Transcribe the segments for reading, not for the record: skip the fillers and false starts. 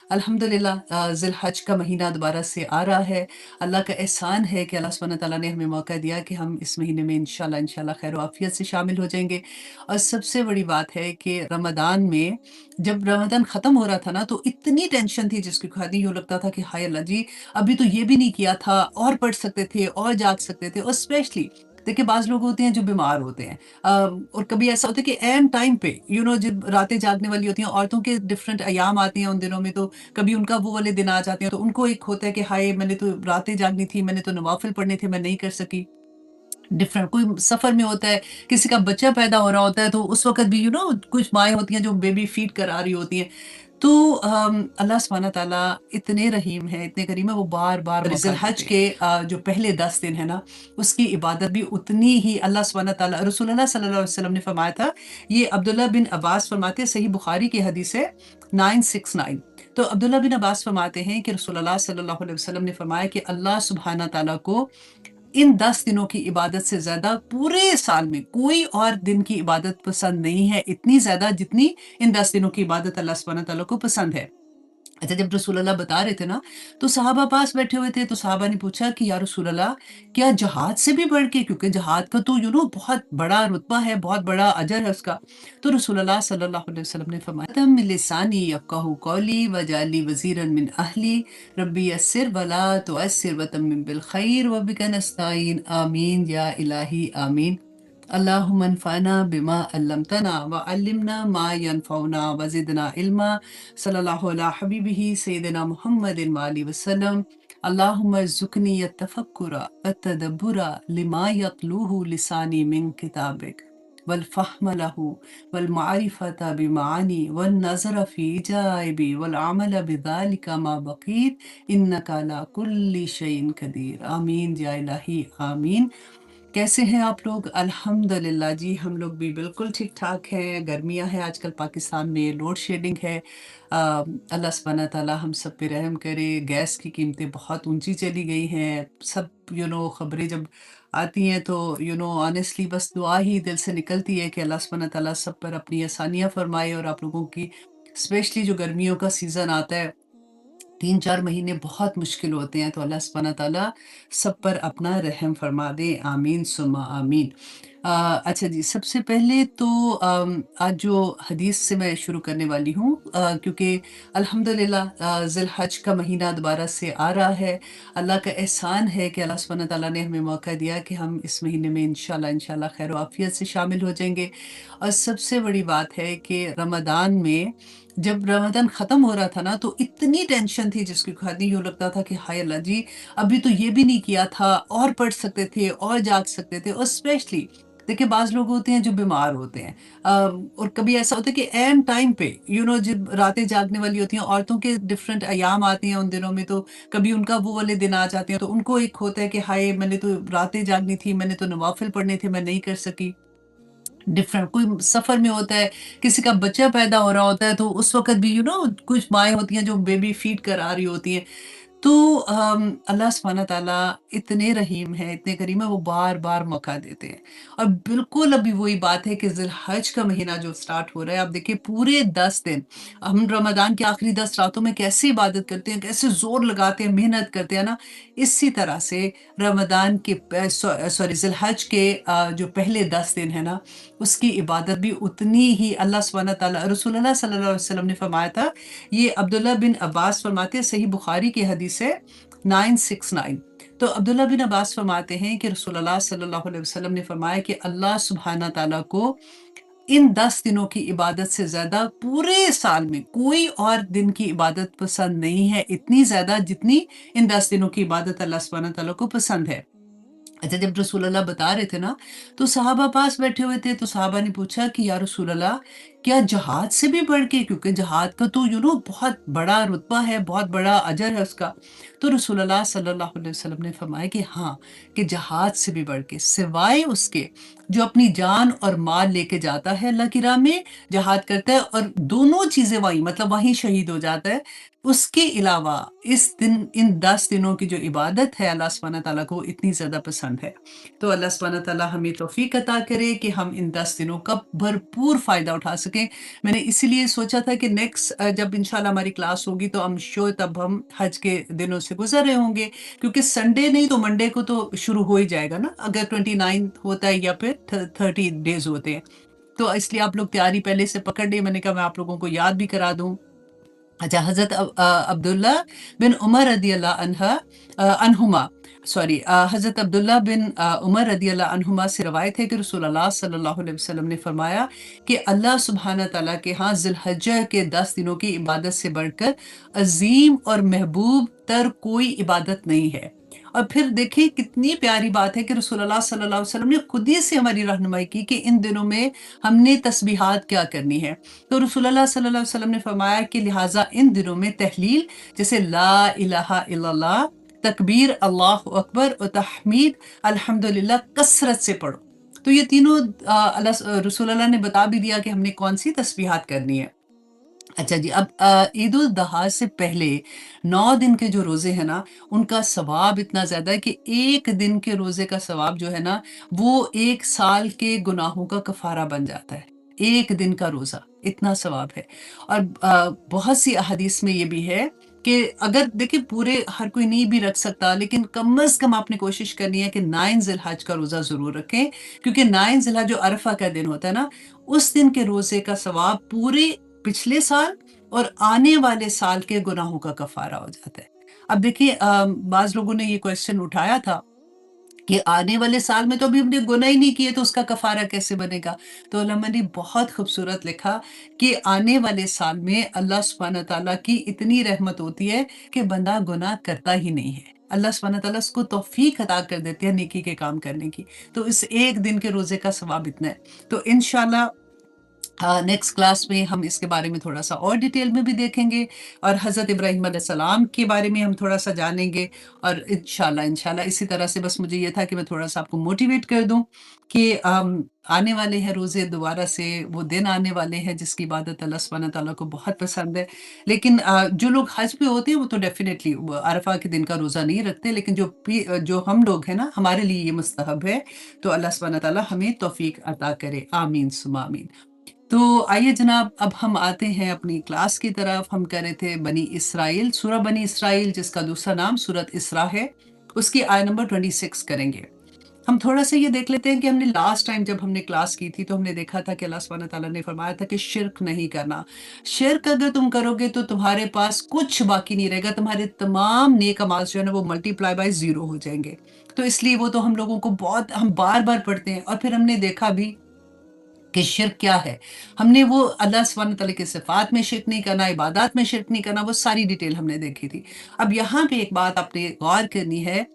अल्हम्दुलिल्लाह ज़िल-हज का महीना दोबारा से आ रहा है। अल्लाह का एहसान है कि अल्लाह सुब्हानहू व तआला ने हमें मौका दिया कि हम इस महीने में इंशाअल्लाह खैर व आफ़ियत से शामिल हो जाएँगे। और सबसे बड़ी बात है कि रमज़ान में जब रमज़ान ख़त्म हो रहा था ना, तो इतनी टेंशन थी जिसकी खातिर यूँ लगता था कि हाय अल्लाह जी, अभी तो ये भी नहीं किया था, और पढ़ सकते थे और जाग सकते थे। और स्पेशली देखिए बाज़ लोग होते हैं जो बीमार होते हैं। और कभी ऐसा होता है कि ऐन टाइम पे जब रातें जागने वाली होती हैं, औरतों के डिफरेंट अय्याम आते हैं उन दिनों में, तो कभी उनका वो वाले दिन आ जाते हैं, तो उनको एक होता है कि हाय मैंने तो रातें जागनी थी, मैंने तो नवाफ़िल पढ़ने थे, मैं नहीं कर सकी। डिफरेंट कोई सफ़र में होता है, किसी का बच्चा पैदा हो रहा होता है, तो उस वक़्त भी कुछ माएँ होती हैं जो बेबी फ़ीड करा रही होती हैं। तो अल्लाह सुब्हानहू व तआला इतने रहीम हैं, इतने करीम हैं, वो बार-बार और मौका ज़िल-हज देते हैं। के जो पहले 10 दिन है ना, उसकी इबादत भी उतनी ही अल्लाह सुब्हानहू व तआला रसूलुल्लाह सल्लल्लाहु अलैहि वसल्लम ने फरमाया था, ये अब्दुल्लाह बिन अब्बास फरमाते हैं, सही बुखारी की हदीस है 969। तो अब्दुल्लाह बिन अब्बास फरमाते हैं कि रसूलुल्लाह सल्लल्लाहु अलैहि वसल्लम ने फरमाया कि अल्लाह सुब्हानहू व तआला को इन 10 दिनों की इबादत से ज़्यादा पूरे साल में कोई और दिन की इबादत पसंद नहीं है, इतनी ज़्यादा जितनी इन 10 दिनों की इबादत अल्लाह सुब्हानहू व तआला को पसंद है। अच्छा, जब रसूलुल्लाह बता रहे थे ना, तो सहाबा पास बैठे हुए थे, तो सहाबा ने पूछा कि या रसूलल्लाह, क्या जहाद से भी बढ़ के, क्योंकि जहाद का तो बहुत बड़ा रुतबा है, बहुत बड़ा अजर है उसका। तो रसूलुल्लाह सल्लल्लाहु अलैहि वसल्लम ने फरमाया, "तम लिसानी यफ़क़हू क़ौली वजअलनी वज़ीरन मिन अहली, रब्बी यस्सिर वला तुअस्सिर वतम्मिम बिल खैर व बिका नस्ताईन, आमीन या इलाही आमीन। अल्लाहुम्मा अन्फ़अना बिमा अल्लमतना व अल्लिमना मा यनफ़उना व ज़िदना इल्मा। सल्लल्लाहु अला हबीबिही सय्यिदिना मुहम्मदिन व आलिहि वसल्लम। अल्लाहुम्मा अर्ज़ुक़नी अत-तफ़क्कुरा व-तदब्बुरा लिमा यत्लूहु लिसानी मिन किताबिक वल फ़हम लहू वल मारिफ़ता बिमानी वन नज़र फ़ी इजाइबी वल अमल बिज़ालिका मा बक़ीत इन्नका अला कुल्लि शैइन क़दीर। आमीन या इलाही आमीन। कैसे हैं आप लोग? अल्हम्दुलिल्लाह जी, हम लोग भी बिल्कुल ठीक-ठाक हैं। गर्मियाँ हैं आजकल पाकिस्तान में, लोड शेडिंग है। अल्लाह सुब्हानहू व तआला हम सब पे रहम करे। गैस की कीमतें बहुत ऊँची चली गई हैं। सब खबरें जब आती हैं तो ऑनेस्टली बस दुआ ही दिल से निकलती है कि अल्लाह सुब्हानहू व तआला सब पर अपनी आसानियाँ फ़रमाए। और आप लोगों की स्पेशली जो गर्मियों का सीज़न आता है, 3-4 महीने बहुत मुश्किल होते हैं, तो अल्लाह सुब्हानहू व तआला सब पर अपना रहम फरमा दे। आमीन सुम्मा आमीन। अच्छा जी, सबसे पहले तो आज जो हदीस से मैं शुरू करने वाली हूँ, क्योंकि अल्हम्दुलिल्लाह ज़िल-हज का महीना दोबारा से आ रहा है। अल्लाह का एहसान है कि अल्लाह सुब्हानहू व तआला ने हमें मौका दिया कि हम इस महीने में इंशाअल्लाह खैर व आफ़ियत से शामिल हो जाएँगे। और सबसे बड़ी बात है कि रमज़ान में जब रमज़ान ख़त्म हो रहा था ना, तो इतनी टेंशन थी जिसकी खातिर यूँ लगता था कि हाय अल्लाह जी, अभी तो ये भी नहीं किया था, और पढ़ सकते थे और जाग सकते थे। और स्पेशली देखिए बाज़ लोग होते हैं जो बीमार होते हैं। और कभी ऐसा होता है कि ऐन टाइम पे जब रातें जागने वाली होती हैं, औरतों के डिफरेंट अय्याम आते हैं उन दिनों में, तो कभी उनका वो वाले दिन आ जाते हैं, तो उनको एक होता है कि हाय मैंने तो रातें जागनी थी, मैंने तो नवाफ़िल पढ़ने थे, मैं नहीं कर सकी। डिफरेंट कोई सफ़र में होता है, किसी का बच्चा पैदा हो रहा होता है, तो उस वक़्त भी कुछ माएँ होती हैं जो बेबी फ़ीड करा रही होती हैं। तो अल्लाह सुब्हानहू व तआला इतने रहीम हैं, इतने करीम हैं, वो बार-बार मौका देते हैं। और बिल्कुल अभी वही बात है कि ज़िल-हज का महीना जो स्टार्ट हो रहा है, आप देखिए पूरे 10 दिन हम रमज़ान की आखिरी 10 रातों में कैसे इबादत करते हैं, कैसे ज़ोर लगाते हैं, मेहनत करते हैं ना, इसी तरह से रमज़ान के सॉरी ज़िल-हज के जो पहले 10 दिन है ना, उसकी इबादत भी उतनी ही अल्लाह सुब्हानहू व तआला रसूलुल्लाह सल्लल्लाहु अलैहि वसल्लम ने फरमाया था, ये अब्दुल्लाह बिन अब्बास फरमाते हैं, सही बुखारी की हदीस है 969। तो अब्दुल्लाह बिन अब्बास फरमाते हैं कि रसूलुल्लाह सल्लल्लाहु अलैहि वसल्लम ने फरमाया कि अल्लाह सुब्हानहू व तआला को इन 10 दिनों की इबादत से ज़्यादा पूरे साल में कोई और दिन की इबादत पसंद नहीं है, इतनी ज़्यादा जितनी इन 10 दिनों की इबादत अल्लाह सुब्हानहू व तआला को पसंद है। अच्छा, जब रसूलुल्लाह बता रहे थे ना, तो सहाबा पास बैठे हुए थे, तो सहाबा ने पूछा कि या रसूलल्लाह, क्या जहाद से भी बढ़ के, क्योंकि जहाद का तो बहुत बड़ा रुतबा है, बहुत बड़ा अजर है उसका। तो रसूलुल्लाह सल्लल्लाहु अलैहि वसल्लम ने फरमाया कि हाँ, कि जहाद से भी बढ़ के, सिवाय उसके जो अपनी जान और माल लेके जाता है अल्लाह की राह में, जहाद करता है और दोनों चीज़ें वहीं मतलब वहीं शहीद हो जाता है, उसके अलावा इस दिन इन 10 दिनों की जो इबादत है अल्लाह सुब्हानहू व तआला को इतनी ज़्यादा पसंद है। तो अल्लाह सुब्हानहू व तआला हमें तौफ़ीक अता करे कि हम इन 10 दिनों का भरपूर फ़ायदा उठा सकें। मैंने इसीलिए सोचा था कि नेक्स्ट जब इंशाल्लाह हमारी क्लास होगी तो आई एम श्योर तब हम हज के दिनों से गुज़र रहे होंगे, क्योंकि संडे नहीं तो मंडे को तो शुरू हो ही जाएगा ना, अगर 29 होता है या फिर 30 डेज़ होते हैं। तो इसलिए आप लोग तैयारी पहले से पकड़ लिए, मैंने कहा मैं आप लोगों को याद भी करा दूँ। अच्छा, हज़रत अब्दुल्ला बिन उमर रदियल्लाहु अन्हुमा, हज़रत अब्दुल्ला बिन उमर रदियल्लाहु अन्हुमा से रवायत है कि रसूलुल्लाह सल्लल्लाहु अलैहि वसल्लम ने फरमाया कि अल्लाह सुब्हान तआला के यहाँ ज़िलहज्जा के 10 दिनों की इबादत से बढ़कर अज़ीम और महबूब तर कोई इबादत नहीं है। और फिर देखिए कितनी प्यारी बात है कि रसूलुल्लाह सल्लल्लाहु अलैहि वसल्लम ने खुद ही से हमारी रहनुमाई की कि इन दिनों में हमने तस्बीहात क्या करनी है। तो रसूलुल्लाह सल्लल्लाहु अलैहि वसल्लम ने फरमाया कि लिहाजा इन दिनों में तहलील जैसे ला इलाहा इल्लल्लाह, तकबीर अल्लाहु अकबर और तहमीद अल्हम्दुलिल्लाह कसरत से पढ़ो। तो ये तीनों रसूलुल्लाह ने बता भी दिया कि हमने कौन सी तस्बीहात करनी है। अच्छा जी, अब ईद उल दहा से पहले 9 दिन के जो रोज़े हैं ना, उनका सवाब इतना ज़्यादा है कि 1 दिन के रोज़े का सवाब जो है ना, वो 1 साल के गुनाहों का कफ़ारा बन जाता है। 1 दिन का रोज़ा, इतना सवाब है। और बहुत सी अहादीस में ये भी है कि अगर देखिए पूरे हर कोई नहीं भी रख सकता, लेकिन कम से कम आपने कोशिश करनी है कि 9 ज़िलहज का रोज़ा ज़रूर रखें, क्योंकि 9 ज़िलहज जो अरफ़ा का दिन होता है ना, उस दिन के रोज़े का सवाब पूरे पिछले साल और आने वाले साल के गुनाहों का कफ़ारा हो जाता है। अब देखिए बाज़ लोगों ने ये क्वेश्चन उठाया था कि आने वाले साल में तो अभी हमने गुनाह ही नहीं किए तो उसका कफ़ारा कैसे बनेगा? तो उलमा ने बहुत खूबसूरत लिखा कि आने वाले साल में अल्लाह सुब्हानहू तआला की इतनी रहमत होती है कि बंदा गुनाह करता ही नहीं है। अल्लाह सुब्हानहू तआला उसको तौफ़ीक अता कर देते हैं नेकी के काम करने की। तो इस 1 दिन के रोज़े का सवाब इतना है। तो इंशाअल्लाह नेक्स्ट क्लास में हम इसके बारे में थोड़ा-सा और डिटेल में भी देखेंगे और हज़रत इब्राहीम अलैहिस्सलाम के बारे में हम थोड़ा-सा जानेंगे और इंशाअल्लाह इसी तरह से बस मुझे ये था कि मैं थोड़ा-सा आपको मोटिवेट कर दूँ कि आने वाले हैं रोज़े दोबारा से, वो दिन आने वाले हैं जिसकी इबादत अल्लाह सुब्हानहू तआला को बहुत पसंद है। लेकिन जो लोग हज पे होते हैं वो तो डेफ़िनेटली वो अरफ़ा के दिन का रोज़ा नहीं रखते, लेकिन जो हम लोग हैं ना, हमारे लिए ये मुस्तहब है। तो अल्लाह सुब्हानहू तआला हमें तौफ़ीक अता करे। आमीन सुम्मा आमीन। तो आइए जनाब, अब हम आते हैं अपनी क्लास की तरफ। हम कर रहे थे बनी इसराइल, सूरह बनी इसराइल जिसका दूसरा नाम सूरत इसरा है, उसकी आयत नंबर 26 करेंगे। हम थोड़ा-सा ये देख लेते हैं कि हमने लास्ट टाइम जब हमने क्लास की थी तो हमने देखा था कि अल्लाह सुब्हानहू तआला ने फरमाया था कि शिर्क नहीं करना। शिर्क अगर तुम करोगे तो तुम्हारे पास कुछ बाकी नहीं रहेगा, तुम्हारे तमाम नेक अमाल जो है ना वो मल्टीप्लाई बाय 0 हो जाएँगे। तो इसलिए वो तो हम लोगों को बहुत हम बार-बार पढ़ते हैं और फिर हमने देखा भी कि शिर्क क्या है? हमने वो अल्लाह सुब्हानहू तआला की सिफ़ात में शिर्क नहीं करना, इबादत में शिर्क नहीं करना, वो सारी डिटेल हमने देखी थी। अब यहाँ पे एक बात आपने गौर करनी है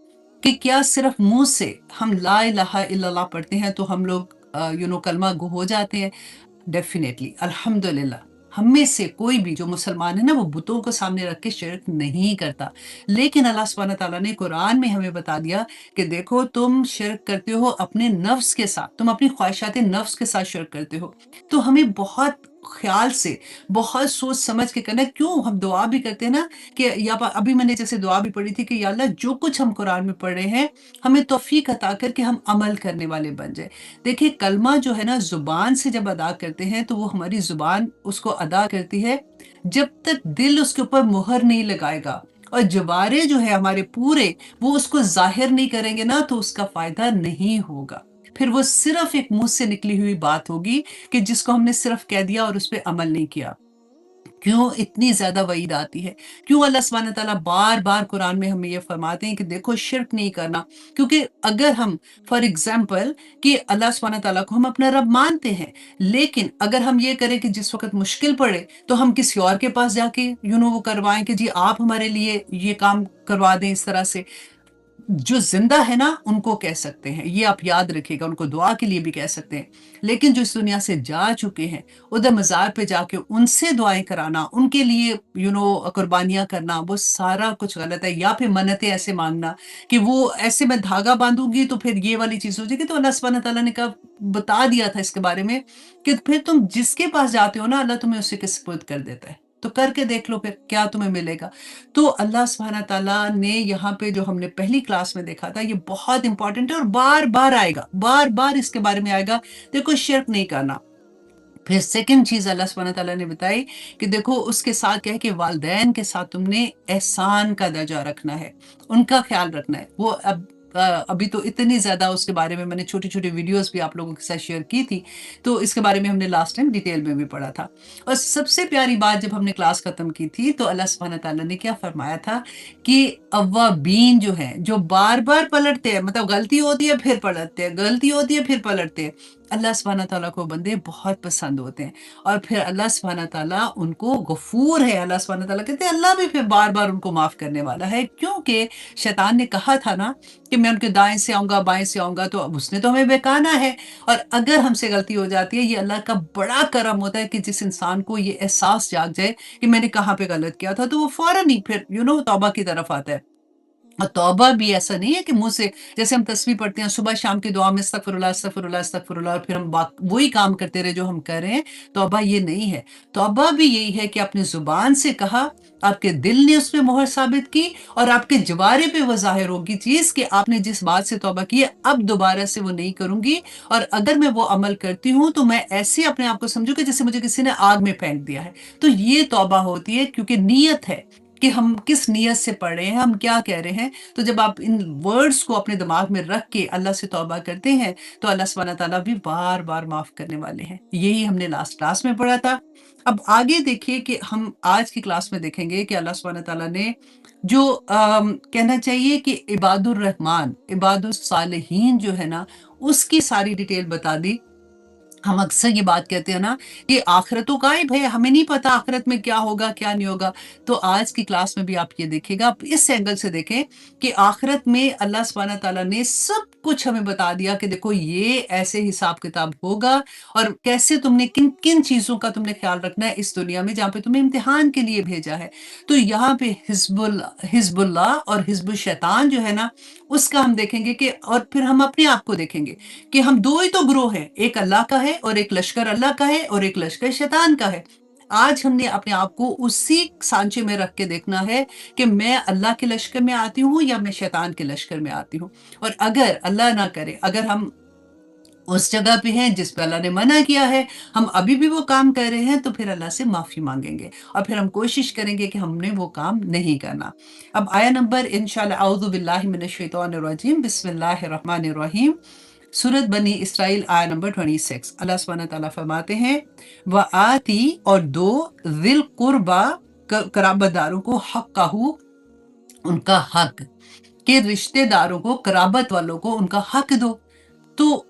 कि क्या सिर्फ़ मुँह से हम ला इलाहा इल्लल्लाह पढ़ते हैं तो हम लोग कलमा गो हो जाते हैं? डेफ़िनेटली, अल्हम्दुलिल्लाह, हम में से कोई भी जो मुसलमान है ना, वो बुतों को सामने रख के शिर्क नहीं करता। लेकिन अल्लाह सुब्हानहू तआला ने कुरान में हमें बता दिया कि देखो तुम शिर्क करते हो अपने नफ्स के साथ, तुम अपनी ख्वाहिशात नफ्स के साथ शिर्क करते हो। तो हमें बहुत ख़्याल से, बहुत सोच समझ के करना है। क्यों? हम दुआ भी करते हैं ना कि या प अभी मैंने जैसे दुआ भी पढ़ी थी कि या अल्लाह जो कुछ हम कुरान में पढ़ रहे हैं, हमें तौफ़ीक अता कर के हम अमल करने वाले बन जाएँ। देखिए कलमा जो है ना ज़ुबान से जब अदा करते हैं तो वो हमारी ज़ुबान उसको अदा करती है, जब तक दिल उसके ऊपर मुहर नहीं लगाएगा और जवारे जो है हमारे पूरे वो उसको ज़ाहिर नहीं करेंगे ना तो उसका फ़ायदा नहीं होगा। फिर वो सिर्फ़ एक मुँह से निकली हुई बात होगी कि जिसको हमने सिर्फ़ कह दिया और उस पे अमल नहीं किया। क्यों इतनी ज़्यादा वईद आती है? क्यों अल्लाह सुब्हानहू तआला बार-बार कुरान में हमें ये फरमाते हैं कि देखो शिर्क नहीं करना? क्योंकि अगर हम फॉर एग्ज़ाम्पल कि अल्लाह सुब्हानहू तआला को हम अपना रब मानते हैं, लेकिन अगर हम ये करें कि जिस वक़्त मुश्किल पड़े, तो हम किसी और के पास जाके वो करवाएँ कि जी आप हमारे लिए ये काम करवा दें इस तरह से। जो ज़िंदा है ना, उनको कह सकते हैं, ये आप याद रखिएगा, उनको दुआ के लिए भी कह सकते हैं। लेकिन जो इस दुनिया से जा चुके हैं, उधर मज़ार पे जाके उनसे दुआएँ कराना, उनके लिए कुर्बानियाँ करना, वो सारा कुछ गलत है। या फिर मन्नतें ऐसे माँगना कि वो ऐसे मैं धागा बाँधूँगी तो फिर ये वाली चीज़ हो जाएगी। तो अल्लाह सुब्हानहू तआला ने कहा बता दिया था इसके बारे में कि फिर तुम जिसके पास जाते हो ना, अल्लाह तुम्हें उसी के सुपुर्द कर देता है। तो करके देख लो फिर क्या तुम्हें मिलेगा। तो अल्लाह सुब्हानहू तआला ने यहाँ पे जो हमने पहली क्लास में देखा था, ये बहुत इम्पोर्टेंट है और बार-बार आएगा, बार-बार इसके बारे में आएगा। देखो शिर्क नहीं करना। फिर सेकंड चीज़ अल्लाह सुब्हानहू व तआला ने बताई कि देखो उसके साथ क्या है कि वालिदैन के साथ तुमने एहसान का दर्जा रखना है, उनका ख़्याल रखना है। वो अभी तो इतनी ज़्यादा उसके बारे में मैंने छोटी-छोटी वीडियोज़ भी आप लोगों के साथ शेयर की थी, तो इसके बारे में हमने लास्ट टाइम डिटेल में भी पढ़ा था। और सबसे प्यारी बात जब हमने क्लास ख़त्म की थी तो अल्लाह सुब्हानहू व तआला ने क्या फ़रमाया था कि अव्वाबीन जो हैं, जो बार-बार पलटते हैं, मतलब गलती होती है फिर पलटते हैं, गलती होती है फिर पलटते हैं। अल्लाह सुब्हानहू व तआला को बंदे बहुत पसंद होते हैं। और फिर अल्लाह सुब्हानहू व तआला उनको गफ़ूर है, अल्लाह सुब्हानहू व तआला कहते हैं अल्लाह भी फिर बार-बार उनको माफ़ करने वाला है, क्योंकि शैतान ने कहा था ना कि मैं उनके दाएँ से आऊँगा, बाएँ से आऊँगा, तो अब उसने तो हमें बहकाना है। और अगर हमसे गलती हो जाती है, ये अल्लाह का बड़ा करम होता है कि जिस इंसान को ये एहसास जाग जाए कि मैंने कहाँ पे गलत किया था, तो वो फ़ौरन ही फिर तौबा की तरफ आता है। और तौबा भी ऐसा नहीं है कि मुँह से, जैसे हम तस्बीह पढ़ते हैं सुबह शाम की दुआ में अस्तगफिरुल्लाह, अस्तगफिरुल्लाह, अस्तगफिरुल्लाह, और फिर हम वही काम करते रहे जो हम कर रहे हैं। तौबा ये नहीं है। तौबा भी यही है कि अपनी ज़ुबान से कहा, आपके दिल ने उसमें मोहर साबित की और आपके जवारे पे वो ज़ाहिर होगी चीज़ कि आपने जिस बात से तौबा की है, अब दोबारा से वो नहीं करूँगी, और अगर मैं वो अमल करती हूँ तो मैं ऐसे अपने आप को समझूँ कि जैसे मुझे किसी ने आग में फेंक दिया है। तो ये तौबा होती है, क्योंकि नीयत है कि हम किस नीयत से पढ़ रहे हैं, हम क्या कह रहे हैं। तो जब आप इन वर्ड्स को अपने दिमाग में रख के अल्लाह से तौबा करते हैं, तो अल्लाह सुब्हानहू व तआला भी बार-बार माफ़ करने वाले हैं। यही हमने लास्ट क्लास में पढ़ा था। अब आगे देखिए कि हम आज की क्लास में देखेंगे कि अल्लाह सुब्हानहू व तआला ने जो कहना चाहिए कि इबादुर रहमान, इबादुस सालिहीन जो है ना, उसकी सारी डिटेल बता दी। हम अक्सर ये बात कहते हैं ना कि आखिरत तो गायब है, हमें नहीं पता आखिरत में क्या होगा, क्या नहीं होगा। तो आज की क्लास में भी आप ये देखिएगा, आप इस एंगल से देखें कि आखिरत में अल्लाह सुब्हानहू व तआला ने सब कुछ हमें बता दिया कि देखो ये ऐसे हिसाब-किताब होगा, और कैसे तुमने किन-किन चीज़ों का तुमने ख़्याल रखना है इस दुनिया में जहाँ पे तुम्हें इम्तिहान के लिए भेजा है। तो यहाँ पे हिज़्बुल्लाह और हिज़्बुश शैतान जो है ना, उसका हम देखेंगे कि, और फिर हम अपने आप को देखेंगे कि हम 2 ही तो ग्रोह हैं, एक अल्लाह का है और एक लश्कर अल्लाह का है और एक लश्कर शैतान का है। आज हमने अपने आप को उसी सांचे में रख के देखना है कि मैं अल्लाह के लश्कर में आती हूँ या मैं शैतान के लश्कर में आती हूँ। और अगर अल्लाह ना करे, अगर हम उस जगह पे हैं जिस पे अल्लाह ने मना किया है, हम अभी भी वो काम कर रहे हैं, तो फिर अल्लाह से माफ़ी माँगेंगे और फिर हम कोशिश करेंगे कि हमने वो काम नहीं करना। अब आया नंबर इंशाअल्लाह, औज़ु बिल्लाहि मिनश शैतानिर रजीम, बिस्मिल्लाहिर रहमानिर रहीम। सूरत बनी इसराइल आया नंबर 26। अल्लाह सुब्हानहू व तआला फरमाते हैं, व आती, और दो, ज़िल कुर्बा, कराबतदारों को, हक़्क़हू, उनका हक, कि रिश्तेदारों को, कराबत वालों को उनका हक दो। तो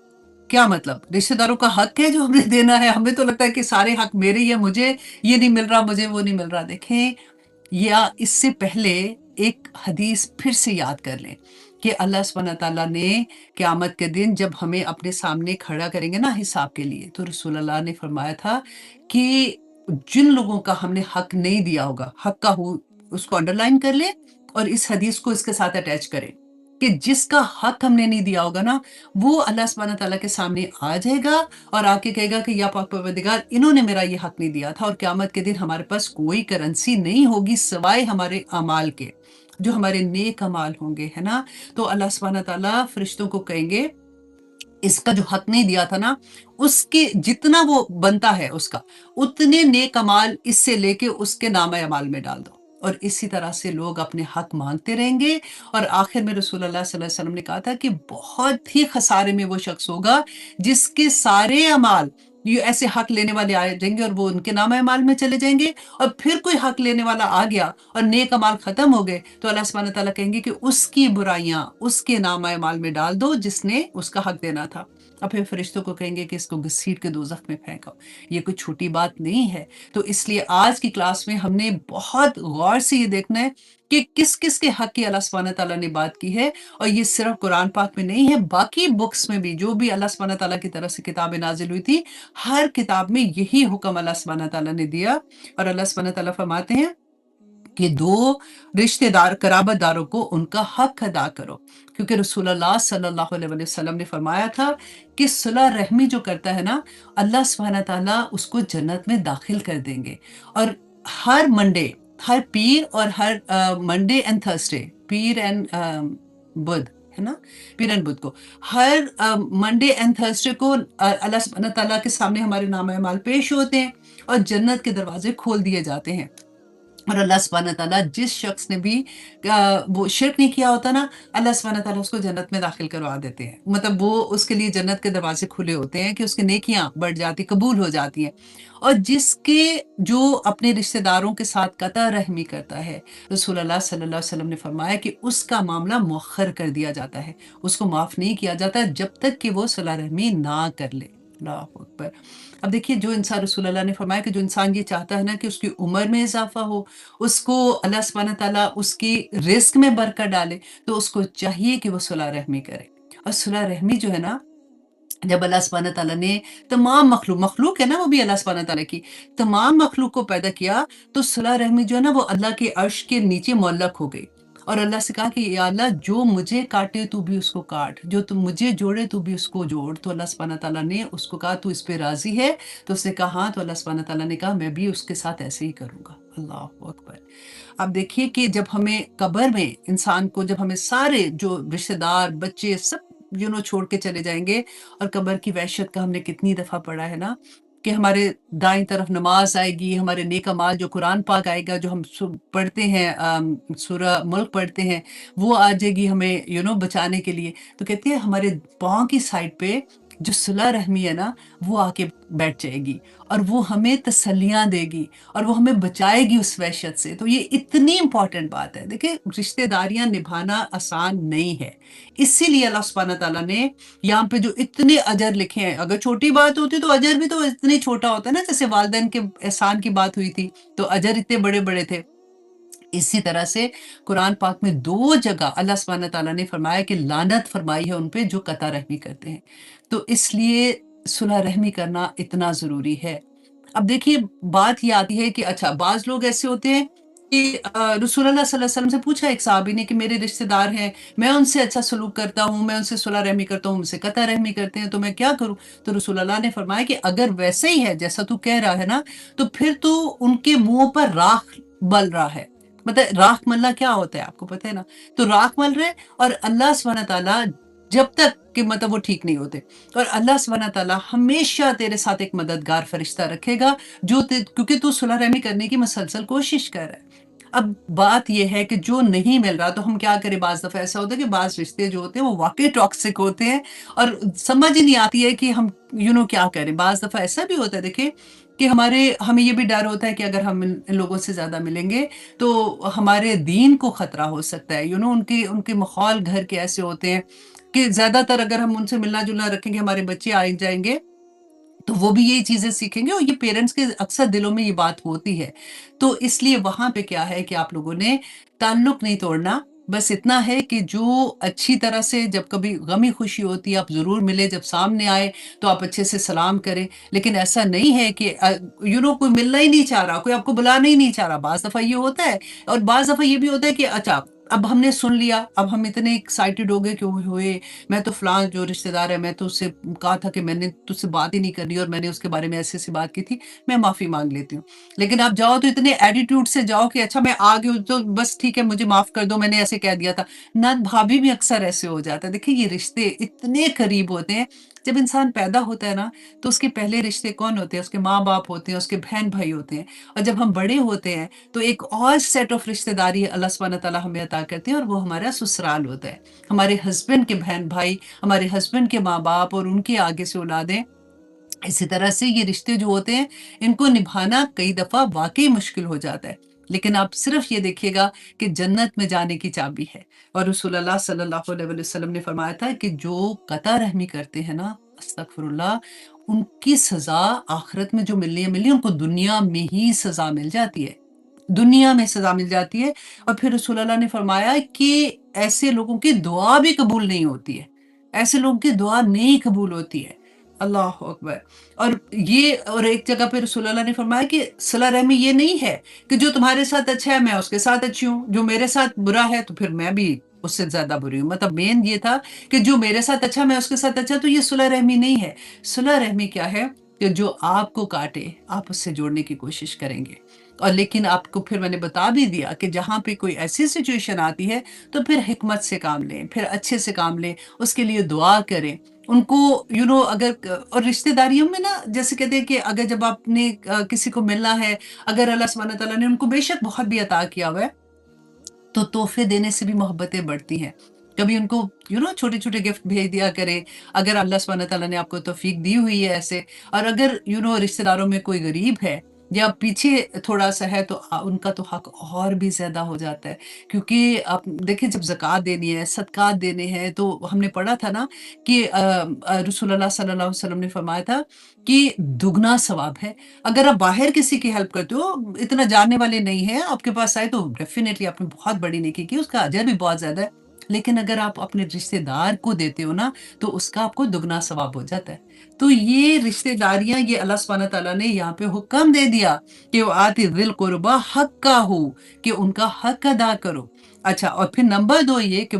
क्या मतलब, रिश्तेदारों का हक है जो हमने देना है? हमें तो लगता है कि सारे हक मेरे ही है, मुझे ये नहीं मिल रहा, मुझे वो नहीं मिल रहा। देखें, या इससे पहले एक हदीस फिर से याद कर लें कि अल्लाह सुब्हानहू व तआला ने क़यामत के दिन जब हमें अपने सामने खड़ा करेंगे ना हिसाब के लिए, तो रसूल अल्लाह ने फरमाया था कि जिन लोगों का हमने हक नहीं दिया होगा, हक का हु, उसको अंडरलाइन कर लें और इस हदीस को इसके साथ अटैच करें कि जिसका हक हमने नहीं दिया होगा ना, वो अल्लाह सुब्हानहू व तआला के सामने आ जाएगा और आके कहेगा कि या पाक परवरदिगार, इन्होंने मेरा ये हक नहीं दिया था, और क़यामत के दिन हमारे पास कोई करेंसी नहीं होगी सिवाय हमारे अमाल के, जो हमारे नेक अमाल होंगे, है ना? तो अल्लाह सुब्हानहू व तआला फरिश्तों को कहेंगे, इसका जो हक नहीं दिया था ना, उसके जितना वो बनता है उसका, उतने नेक अमाल इससे लेके उसके नाम-ए-अमाल में डाल दो। और इसी तरह से लोग अपने हक माँगते रहेंगे, और आखिर में रसूल अल्लाह सल्लल्लाहु अलैहि वसल्लम ने कहा था कि बहुत ही खसारे में वो शख्स होगा जिसके सारे अमाल, ये ऐसे हक लेने वाले आ जाएँगे और वो उनके नाम-ए-अमाल में चले जाएँगे, और फिर कोई हक लेने वाला आ गया और नेक अमाल खत्म हो गए, तो अल्लाह सुब्हानहू व तआला कहेंगे कि उसकी बुराइयाँ उसके नाम-ए-अमाल में डाल दो जिसने उसका हक देना था। और फिर फरिश्तों को कहेंगे कि इसको घसीट के दोज़ख में फेंको। ये कोई छोटी बात नहीं है। तो इसलिए आज की क्लास में हमने बहुत गौर से ये देखना है कि किस-किस के हक की अल्लाह सुब्हानहू व तआला ने बात की है, और ये सिर्फ़ कुरान पाक में नहीं है, बाकी बुक्स में भी जो भी अल्लाह सुब्हानहू व तआला की तरफ से किताबें नाज़िल हुई थी, हर किताब में यही हुक्म अल्लाह सुब्हानहू व तआला ने दिया। और अल्लाह सुब्हानहू व तआला फरमाते हैं कि 2 रिश्तेदार, कराबतदारों को उनका हक अदा करो, क्योंकि रसूलुल्लाह सल्लल्लाहु अलैहि वसल्लम ने फरमाया था कि सिला रहमी जो करता है ना, अल्लाह सुब्हानहू व तआला उसको जन्नत में दाखिल कर देंगे। और हर मंडे, हर पीर और हर Monday and Thursday, Pir and बुध, है ना? पीरन बुध को। हर मंडे एंड थर्सडे को अल्लाह सुब्हानहू तआला के सामने हमारे नाम-ए-अमाल पेश होते हैं और जन्नत के दरवाज़े खोल दिए जाते हैं। और अल्लाह सुब्हानहू तआला जिस शख्स ने भी वो शिर्क नहीं किया होता ना, अल्लाह सुब्हानहू तआला उसको जन्नत में दाखिल करवा देते हैं। मतलब वो उसके लिए जन्नत के दरवाज़े खुले होते हैं कि उसकी नेकियाँ बढ़ जाती, कबूल हो जाती हैं। और जिसके जो अपने रिश्तेदारों के साथ कता रहमी करता है, रसूल अल्लाह सल्लल्लाहु अलैहि वसल्लम ने फरमाया कि उसका मामला मुअख्खर कर दिया जाता है। उसको माफ़ नहीं किया जाता जब तक कि वो सिला रहमी ना कर ले। अल्लाहु अकबर! अब देखिए जो इंसान रसूल अल्लाह ने फरमाया कि जो इंसान ये चाहता है ना कि उसकी उम्र में इज़ाफ़ा हो, उसको अल्लाह सुब्हानहू तआला उसकी रिज़्क में बरकत डाले, तो उसको चाहिए कि वो सुलह रहमी करे। और सुलह रहमी जो है ना, जब अल्लाह सुब्हानहू तआला ने तमाम मखलूक है ना वो भी अल्लाह सुब्हानहू तआला की, तमाम मखलूक को पैदा किया, तो सुलह रहमी जो है ना वो अल्लाह के अर्श के नीचे मुअल्लक़ हो गई। और अल्लाह से कहा कि या अल्लाह जो मुझे काटे तू भी उसको काट, जो तू मुझे जोड़े तू भी उसको जोड़। तो अल्लाह सुब्हानहू तआला ने उसको कहा तू इस पे राज़ी है? तो उसने कहा हाँ, तो अल्लाह सुब्हानहू तआला ने कहा मैं भी उसके साथ ऐसे ही करूँगा। अल्लाहु अकबर! अब देखिए कि जब हमें कब्र में इंसान को जब हमें सारे जो रिश्तेदार, बच्चे सब छोड़ के चले जाएँगे और कब्र की वहशत का हमने कितनी दफ़ा पढ़ा है ना, कि हमारे दाईं तरफ नमाज़ आएगी, हमारे नेक अमाल जो कुरान पाक आएगा, जो हम पढ़ते हैं सूरह मुल्क पढ़ते हैं, वो आ जाएगी हमें बचाने के लिए। तो कहते हैं हमारे पाँव की साइड पे जो सिला रहमी है ना, वो आके बैठ जाएगी और वो हमें तसल्लियाँ देगी और वो हमें बचाएगी उस वहशत से। तो ये इतनी इम्पोर्टेंट बात है। देखिए रिश्तेदारियाँ निभाना आसान नहीं है। इसीलिए अल्लाह सुब्हानहू तआला ने यहाँ पे जो इतने अजर लिखे हैं, अगर छोटी बात होती तो अजर भी तो इतना ही छोटा होता है ना, जैसे वालिदैन के एहसान की बात हुई थी, तो अजर इतने बड़े-बड़े थे। इसी तरह से कुरान पाक में 2 जगह अल्लाह सुब्हानहू तआला ने फरमाया कि लानत फरमाई है उन पे जो कता रहमी करते हैं। तो इसलिए सुलह रहमी करना इतना ज़रूरी है। अब देखिए बात ये आती है कि अच्छा बाज़ लोग ऐसे होते हैं कि रसूलुल्लाह सल्लल्लाहु अलैहि वसल्लम से पूछा एक सहाबी ने कि मेरे रिश्तेदार हैं, मैं उनसे अच्छा सलूक करता हूँ, मैं उनसे सुलह रहमी करता हूँ, मुझसे कता रहमी करते हैं, तो मैं क्या करूँ? तो रसूलुल्लाह ने फरमाया कि अगर वैसे ही है जैसा तू कह रहा है ना, तो फिर तो उनके मुँह पर राख मल रहा है। मतलब राख मलना क्या होता है आपको पता है ना? तो राख मल रहे हैं और अल्लाह सुब्हानहू तआला जब तक कि मतलब वो ठीक नहीं होते और अल्लाह सुब्हानहू तआला हमेशा तेरे साथ एक मददगार फरिश्ता रखेगा जो क्योंकि तू सुलह रहमी करने की मुसलसल कोशिश कर रहा है। अब बात ये है कि जो नहीं मिल रहा तो हम क्या करें? बाज़ दफ़ा ऐसा होता है कि बाज़ रिश्ते जो होते हैं वो वाक़ई टॉक्सिक होते हैं और समझ ही नहीं आती है कि हम क्या करें? बाज़ दफ़ा ऐसा भी होता है देखिए कि हमें ये भी डर होता है कि अगर हम इन लोगों से ज़्यादा मिलेंगे तो हमारे दीन को ख़तरा हो सकता है। उनके उनके माहौल घर के ऐसे होते हैं कि ज़्यादातर अगर हम उनसे मिलना-जुलना रखेंगे, हमारे बच्चे आ जाएँगे, तो वो भी यही चीज़ें सीखेंगे और ये पेरेंट्स के अक्सर दिलों में ये बात होती है। तो इसलिए वहाँ पे क्या है कि आप लोगों ने ताल्लुक नहीं तोड़ना, बस इतना है कि जो अच्छी तरह से जब कभी गमी-खुशी होती है, आप ज़रूर मिलें, जब सामने आए तो आप अच्छे से सलाम करें। लेकिन ऐसा नहीं है कि कोई मिलना ही नहीं चाह रहा, कोई आपको बुलाना ही नहीं चाह रहा, बाज़ दफ़ा ये होता है और बाज़ दफ़ा ये भी होता है कि अच्छा, अब हमने सुन लिया, अब हम इतने एक्साइटेड हो गए कि ओए होए! मैं तो फलाँ जो रिश्तेदार है, मैं तो उससे कहा था कि मैंने तुझसे बात ही नहीं करनी और मैंने उसके बारे में ऐसे-ऐसे बात की थी, मैं माफ़ी माँग लेती हूँ। लेकिन आप जाओ तो इतने एटीट्यूड से जाओ कि अच्छा मैं आ गई हूँ तो बस ठीक है मुझे माफ़ कर दो, मैंने ऐसे कह दिया था। नंद-भाभी भी अक्सर ऐसे हो जाता है। देखिए ये रिश्ते इतने करीब होते हैं, जब इंसान पैदा होता है ना, तो उसके पहले रिश्ते कौन होते हैं? उसके माँ-बाप होते हैं, उसके बहन-भाई होते हैं और जब हम बड़े होते हैं, तो एक और सेट ऑफ रिश्तेदारी अल्लाह सुब्हानहू तआला हमें अता करते हैं और वो हमारा ससुराल होता है। हमारे हस्बैंड के बहन-भाई, हमारे हस्बैंड के माँ-बाप और उनके आगे से औलादें। इसी तरह से ये रिश्ते जो होते हैं, इनको निभाना कई दफ़ा वाक़ई मुश्किल हो जाता है। लेकिन आप सिर्फ़ ये देखिएगा कि जन्नत में जाने की चाबी है और रसूलुल्लाह सल्लल्लाहु अलैहि वसल्लम ने फरमाया था कि जो कता रहमी करते हैं ना, अस्तगफिरुल्लाह, उनकी सज़ा आखिरत में जो मिलनी है, उनको दुनिया में ही सज़ा मिल जाती है। दुनिया में सज़ा मिल जाती है और फिर रसूलुल्लाह ने फरमाया कि ऐसे लोगों की दुआ भी कबूल नहीं होती है। ऐसे लोगों की दुआ नहीं कबूल होती है। अल्लाहु अकबर! और एक जगह पे रसूलुल्लाह ने फरमाया कि सिला रहमी ये नहीं है कि जो तुम्हारे साथ अच्छा है मैं उसके साथ अच्छी हूँ, जो मेरे साथ बुरा है तो फिर मैं भी उससे ज़्यादा बुरी हूँ। मतलब मेन ये था कि जो मेरे साथ अच्छा मैं उसके साथ अच्छा, तो ये सुलह रहमी नहीं है। सुलह रहमी क्या है कि जो आपको काटे, आप उससे जोड़ने की कोशिश करेंगे। اور لیکن آپ کو پھر میں نے بتا بھی دیا کہ جہاں پہ کوئی ایسی سچویشن آتی ہے تو پھر حکمت سے کام لیں، پھر اچھے سے کام لیں، اس کے لیے دعا کریں ان کو، اگر اور رشتہ داریوں میں نا جیسے کہتے ہیں کہ اگر جب آپ نے کسی کو ملنا ہے، اگر اللہ سبحانہ تعالیٰ نے ان کو بے شک بہت بھی عطا کیا ہوا ہے تو تحفے دینے سے بھی محبتیں بڑھتی ہیں۔ کبھی ان کو چھوٹے چھوٹے گفٹ بھیج دیا کریں، اگر اللہ سبحانہ تعالیٰ نے آپ کو توفیق دی ہوئی ہے ایسے، اور اگر رشتہ داروں میں کوئی غریب ہے یا پیچھے تھوڑا سا ہے تو ان کا تو حق اور بھی زیادہ ہو جاتا ہے، کیونکہ آپ دیکھیں جب زکوٰۃ دینی ہے، صدقات دینے ہیں، تو ہم نے پڑھا تھا نا کہ رسول اللہ صلی اللہ علیہ وسلم نے فرمایا تھا کہ دگنا ثواب ہے۔ اگر آپ باہر کسی کی ہیلپ کرتے ہو، اتنا جاننے والے نہیں ہیں، آپ کے پاس آئے تو ڈیفینیٹلی آپ نے بہت بڑی نیکی کی، اس کا اجر بھی بہت زیادہ ہے، لیکن اگر آپ اپنے رشتہ دار کو دیتے ہو نا تو اس کا آپ کو دگنا ثواب ہو جاتا ہے۔ تو یہ رشتہ داریاں، یہ اللہ سبحانہ تعالیٰ نے یہاں پہ حکم دے دیا کہ وہ آتی ذی القربیٰ حق کا ہو، کہ ان کا حق ادا کرو۔ اچھا، اور پھر نمبر 2 یہ کہ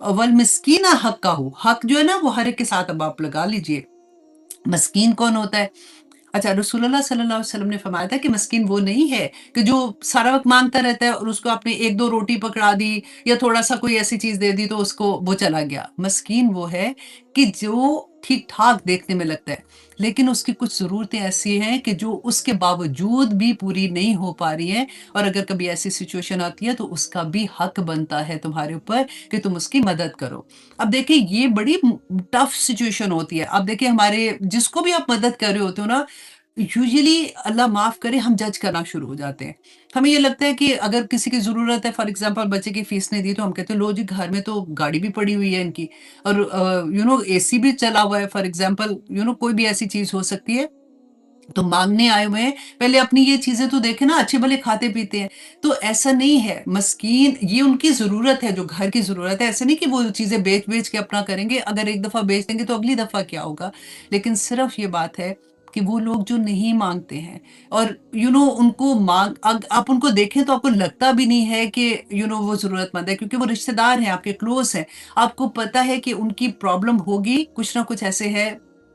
والمسکین حق کا ہو، حق جو ہے نا وہ ہر ایک کے ساتھ اب آپ لگا لیجئے۔ مسکین کون ہوتا ہے؟ اچھا، رسول اللہ صلی اللہ علیہ وسلم نے فرمایا تھا کہ مسکین وہ نہیں ہے کہ جو سارا وقت مانگتا رہتا ہے اور اس کو آپ نے ایک دو روٹی پکڑا دی یا تھوڑا سا کوئی ایسی چیز دے دی تو اس کو وہ چلا گیا۔ مسکین وہ ہے کہ جو ٹھیک ٹھاک دیکھنے میں لگتا ہے لیکن اس کی کچھ ضرورتیں ایسی ہیں کہ جو اس کے باوجود بھی پوری نہیں ہو پا رہی ہیں، اور اگر کبھی ایسی سچویشن آتی ہے تو اس کا بھی حق بنتا ہے تمہارے اوپر کہ تم اس کی مدد کرو۔ اب دیکھیں یہ بڑی ٹف سچویشن ہوتی ہے۔ اب دیکھیں ہمارے جس کو بھی آپ مدد کر رہے ہوتے ہو نا، یوزلی اللہ معاف کرے ہم جج کرنا شروع ہو جاتے ہیں۔ ہمیں یہ لگتا ہے کہ اگر کسی کی ضرورت ہے، فار ایگزامپل بچے کی فیس نہیں دی تو ہم کہتے ہیں لو جی گھر میں تو گاڑی بھی پڑی ہوئی ہے ان کی، اور اے سی بھی چلا ہوا ہے، فار ایگزامپل کوئی بھی ایسی چیز ہو سکتی ہے، تو مانگنے آئے ہوئے ہیں، پہلے اپنی یہ چیزیں تو دیکھیں نا، اچھے بھلے کھاتے پیتے ہیں۔ تو ایسا نہیں ہے، مسکین یہ ان کی ضرورت ہے، جو گھر کی ضرورت ہے، ایسا نہیں کہ وہ چیزیں بیچ بیچ کے اپنا کریں گے، اگر ایک دفعہ بیچ دیں گے تو اگلی دفعہ کیا ہوگا؟ لیکن صرف یہ بات ہے کہ وہ لوگ جو نہیں مانگتے ہیں اور ان کو آپ ان کو دیکھیں تو آپ کو لگتا بھی نہیں ہے کہ وہ ضرورت مند ہے، کیونکہ وہ رشتہ دار ہیں، آپ کے کلوز ہیں، آپ کو پتہ ہے کہ ان کی پرابلم ہوگی، کچھ نہ کچھ ایسے ہے،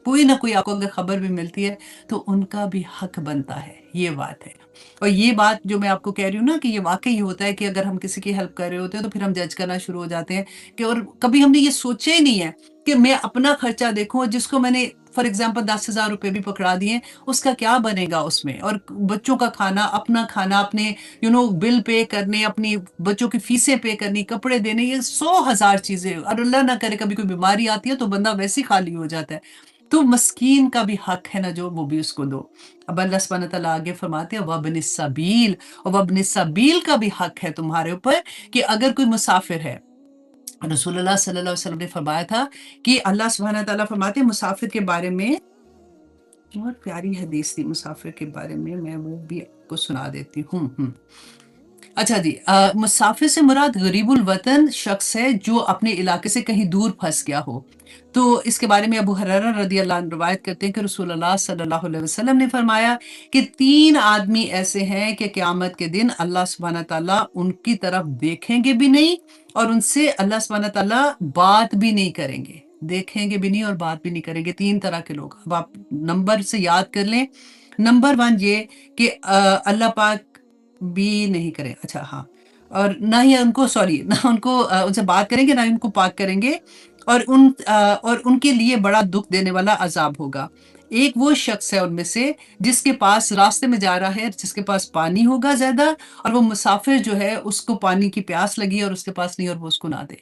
کوئی نہ کوئی آپ کو اگر خبر بھی ملتی ہے تو ان کا بھی حق بنتا ہے، یہ بات ہے۔ اور یہ بات جو میں آپ کو کہہ رہی ہوں نا کہ یہ واقعی ہوتا ہے کہ اگر ہم کسی کی ہیلپ کر رہے ہوتے ہیں تو پھر ہم جج کرنا شروع ہو جاتے ہیں کہ، اور کبھی ہم نے یہ سوچا ہی نہیں ہے کہ میں اپنا خرچہ دیکھوں، جس کو میں نے فار ایگزامپل 10,000 روپے بھی پکڑا دیے، اس کا کیا بنے گا اس میں، اور بچوں کا کھانا، اپنے بل پے کرنے، اپنی بچوں کی فیسیں پے کرنی، کپڑے دینے، یہ 100,000 چیزیں، اور اللہ نہ کرے کبھی کوئی بیماری آتی ہے تو بندہ ویسے ہی خالی ہو جاتا ہے۔ تو مسکین کا بھی حق ہے نا جو، وہ بھی اس کو دو۔ اب اللہ سبحانہ تعالیٰ آگے فرماتے ہیں وابن السبیل، اور وابن السبیل کا بھی حق ہے تمہارے اوپر کہ اگر کوئی مسافر ہے، رسول اللہ صلی اللہ علیہ وسلم نے فرمایا تھا کہ اللہ سبحانہ تعالیٰ فرماتے ہیں مسافر کے بارے میں، بہت پیاری حدیث تھی مسافر کے بارے میں وہ بھی آپ کو سنا دیتی ہوں۔ اچھا جی، مسافر سے مراد غریب الوطن شخص ہے جو اپنے علاقے سے کہیں دور پھنس گیا ہو۔ تو اس کے بارے میں ابو ہریرہ رضی اللہ عنہ روایت کرتے ہیں کہ رسول اللہ صلی اللہ علیہ وسلم نے فرمایا کہ 3 آدمی ایسے ہیں کہ قیامت کے دن اللہ سبحانہ تعالیٰ ان کی طرف دیکھیں گے بھی نہیں اور ان سے اللہ سبحانہ تعالیٰ بات بھی نہیں کریں گے، دیکھیں گے بھی نہیں اور بات بھی نہیں کریں گے۔ 3 طرح کے لوگ، اب آپ نمبر سے یاد کر لیں۔ نمبر 1 یہ کہ اللہ پاک بھی نہیں کرے، اچھا ہاں، اور نہ ہی ان کو نہ ان کو ان سے بات کریں گے، نہ ان کو پاک کریں گے، اور ان کے لیے بڑا دکھ دینے والا عذاب ہوگا۔ ایک وہ شخص ہے ان میں سے جس کے پاس راستے میں جا رہا ہے، جس کے پاس پانی ہوگا زیادہ، اور وہ مسافر جو ہے اس کو پانی کی پیاس لگی اور اس کے پاس نہیں اور وہ اس کو نہ دے۔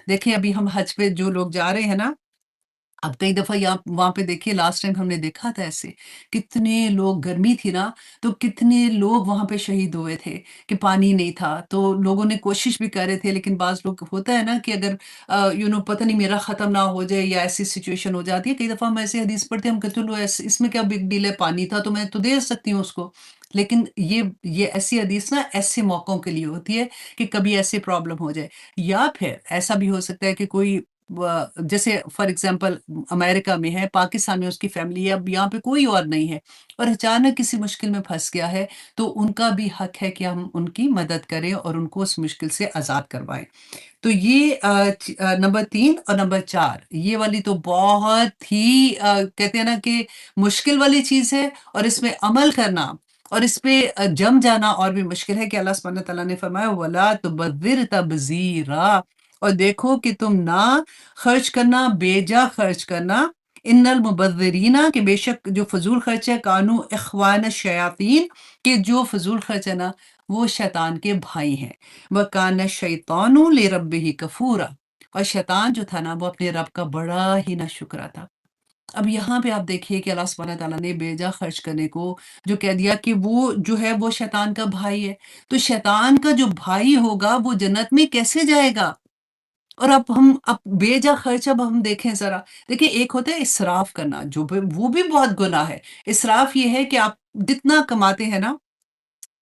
دیکھیں ابھی ہم حج پہ جو لوگ جا رہے ہیں نا، اب کئی دفعہ وہاں پہ دیکھیے، لاسٹ ٹائم ہم نے دیکھا تھا ایسے کتنے لوگ، گرمی تھی نا تو کتنے لوگ وہاں پہ شہید ہوئے تھے کہ پانی نہیں تھا، تو لوگوں نے کوشش بھی کر رہے تھے، لیکن بعض لوگ ہوتا ہے نا کہ اگر پتہ نہیں میرا ختم نہ ہو جائے یا ایسی سچویشن ہو جاتی ہے، کئی دفعہ ہم ایسے حدیث پڑھتے ہیں، ہم کہتے ہیں اس میں کیا بگ ڈیل ہے، پانی تھا تو میں تو دے سکتی ہوں اس کو، لیکن یہ ایسی حدیث نا ایسے موقعوں کے لیے ہوتی ہے کہ کبھی ایسے پرابلم ہو جائے، یا پھر ایسا بھی ہو سکتا ہے کہ کوئی جیسے فار ایگزامپل امریکہ میں ہے، پاکستان میں اس کی فیملی ہے، اب یہاں پہ کوئی اور نہیں ہے اور اچانک کسی مشکل میں پھنس گیا ہے، تو ان کا بھی حق ہے کہ ہم ان کی مدد کریں اور ان کو اس مشکل سے آزاد کروائیں۔ تو یہ نمبر 3 اور نمبر 4 یہ والی تو بہت ہی کہتے ہیں نا کہ مشکل والی چیز ہے، اور اس میں عمل کرنا اور اس پہ جم جانا اور بھی مشکل ہے کہ اللہ سبحانہ تعالیٰ نے فرمایا وَلَا تُبَذِّرْ تَبْذِيرًا، اور دیکھو کہ تم نہ خرچ کرنا، بے جا خرچ کرنا، ان المبذرین، کہ بے شک جو فضول خرچ ہے، کانو اخوان الشیاطین، کہ جو فضول خرچ ہے نا وہ شیطان کے بھائی ہیں، وَكَانَ الشَّيْطَانُ لِرَبِّهِ كَفُورًا، اور شیطان جو تھا نا وہ اپنے رب کا بڑا ہی ناشکرا تھا۔ اب یہاں پہ آپ دیکھیے کہ اللہ سبحانہ تعالیٰ نے بیجا خرچ کرنے کو جو کہہ دیا کہ وہ جو ہے وہ شیطان کا بھائی ہے، تو شیطان کا جو بھائی ہوگا وہ جنت میں کیسے جائے گا؟ اور اب بیجا خرچ اب ہم دیکھیں ذرا، دیکھیں ایک ہوتا ہے اسراف کرنا، وہ بھی بہت گناہ ہے۔ اسراف یہ ہے کہ آپ جتنا کماتے ہیں نا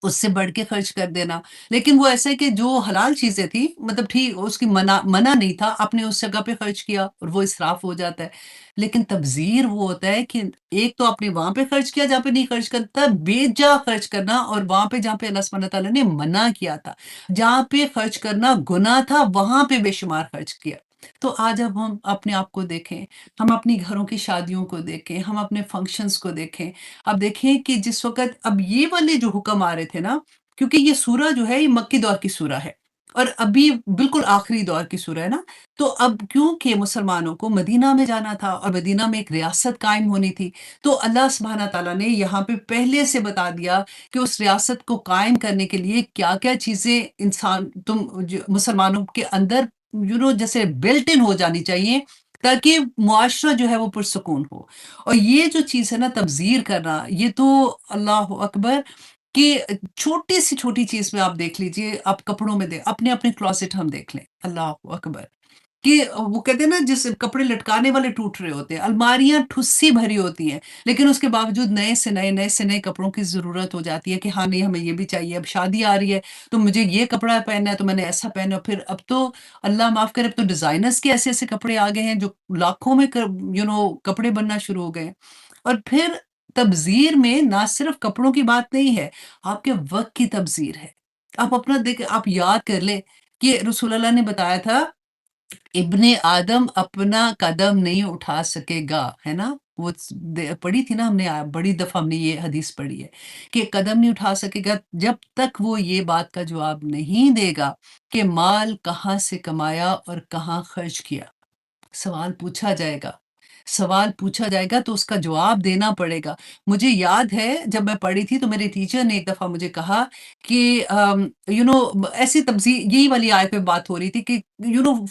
اس سے بڑھ کے خرچ کر دینا، لیکن وہ ایسا ہے کہ جو حلال چیزیں تھی مطلب ٹھیک اس کی منع نہیں تھا، آپ نے اس جگہ پہ خرچ کیا اور وہ اسراف ہو جاتا ہے۔ لیکن تبذیر وہ ہوتا ہے کہ ایک تو آپ نے وہاں پہ خرچ کیا جہاں پہ نہیں خرچ کرتا، بے جا خرچ کرنا، اور وہاں پہ جہاں پہ اللہ سبحانہ تعالیٰ نے منع کیا تھا، جہاں پہ خرچ کرنا گناہ تھا وہاں پہ بے شمار خرچ کیا۔ تو آج اب ہم اپنے آپ کو دیکھیں، ہم اپنی گھروں کی شادیوں کو دیکھیں، ہم اپنے فنکشنز کو دیکھیں، اب دیکھیں کہ جس وقت اب یہ والے جو حکم آ رہے تھے نا، کیونکہ یہ سورہ جو ہے یہ مکی دور کی سورہ ہے اور ابھی بالکل آخری دور کی سورہ ہے نا، تو اب کیونکہ مسلمانوں کو مدینہ میں جانا تھا اور مدینہ میں ایک ریاست قائم ہونی تھی، تو اللہ سبحانہ تعالیٰ نے یہاں پہ پہلے سے بتا دیا کہ اس ریاست کو قائم کرنے کے لیے کیا کیا چیزیں مسلمانوں کے اندر جیسے بلٹ ان ہو جانی چاہیے، تاکہ معاشرہ جو ہے وہ پرسکون ہو۔ اور یہ جو چیز ہے نا تبذیر کرنا، یہ تو اللہ اکبر، کہ چھوٹی سی چھوٹی چیز میں آپ دیکھ لیجئے، آپ کپڑوں میں اپنے اپنے کلوزٹ ہم دیکھ لیں، اللہ اکبر، کہ وہ کہتے ہیں نا جس کپڑے لٹکانے والے ٹوٹ رہے ہوتے ہیں، الماریاں ٹھسی بھری ہوتی ہیں، لیکن اس کے باوجود نئے سے نئے کپڑوں کی ضرورت ہو جاتی ہے کہ ہاں نہیں ہمیں یہ بھی چاہیے، اب شادی آ رہی ہے تو مجھے یہ کپڑا پہننا ہے تو میں نے ایسا پہنا، پھر اب تو اللہ معاف کرے اب تو ڈیزائنرز کے ایسے ایسے کپڑے آ گئے ہیں جو لاکھوں میں کپڑے بننا شروع ہو گئے ہیں۔ اور پھر تبذیر میں نہ صرف کپڑوں کی بات نہیں ہے، آپ کے وقت کی تبذیر ہے۔ آپ اپنا آپ یاد کر لیں کہ رسول اللہ نے بتایا تھا ابن آدم اپنا قدم نہیں اٹھا سکے گا، ہے نا؟ وہ پڑھی تھی نا ہم نے، بڑی دفعہ ہم نے یہ حدیث پڑھی ہے کہ قدم نہیں اٹھا سکے گا جب تک وہ یہ بات کا جواب نہیں دے گا کہ مال کہاں سے کمایا اور کہاں خرچ کیا۔ سوال پوچھا جائے گا، سوال پوچھا جائے گا تو اس کا جواب دینا پڑے گا۔ مجھے یاد ہے جب میں پڑھی تھی تو میرے ٹیچر نے ایک دفعہ مجھے کہا کہ ایسی تبذیر، یہی والی آیت پہ بات ہو رہی تھی کہ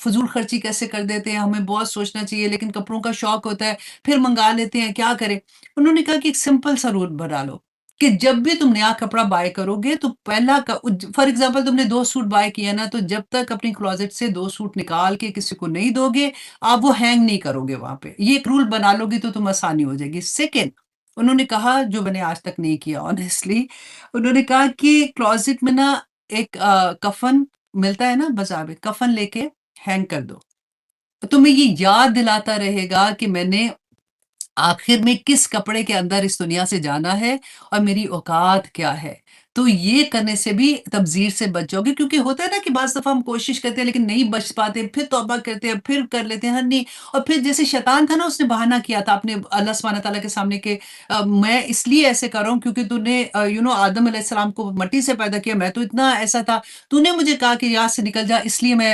فضول خرچی کیسے کر دیتے ہیں، ہمیں بہت سوچنا چاہیے، لیکن کپڑوں کا شوق ہوتا ہے پھر منگا لیتے ہیں، کیا کریں؟ انہوں نے کہا کہ ایک سمپل سا رول بنا لو کہ جب بھی تم نیا کپڑا بائی کرو گے تو پہلا فار ایگزامپل تم نے 2 سوٹ بائی کیا نا، تو جب تک اپنی کلوزٹ سے 2 سوٹ نکال کے کسی کو نہیں دو گے آپ وہ ہینگ نہیں کرو گے وہاں پہ، یہ ایک رول بنا لو گے تو تم آسانی ہو جائے گی۔ سیکنڈ، انہوں نے کہا جو میں نے آج تک نہیں کیا آنیسٹلی، انہوں نے کہا کہ کلوزٹ میں نا ایک کفن ملتا ہے نا بازار میں، کفن لے کے ہینگ کر دو، تمہیں یہ یاد دلاتا رہے گا کہ میں نے آخر میں کس کپڑے کے اندر اس دنیا سے جانا ہے اور میری اوقات کیا ہے۔ تو یہ کرنے سے بھی تبذیر سے بچ جاؤ گے، کیونکہ ہوتا ہے نا کہ بعض دفعہ ہم کوشش کرتے ہیں لیکن نہیں بچ پاتے، پھر توبہ کرتے ہیں، پھر کر لیتے ہیں، ہاں نہیں، اور پھر جیسے شیطان تھا نا اس نے بہانہ کیا تھا اپنے اللہ سبحانہ تعالیٰ کے سامنے کہ میں اس لیے ایسے کر رہا ہوں کیونکہ تو نے آدم علیہ السلام کو مٹی سے پیدا کیا، میں تو اتنا ایسا تھا، تو نے مجھے کہا کہ یہاں سے نکل جا، اس لیے میں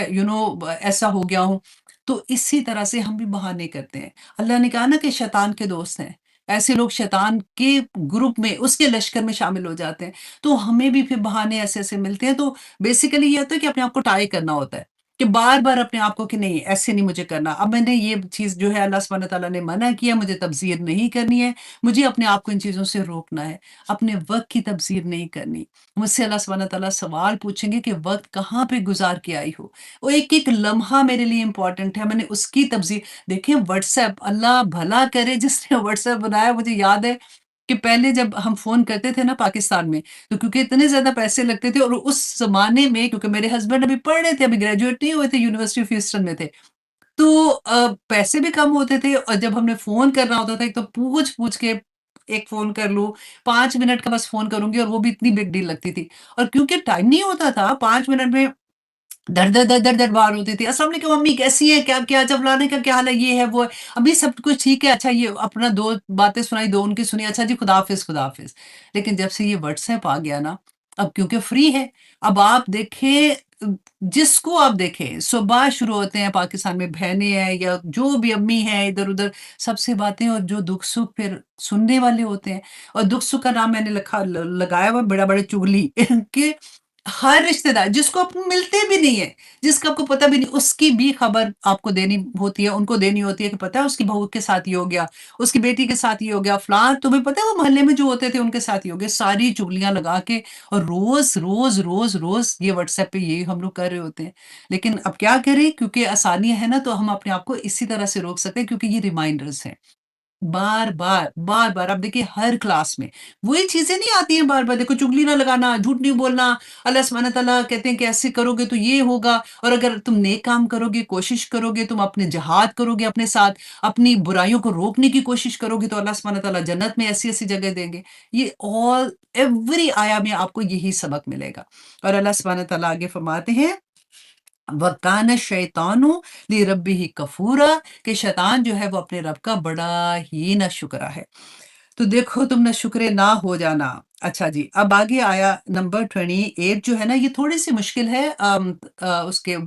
ایسا ہو گیا ہوں۔ تو اسی طرح سے ہم بھی بہانے کرتے ہیں۔ اللہ نے کہا نا کہ شیطان کے دوست ہیں، ایسے لوگ شیطان کے گروپ میں، اس کے لشکر میں شامل ہو جاتے ہیں، تو ہمیں بھی پھر بہانے ایسے ایسے ملتے ہیں۔ تو بیسیکلی یہ ہوتا ہے کہ اپنے آپ کو ٹائی کرنا ہوتا ہے کہ بار بار اپنے آپ کو کہ نہیں ایسے نہیں مجھے کرنا، اب میں نے یہ چیز جو ہے اللہ سبحانہ تعالیٰ نے منع کیا، مجھے تبذیر نہیں کرنی ہے، مجھے اپنے آپ کو ان چیزوں سے روکنا ہے، اپنے وقت کی تبذیر نہیں کرنی۔ مجھ سے اللہ سبحانہ تعالیٰ سوال پوچھیں گے کہ وقت کہاں پہ گزار کے آئی ہو، وہ ایک ایک لمحہ میرے لیے امپورٹنٹ ہے، میں نے اس کی تبذیر۔ دیکھیں واٹس ایپ، اللہ بھلا کرے جس نے واٹس ایپ بنایا، مجھے یاد ہے کہ پہلے جب ہم فون کرتے تھے نا پاکستان میں، تو کیونکہ اتنے زیادہ پیسے لگتے تھے، اور اس زمانے میں کیونکہ میرے ہسبینڈ ابھی پڑھ رہے تھے، ابھی گریجویٹ نہیں ہوئے تھے، یونیورسٹی آف ہیوسٹن میں تھے، تو پیسے بھی کم ہوتے تھے، اور جب ہم نے فون کرنا ہوتا تھا ایک تو پوچھ پوچھ کے ایک فون کر لوں، 5 منٹ کا بس فون کروں گی، اور وہ بھی اتنی بگ ڈیل لگتی تھی، اور کیونکہ ٹائم نہیں ہوتا تھا 5 منٹ میں दर-दर बार होती थी, "अस्सलाम वालेकुम मम्मी कैसी हैं? क्या क्या अच्छा फलाने का क्या हाल है? ये है, वो है।" अभी सब कुछ ठीक है, अच्छा ये अपना 2 बातें सुनाई, 2 उनकी सुनी, अच्छा जी खुदा हाफ़िज़, खुदा हाफ़िज़। लेकिन जब से ये व्हाट्सएप आ गया ना, अब क्योंकि फ्री है, अब आप देखें जिसको आप देखें, सुबह शुरू होते हैं पाकिस्तान में बहनें हैं या जो भी अम्मी हैं इधर-उधर, सबसे बातें और जो दुःख-सुख फिर सुनने वाले होते हैं। और दुःख-सुख का नाम मैंने लखा ल लगाया हुआ है बड़ा-बड़ा चुगली कि हर रिश्तेदार जिसको आप मिलते भी नहीं है, जिसका आपको पता भी नहीं, उसकी भी खबर आपको देनी होती है, उनको देनी होती है कि पता है उसकी बहू के साथ ये हो गया, उसकी बेटी के साथ ये हो गया, फलाँ तुम्हें पता है वो मोहल्ले में जो होते थे उनके साथ ये हो गया, सारी चुगलियाँ लगा के और रोज़ ये व्हाट्सएप पे यही हम लोग कर रहे होते हैं। लेकिन अब क्या करें क्योंकि आसानियाँ है ना तो हम अपने आप को इसी तरह से रोक सकते हैं क्योंकि ये रिमाइंडर्स हैं। बार-बार, आप देखिए हर क्लास में, वही चीज़ें नहीं आती हैं बार-बार, देखो चुगली ना लगाना, झूठ नहीं बोलना, अल्लाह सुब्हानह तआला कहते हैं कि ऐसे करोगे तो ये होगा और अगर तुम नेक काम करोगे, कोशिश करोगे, तुम अपने जिहाद करोगे अपने साथ, अपनी बुराइयों को रोकने की कोशिश करोगे तो अल्लाह सुब्हानह तआला जन्नत में ऐसी-ऐसी जगह देंगे। ये एवरी आया में आपको यही सबक मिलेगा और अल्लाह सुब्हानह तआला आगे फरमाते हैं वकान शैतानु लिरब्बिही कफूरा कि शैतान जो है वो अपने रब का बड़ा ही नाशुक्रा है। तो देखो तुम नाशुक्रे ना हो जाना। अच्छा जी, अब आगे आया नंबर 28 जो है ना ये थोड़ी-सी मुश्किल है उसके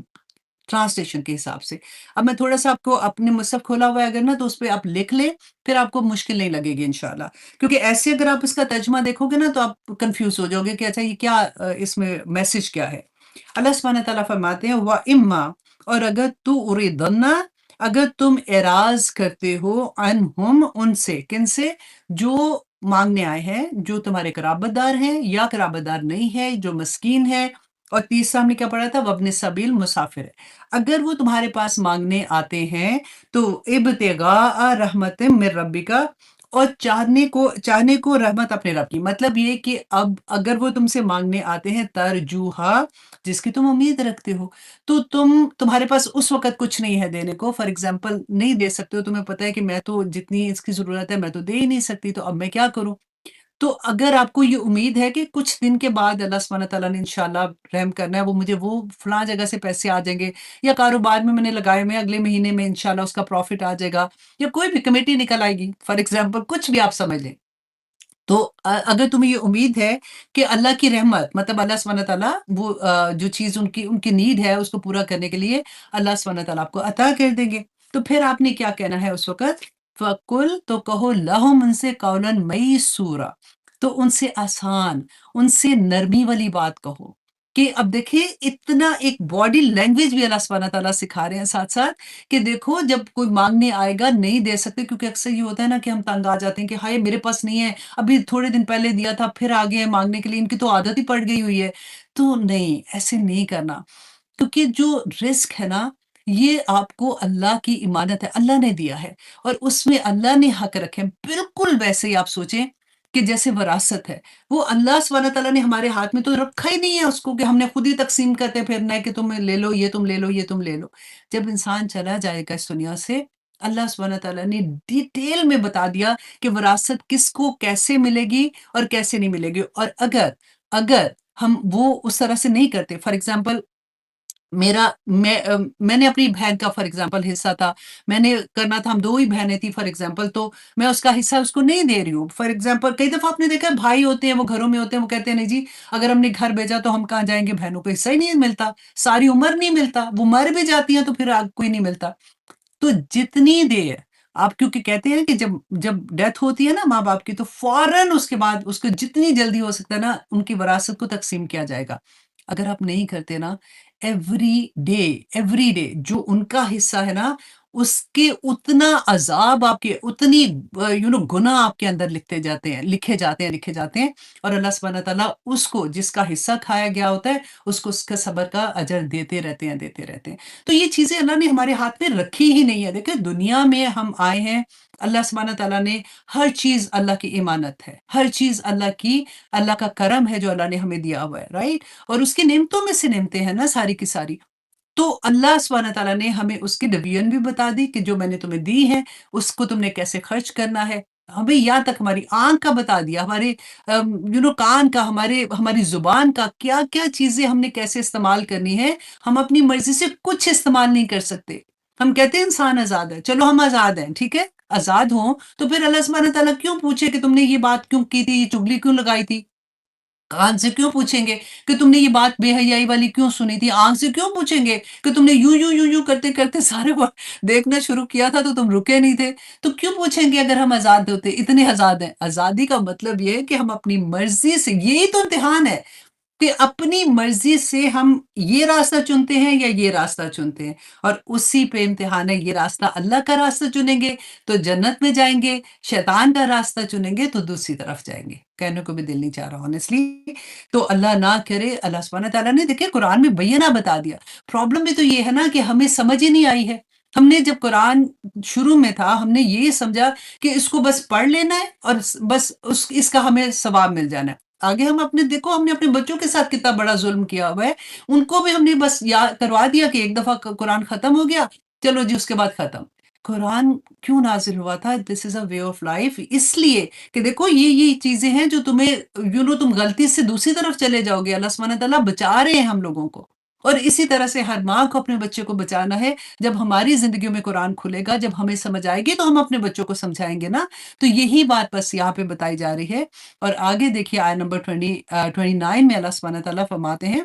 ट्रांसलेशन के हिसाब से। अब मैं थोड़ा-सा आपको अपने मुसहफ खोला हुआ है अगर ना तो उसपे आप लिख लें, फिर आपको मुश्किल नहीं लगेगी इंशाअल्लाह। क्योंकि ऐसे अगर आप इसका तर्जुमा देखोगे ना तो आप कन्फ्यूज़ हो जाओगे कि अच्छा ये क्या इसमें मैसेज क्या है? अल्लाह सुब्हानह तआला फरमाते हैं व इम्मा और अगर तू उरिदन्ना अगर तुम एराज़ करते हो अनहुम उनसे, किनसे? जो माँगने आए हैं, जो तुम्हारे क़राबतदार हैं या क़राबतदार नहीं है, जो मस्कीन है और तीसरा हमने क्या पढ़ा था? वब्न सबील मुसाफ़िर है। अगर वो तुम्हारे पास माँगने आते हैं, तो इब्तिगाअ रहमतिम मिर रब्बिका और चाहने को रहमत अपने रब की। मतलब ये कि अब अगर वो तुमसे माँगने आते हैं तरजूहा जिसकी तुम उम्मीद रखते हो, तो तुम्हारे पास उस वक़्त कुछ नहीं है देने को, फॉर एग्ज़ाम्पल नहीं दे सकते हो, तुम्हें पता है कि मैं तो जितनी इसकी ज़रूरत है, मैं तो दे ही नहीं सकती, तो अब मैं क्या करूँ? तो अगर आपको ये उम्मीद है कि कुछ दिन के बाद अल्लाह सुब्हानह तआला ने इंशाअल्लाह रहम करना है, वो मुझे वो फलाँ जगह से पैसे आ जाएँगे या कारोबार में मैंने लगाए हुए हैं, अगले महीने में इंशाअल्लाह उसका प्रॉफ़िट आ जाएगा या कोई भी कमेटी निकल आएगी, फॉर एग्ज़ाम्पल कुछ भी आप समझ लें। तो अगर तुम्हें ये उम्मीद है कि अल्लाह की रहमत मतलब अल्लाह सुब्हानह तआला वो जो चीज़ उनकी उनकी नीड है उसको पूरा करने के लिए अल्लाह सुब्हानह तआला आपको अता कर देंगे। तो फिर आपने क्या कहना है उस वक़्त? फ़कुल तो कहो लहुम उनसे कौलन मयसूरा तो उनसे आसान, उनसे नरमी वाली बात कहो। कि अब देखिए इतना एक बॉडी लैंग्वेज भी अल्लाह सुब्हानह तआला सिखा रहे हैं साथ-साथ कि देखो जब कोई माँगने आएगा नहीं दे सकते क्योंकि अक्सर ये होता है ना कि हम तंग आ जाते हैं कि हाय मेरे पास नहीं है, अभी थोड़े दिन पहले दिया था फिर आ गए हैं माँगने के लिए, इनकी तो आदत ही पड़ गई हुई है। तो नहीं, ऐसे नहीं करना क्योंकि जो रिस्क है ना, ये आपको अल्लाह की इमानत है, अल्लाह ने दिया है और उसमें अल्लाह ने हक रखे हैं। बिल्कुल वैसे ही आप सोचें कि जैसे विरासत है, वो अल्लाह सुब्हानह तआला ने हमारे हाथ में तो रखा ही नहीं है उसको कि हमने खुद ही तक़सीम करते फिरना है कि तुम ले लो, ये तुम ले लो, ये तुम ले लो। जब इंसान चला जाएगा इस दुनिया से, अल्लाह सुब्हानह तआला ने डिटेल में बता दिया कि विरासत किसको कैसे मिलेगी और कैसे नहीं मिलेगी और अगर अगर हम वो उस तरह से नहीं करते, फॉर एग्ज़ाम्पल मैंने अपनी बहन का फॉर एग्ज़ाम्पल हिस्सा था, मैंने करना था हम 2 ही बहनें थी फॉर एग्ज़ाम्पल तो मैं उसका हिस्सा उसको नहीं दे रही हूँ। फॉर एग्ज़ाम्पल कई दफ़ा आपने देखा है भाई होते हैं वो घरों में होते हैं, वो कहते हैं नहीं जी अगर हमने घर भेजा तो हम कहाँ जाएँगे, बहनों को हिस्सा ही नहीं मिलता, सारी उम्र नहीं मिलता, वो मर भी जाती हैं तो फिर कोई नहीं मिलता। तो जितनी देर आप क्योंकि कहते हैं कि जब जब डेथ होती है ना माँ-बाप की तो फ़ौरन उसके बाद उसको जितनी जल्दी हो सकता है ना उनकी विरासत को तक़सीम किया जाएगा। अगर आप नहीं करते ना एवरी डे जो उनका हिस्सा है ना उसके उतना अज़ाब आपके उतनी गुनाह आपके अंदर लिखे जाते हैं और अल्लाह सुब्हानह तआला उसको जिसका हिस्सा खाया गया होता है उसको उसका सब्र का अजर देते रहते हैं। तो ये चीज़ें अल्लाह ने हमारे हाथ में रखी ही नहीं है। देखिए दुनिया में हम आए हैं, अल्लाह सुब्हानह तआला ने हर चीज़ अल्लाह की इमानत है। हर चीज़ अल्लाह का करम है जो अल्लाह ने हमें दिया हुआ है, राइट? और उसकी नेमतों में से नेमतें हैं ना सारी की सारी। तो अल्लाह सुब्हानह तआला ने हमें उसकी डिवीज़न भी बता दी कि जो मैंने तुम्हें दी है, उसको तुमने कैसे खर्च करना है। हमें यहाँ तक हमारी आँख का बता दिया, हमारे कान का, हमारी ज़ुबान का, क्या-क्या चीज़ें हमने कैसे इस्तेमाल करनी है, हम अपनी मर्ज़ी से कुछ इस्तेमाल नहीं कर सकते। हम कहते हैं इंसान आज़ाद है, चलो हम आज़ाद हैं, ठीक है? आज़ाद हों, तो फिर अल्लाह सुब्हानहू व तआला क्यों पूछे कि तुमने ये बात क्यों की थी, ये चुगली क्यों लगाई थी? कान से क्यों पूछेंगे कि तुमने ये बात बेहयाई वाली क्यों सुनी थी? आँख से क्यों पूछेंगे कि तुमने यूँ करते-करते सारे वो देखना शुरू किया था तो तुम रुके नहीं थे? तो क्यों पूछेंगे अगर हम आज़ाद होते? इतने आज़ाद हैं। आज़ादी का मतलब ये है कि हम अपनी मर्ज़ी से, यही तो इम्तिहान है। कि अपनी मर्ज़ी से हम ये रास्ता चुनते हैं या ये रास्ता चुनते हैं, और उसी पे इम्तिहान है। ये रास्ता अल्लाह का रास्ता चुनेंगे तो जन्नत में जाएँगे, शैतान का रास्ता चुनेंगे तो दूसरी तरफ जाएँगे। कहने को भी दिल नहीं चाह रहा ऑनेस्टली। तो अल्लाह ना करे, अल्लाह सुब्हानहू व तआला ने देखिए कुरान में बय्यना बता दिया। प्रॉब्लम भी तो ये है ना कि हमें समझ ही नहीं आई है। हमने जब कुरान शुरू में था, हमने ये समझा कि इसको बस पढ़ लेना है और बस उस इसका हमें सवाब मिल जाना है। आगे हम अपने देखो, हमने अपने बच्चों के साथ कितना बड़ा ज़ुल्म किया हुआ है। उनको भी हमने बस याद करवा दिया कि एक दफ़ा क कुरान ख़त्म हो गया, चलो जी उसके बाद ख़त्म। कुरान क्यों नाज़िल हुआ था? This is a way of life, इसलिए कि देखो ये चीज़ें हैं जो तुम्हें तुम गलती से दूसरी तरफ चले जाओगे, अल्लाह सुब्हानहू व तआला बचा रहे हैं हम लोगों को। और इसी तरह से हर माँ को अपने बच्चे को बचाना है। जब हमारी ज़िंदगियों में कुरान खुलेगा, जब हमें समझ आएगी तो हम अपने बच्चों को समझाएँगे ना। तो यही बात बस यहाँ पे बताई जा रही है। और आगे देखिए आयत नंबर 29 में अल्लाह सुब्हानहू व तआला फरमाते हैं,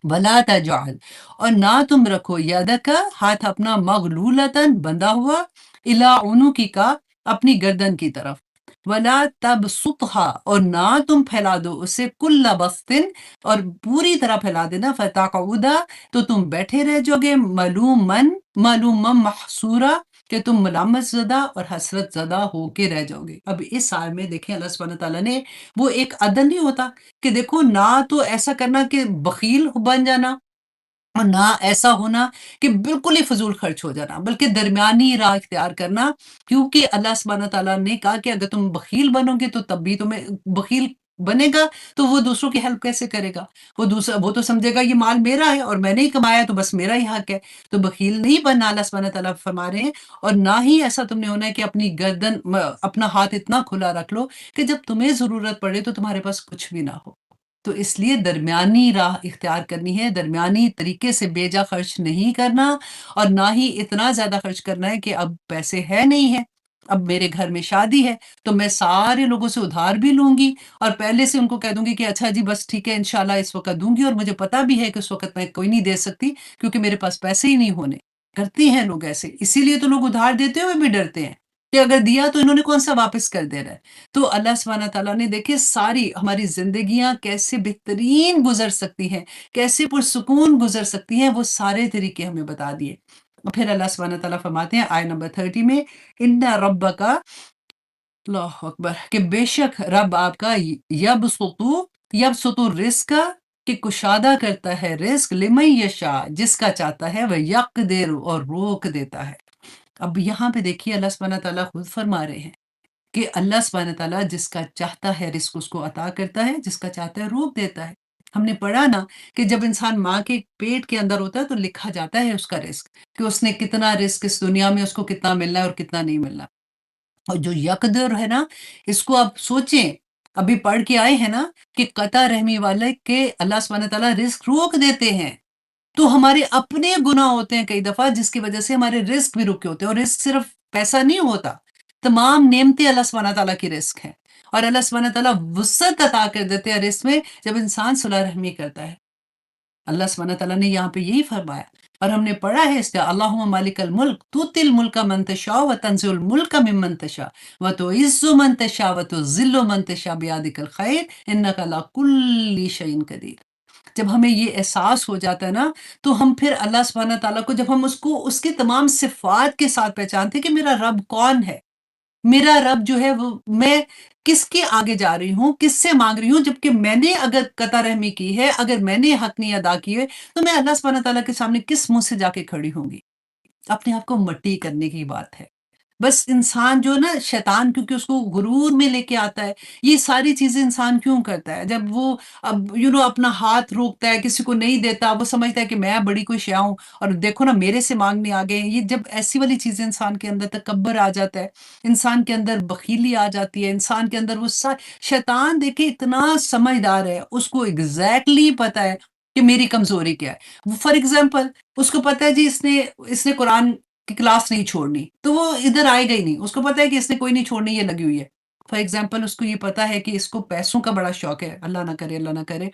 वला तजअल, और ना तुम रखो यदक, हाथ अपना, मगलूलतन, बंधा हुआ, इला उनुकिका, अपनी गर्दन की तरफ, वला तबसुतहा, और ना तुम फैला दो उसे, कुल्ल बस्तिन, और पूरी तरह फैला देना, फतक़उदा, तो तुम बैठे रह जाओगे, मलूमन महसूरा, कि तुम मलामत ज़दा और हसरत ज़दा होके रह जाओगे। अब इस आयत में देखें अल्लाह सुब्हानहू व तआला ने वो एक अदल नहीं होता कि देखो, ना तो ऐसा करना कि बख़ील बन जाना, और ना ऐसा होना कि बिल्कुल ही फ़िज़ूल खर्च हो जाना, बल्कि दरमियानी राह इख्तियार करना। क्योंकि अल्लाह सुब्हानहू व तआला ने कहा कि अगर तुम बख़ील बनोगे तो तब भी तुम्हें, बख़ील बनेगा तो वो दूसरों की हेल्प कैसे करेगा? वो तो समझेगा ये माल मेरा है और मैंने ही कमाया तो बस मेरा ही हक है। तो बख़ील नहीं बनना, अल्लाह सुब्हानहू व तआला फरमा रहे हैं। और ना ही ऐसा तुमने होना है कि अपनी गर्दन अपना हाथ इतना खुला रख लो कि जब तुम्हें ज़रूरत पड़े तो तुम्हारे पास कुछ भी ना हो। तो इसलिए दरमियानी राह इख्तियार करनी है, दरमियानी तरीके से बेजा खर्च नहीं करना, और ना ही इतना ज़्यादा खर्च करना है कि अब पैसे है नहीं है, अब मेरे घर में शादी है, तो मैं सारे लोगों से उधार भी लूँगी और पहले से उनको कह दूँगी कि अच्छा जी बस ठीक है, इंशाल्लाह इस वक़्त दूँगी, और मुझे पता भी है कि उस वक़्त मैं कोई नहीं दे सकती क्योंकि मेरे पास पैसे ही नहीं होने। करते हैं लोग ऐसे, इसीलिए तो लोग उधार देते हुए भी डरते हैं कि अगर दिया तो इन्होंने कौन-सा वापस कर देना है। तो अल्लाह सुब्हानहू व तआला ने देखिए सारी हमारी ज़िंदगियाँ कैसे बेहतरीन गुज़र सकती हैं, कैसे पुरसुकून गुज़र सकती हैं, वो सारे तरीके हमें बता दिए। और फिर अल्लाह सुब्हानहू व तआला फरमाते हैं आयत नंबर 30 में, इन्ना रब्बका, अल्लाहु अकबर, कि बेशक रब आपका यबसुतु रिज़्क़, कि कुशादा करता है रिज़्क़, लिमन यशा, जिसका चाहता है, वह यक़दिर, और रोक देता है। अब यहाँ पे देखिए अल्लाह सुब्हानहू व तआला खुद फरमा रहे हैं कि अल्लाह सुब्हानहू व तआला जिसका चाहता है रिज़्क़ उसको अता करता है, जिसका चाहता है रोक देता है। हमने पढ़ा ना कि जब इंसान माँ के पेट के अंदर होता है तो लिखा जाता है उसका रिज़्क़, कि उसने कितना रिज़्क़ इस दुनिया में उसको कितना मिलना है और कितना नहीं मिलना। और जो यकदर है ना, इसको आप सोचें, अभी पढ़ के आए हैं ना कि कता रहमी वाले के अल्लाह सुब्हानहू व तआला रिज़्क़ रोक देते हैं। तो हमारे अपने गुनाह होते हैं कई दफ़ा, जिसकी वजह से हमारे रिज़्क़ भी रुके होते हैं, और रिज़्क़ सिर्फ़ पैसा नहीं होता, तमाम नेमतें अल्लाह सुब्हानहू व तआला की रिज़्क़ हैं। और अल्लाह सुब्हानहू व तआला वुसअत अता कर देते हैं रिज़्क़ में जब इंसान सुलह रहमी करता है। अल्लाह सुब्हानहू व तआला ने यहाँ पे यही फरमाया, और हमने पढ़ा है इसका, अल्लाहुम्मा मालिकल मुल्क तुतिल मुल्का मन तशा व तंज़िउल मुल्का मिम्मन तशा व तुइज़्ज़ु मन तशा व तुज़िल्लु मन तशा बियदिकल खैर इन्नका अला कुल्ली शैइन कदीर। जब हमें ये एहसास हो जाता है ना, तो हम फिर अल्लाह सुब्हानहू व तआला को, जब हम उसको उसके तमाम सिफ़ात के साथ पहचानते हैं कि मेरा रब कौन है, मेरा रब जो है वो, मैं किसके आगे जा रही हूँ, किससे माँग रही हूँ, जबकि मैंने अगर कता रहमी की है, अगर मैंने हक नहीं अदा किए, तो मैं अल्लाह सुब्हानहू व तआला के सामने किस मुँह से जाके खड़ी होंगी? अपने आप को मट्टी करने की बात है। बस इंसान जो ना शैतान क्योंकि उसको गुरूर में लेके आता है, ये सारी चीज़ें इंसान क्यों करता है? जब वो अब अपना हाथ रोकता है, किसी को नहीं देता, वो समझता है कि मैं बड़ी कोई शै हूँ और देखो ना मेरे से माँगने आ गए हैं। ये जब ऐसी वाली चीज़ें इंसान के अंदर तकब्बर आ जाता है, इंसान के अंदर बख़ीली आ जाती है, इंसान के अंदर वो सा शैतान देखिए इतना समझदार है, उसको एग्ज़ैक्टली पता है कि मेरी कमज़ोरी क्या है। फॉर एग्ज़ाम्पल उसको पता है जी इसने इसने कुरान की क्लास नहीं छोड़नी, तो वो इधर आएगा ही नहीं। उसको पता है कि इसने कोई नहीं छोड़नी, ये लगी हुई है। फॉर एग्ज़ाम्पल उसको ये पता है कि इसको पैसों का बड़ा शौक है, अल्लाह ना करे, अल्लाह ना करे।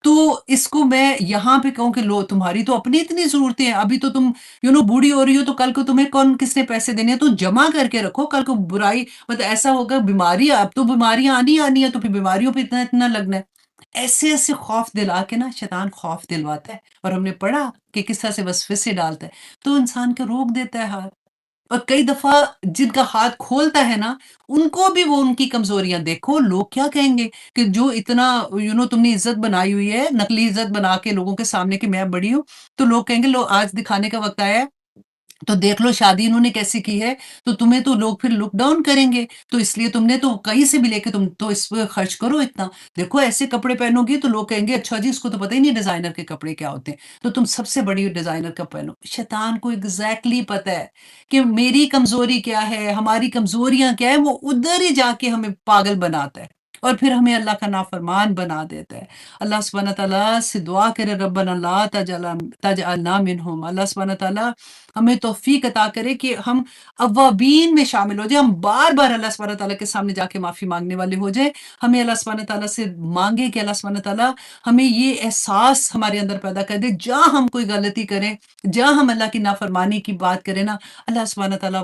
तो इसको मैं यहाँ पे कहूँ कि लो तुम्हारी तो अपनी इतनी ज़रूरतें हैं, अभी तो तुम बूढ़ी हो रही हो तो कल को तुम्हें कौन किसने पैसे देने हैं, तो जमा करके रखो, कल को बुराई मतलब ऐसा होगा बीमारी अब तो बीमारियाँ आनी ही आनी है, तो फिर बीमारियों पे इतना-इतना लगना है। ऐसे-ऐसे खौफ दिला के ना शैतान खौफ दिलवाता है और हमने पढ़ा कि किस तरह से वसवसे डालता है, तो इंसान को रोक देता है हाथ। और कई दफ़ा जिनका हाथ खोलता है ना, उनको भी वो उनकी कमज़ोरियाँ देखो, लोग क्या कहेंगे कि जो इतना तुमने इज़्ज़त बनाई हुई है, नकली इज़्ज़त बना के लोगों के सामने कि मैं बड़ी हूँ, तो लोग कहेंगे लो आज दिखाने का वक़्त आया है, तो देख लो शादी इन्होंने कैसे की है, तो तुम्हें तो लोग फिर लुक डाउन करेंगे, तो इसलिए तुमने तो कहीं से भी लेके तुम तो इस पे खर्च करो इतना। देखो ऐसे कपड़े पहनोगी तो लोग कहेंगे अच्छा जी इसको तो पता ही नहीं डिज़ाइनर के कपड़े क्या होते हैं, तो तुम सबसे बड़ी डिज़ाइनर का पहनो। शैतान को एग्ज़ैक्टली पता है कि मेरी कमज़ोरी क्या है, हमारी कमज़ोरियाँ क्या है, वो उधर ही जाके हमें पागल बनाता है और फिर हमें अल्लाह का नाफ़रमान बना देता है। अल्लाह सुब्हानहू व तआला से दुआ करें रब्बना ला तजअलना मिनहुम। अल्लाह सुब्हानहू व तआला हमें तौफ़ीक अता करे कि हम अव्वाबीन में शामिल हो जाएँ, हम बार-बार अल्लाह सुब्हानहू व तआला के सामने जाके माफ़ी माँगने वाले हो जाएँ। हमें अल्लाह सुब्हानहू व तआला से माँगे कि अल्लाह सुब्हानहू व तआला हमें ये एहसास हमारे अंदर पैदा कर दे, जहाँ हम कोई गलती करें, जहाँ हम अल्लाह की नाफ़रमानी की बात करें ना, अल्लाह सुब्हानहू व तआला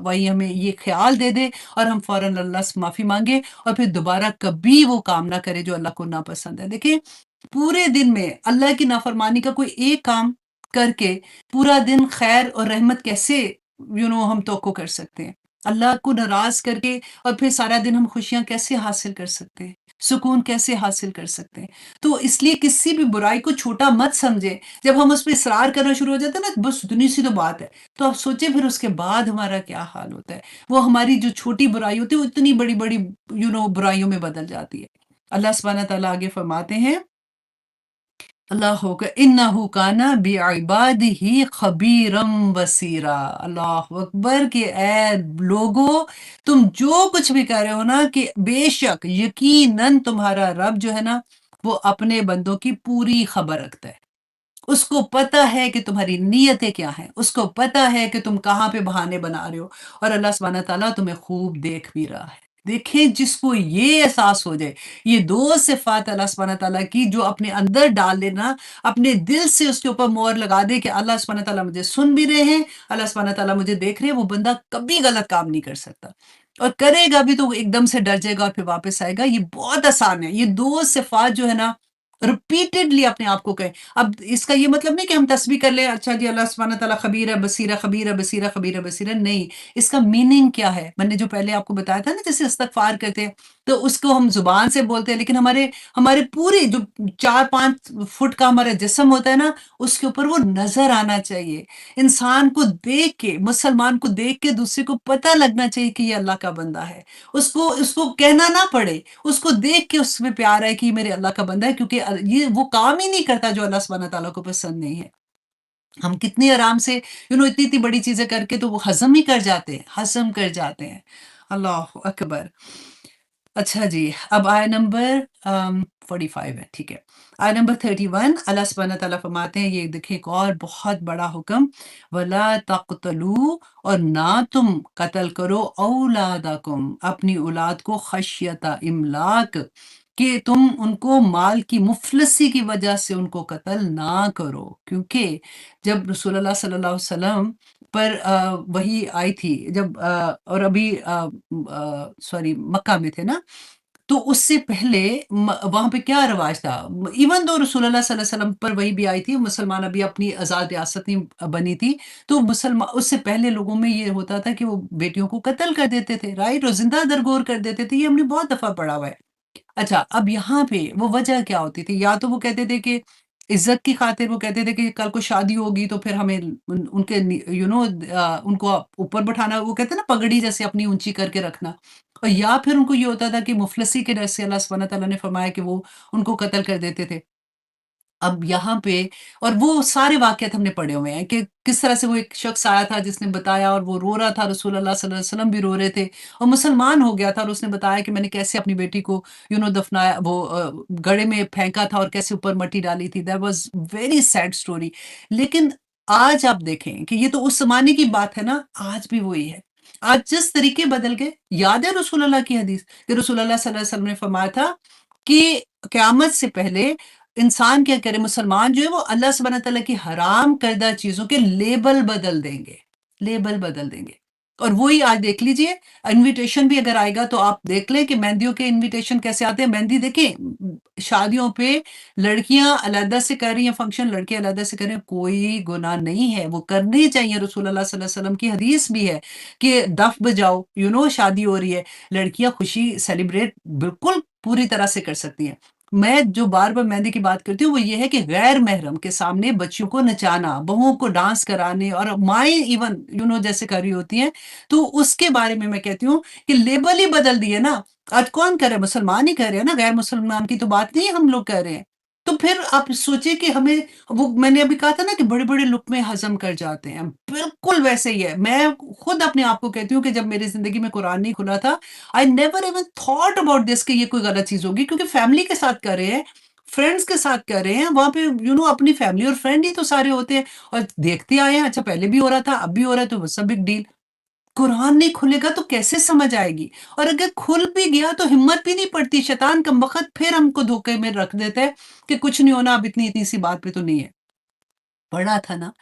वहीं हमें ये ख़्याल दे दे और हम फ़ौरन अल्लाह से माफ़ी माँगे और फिर दोबारा कभी वो काम ना करें जो अल्लाह को नापसंद है। देखिए, पूरे दिन में अल्लाह की नाफ़रमानी का कोई एक काम करके पूरा दिन खैर और रहमत कैसे हम तवक्को कर सकते हैं? अल्लाह को नाराज़ करके और फिर सारा दिन हम खुशियाँ कैसे हासिल कर सकते हैं? सुकून कैसे हासिल कर सकते हैं? तो इसलिए किसी भी बुराई को छोटा मत समझें। जब हम उस पे इसरार करना शुरू हो जाते हैं ना, बस इतनी सी तो बात है। तो आप सोचिए फिर उसके बाद हमारा क्या हाल होता है? वो हमारी जो छोटी बुराई होती है, वो इतनी बड़ी-बड़ी बुराइयों में बदल जाती है। अल्लाह सुब्हानहू व तआला आगे फरमाते हैं अल्लाहु क इन्नहु काना बिइबादिही खबीरम बसीरा। अल्लाहु अकबर कि ऐ लोगो तुम जो कुछ भी कर रहे हो ना कि बेशक यकीनन तुम्हारा रब जो है ना वो अपने बंदों की पूरी खबर रखता है। उसको पता है कि तुम्हारी नीयतें क्या हैं, उसको पता है कि तुम कहाँ पे बहाने बना रहे हो और अल्लाह सुब्हानहू व तआला तुम्हें खूब देख भी रहा है। देखिए जिसको ये एहसास हो जाए, ये 2 सिफ़ात अल्लाह सुब्हानहू व तआला की जो अपने अंदर डाल लेना, अपने दिल से उसके ऊपर मोहर लगा दे कि अल्लाह सुब्हानहू व तआला मुझे सुन भी रहे हैं, अल्लाह सुब्हानहू व तआला मुझे देख रहे हैं, वो बंदा कभी गलत काम नहीं कर सकता। और करेगा भी तो एकदम से डर जाएगा और फिर वापस आएगा, ये बहुत आसान है। ये 2 सिफ़ात जो है ना रिपीटेडली अपने आप को कहें। अब इसका ये मतलब नहीं कि हम तस्बीह कर लें, अच्छा जी अल्लाह सुब्हानहू व तआला खबीर है, बसीर है, खबीर है, बसीर है, खबीर है, बसीर है, नहीं। इसका मीनिंग क्या है? मैंने जो पहले आपको बताया था ना जैसे इस्तिग़फ़ार करते हैं, तो उसको हम ज़ुबान से बोलते हैं लेकिन हमारे हमारे पूरे जो 4-5 फुट का हमारा जिस्म होता है ना, उसके ऊपर वो नज़र आना चाहिए। इंसान को देख के, मुसलमान को देख के दूसरे को पता लगना चाहिए कि ये अल्लाह का बंदा है। उसको उसको कहना ना पड़े, उसको देख के उसमें प्यार आए कि ये मेरे अल्लाह का बंदा है क्योंकि ये वो काम ही नहीं करता जो अल्लाह सुब्हानहू व तआला को पसंद नहीं है। हम कितनी आराम से इतनी-इतनी बड़ी चीज़ें करके तो वो हज़म ही कर जाते हैं, हज़म कर जाते हैं। अल्लाहु अकबर! अच्छा जी, अब आया नंबर 45 है, ठीक है। आया नंबर 31 अल्लाह सुब्हानहू व तआला फरमाते हैं, ये देखिए एक और बहुत बड़ा हुक्म, वला तक़्तलू और ना तुम कत्ल करो औलादकुम अपनी औलाद को खश्यता इमलाक कि तुम उनको माल की मुफ़्लिसी की वजह से उनको कत्ल ना करो। क्योंकि जब रसूलुल्लाह सल्लल्लाहु अलैहि वसल्लम पर वही आई थी जब और अभी सॉरी मक्का में थे ना, तो उससे पहले वहाँ पे क्या रिवाज था? इवन दो रसूलुल्लाह सल्लल्लाहु अलैहि वसल्लम पर वही भी आई थी, मुसलमान अभी अपनी आज़ाद रियासत नहीं बनी थी, तो उससे पहले लोगों में ये होता था कि वो बेटियों को कत्ल कर देते थे, राइट? और ज़िंदा दरगोर कर देते थे, ये हमने बहुत दफ़ा पढ़ा हुआ है। अच्छा, अब यहाँ पे वो वजह क्या होती थी? या तो वो कहते थे कि इज़्ज़त की खातिर वो कहते थे कि कल को शादी होगी तो फिर हमें उनके उनको ऊपर बैठाना, वो कहते हैं ना पगड़ी जैसे अपनी ऊँची करके रखना। और या फिर उनको ये होता था कि मुफ़लसी के डर से अल्लाह सुब्हानहू व तआला ने फ़रमाया कि वो उनको कत्ल कर देते थे। अब यहाँ पे और वो सारे वाक़यात हमने पढ़े हुए हैं कि किस तरह से वो एक शख़्स आया था जिसने बताया और वो रो रहा था, रसूल अल्लाह सल्लल्लाहु अलैहि वसल्लम भी रो रहे थे और मुसलमान हो गया था और उसने बताया कि मैंने कैसे अपनी बेटी को दफ़नाया, वो गड्ढे में फेंका था और कैसे ऊपर मिट्टी डाली थी। That was very sad story. लेकिन आज आप देखें कि ये तो उस ज़माने की बात है ना, आज भी वही है। आज जिस तरीके बदल गए, याद है रसूल अल्लाह की हदीस कि रसूल अल्लाह सल्लल्लाहु अलैहि वसल्लम ने फरमाया था कि क़यामत से पहले इंसान क्या करे, मुसलमान जो है वो अल्लाह सुब्हानहू व तआला की हराम करदा चीज़ों के लेबल बदल देंगे। और वही आज देख लीजिए, इन्विटेशन भी अगर आएगा तो आप देख लें कि मेहंदियों के इन्विटेशन कैसे आते हैं। मेहंदी देखिए शादियों पे लड़कियाँ अलग से कर रही हैं फंक्शन, लड़के अलग से कर रहे हैं, कोई गुनाह नहीं है, वो करने ही चाहिए। रसूल अल्लाह सल्लल्लाहु अलैहि वसल्लम की हदीस भी है कि डफ बजाओ, शादी हो रही है, लड़कियाँ खुशी सेलिब्रेट बिल्कुल पूरी तरह से कर सकती हैं। मैं जो बार-बार मेहंदी की बात करती हूँ, वो ये है कि गैर महरम के सामने बच्चियों को नचाना, बहुओं को डांस कराने और माएँ इवन जैसे कर रही होती हैं, तो उसके बारे में मैं कहती हूँ कि लेबल ही बदल दिए ना। आज कौन कर रहा है? मुसलमान ही कर रहे हैं ना, गैर मुसलमान की तो बात नहीं हम लोग कर रहे हैं। तो फिर आप सोचिए कि हमें वो मैंने अभी कहा था ना कि बड़े-बड़े लुक़मे हज़म कर जाते हैं, बिल्कुल वैसे ही है। मैं खुद अपने आप को कहती हूँ कि जब मेरी ज़िंदगी में कुरान नहीं खुला था, I never even thought about this कि ये कोई गलत चीज़ होगी, क्योंकि फैमिली के साथ कर रहे हैं, फ्रेंड्स के साथ कर रहे हैं, वहाँ पे अपनी फैमिली और फ्रेंड ही तो सारे होते हैं और देखते आए हैं, अच्छा पहले भी हो रहा था, अब भी हो रहा है तो what's a big deal. Quran नहीं खुलेगा तो कैसे समझ आएगी? और अगर खुल भी गया तो हिम्मत भी नहीं पड़ती, शैतान कमबख्त फिर हमको धोखे में रख देता है कि कुछ नहीं होना, अब इतनी-इतनी सी बात पे तो नहीं है। पढ़ा था ना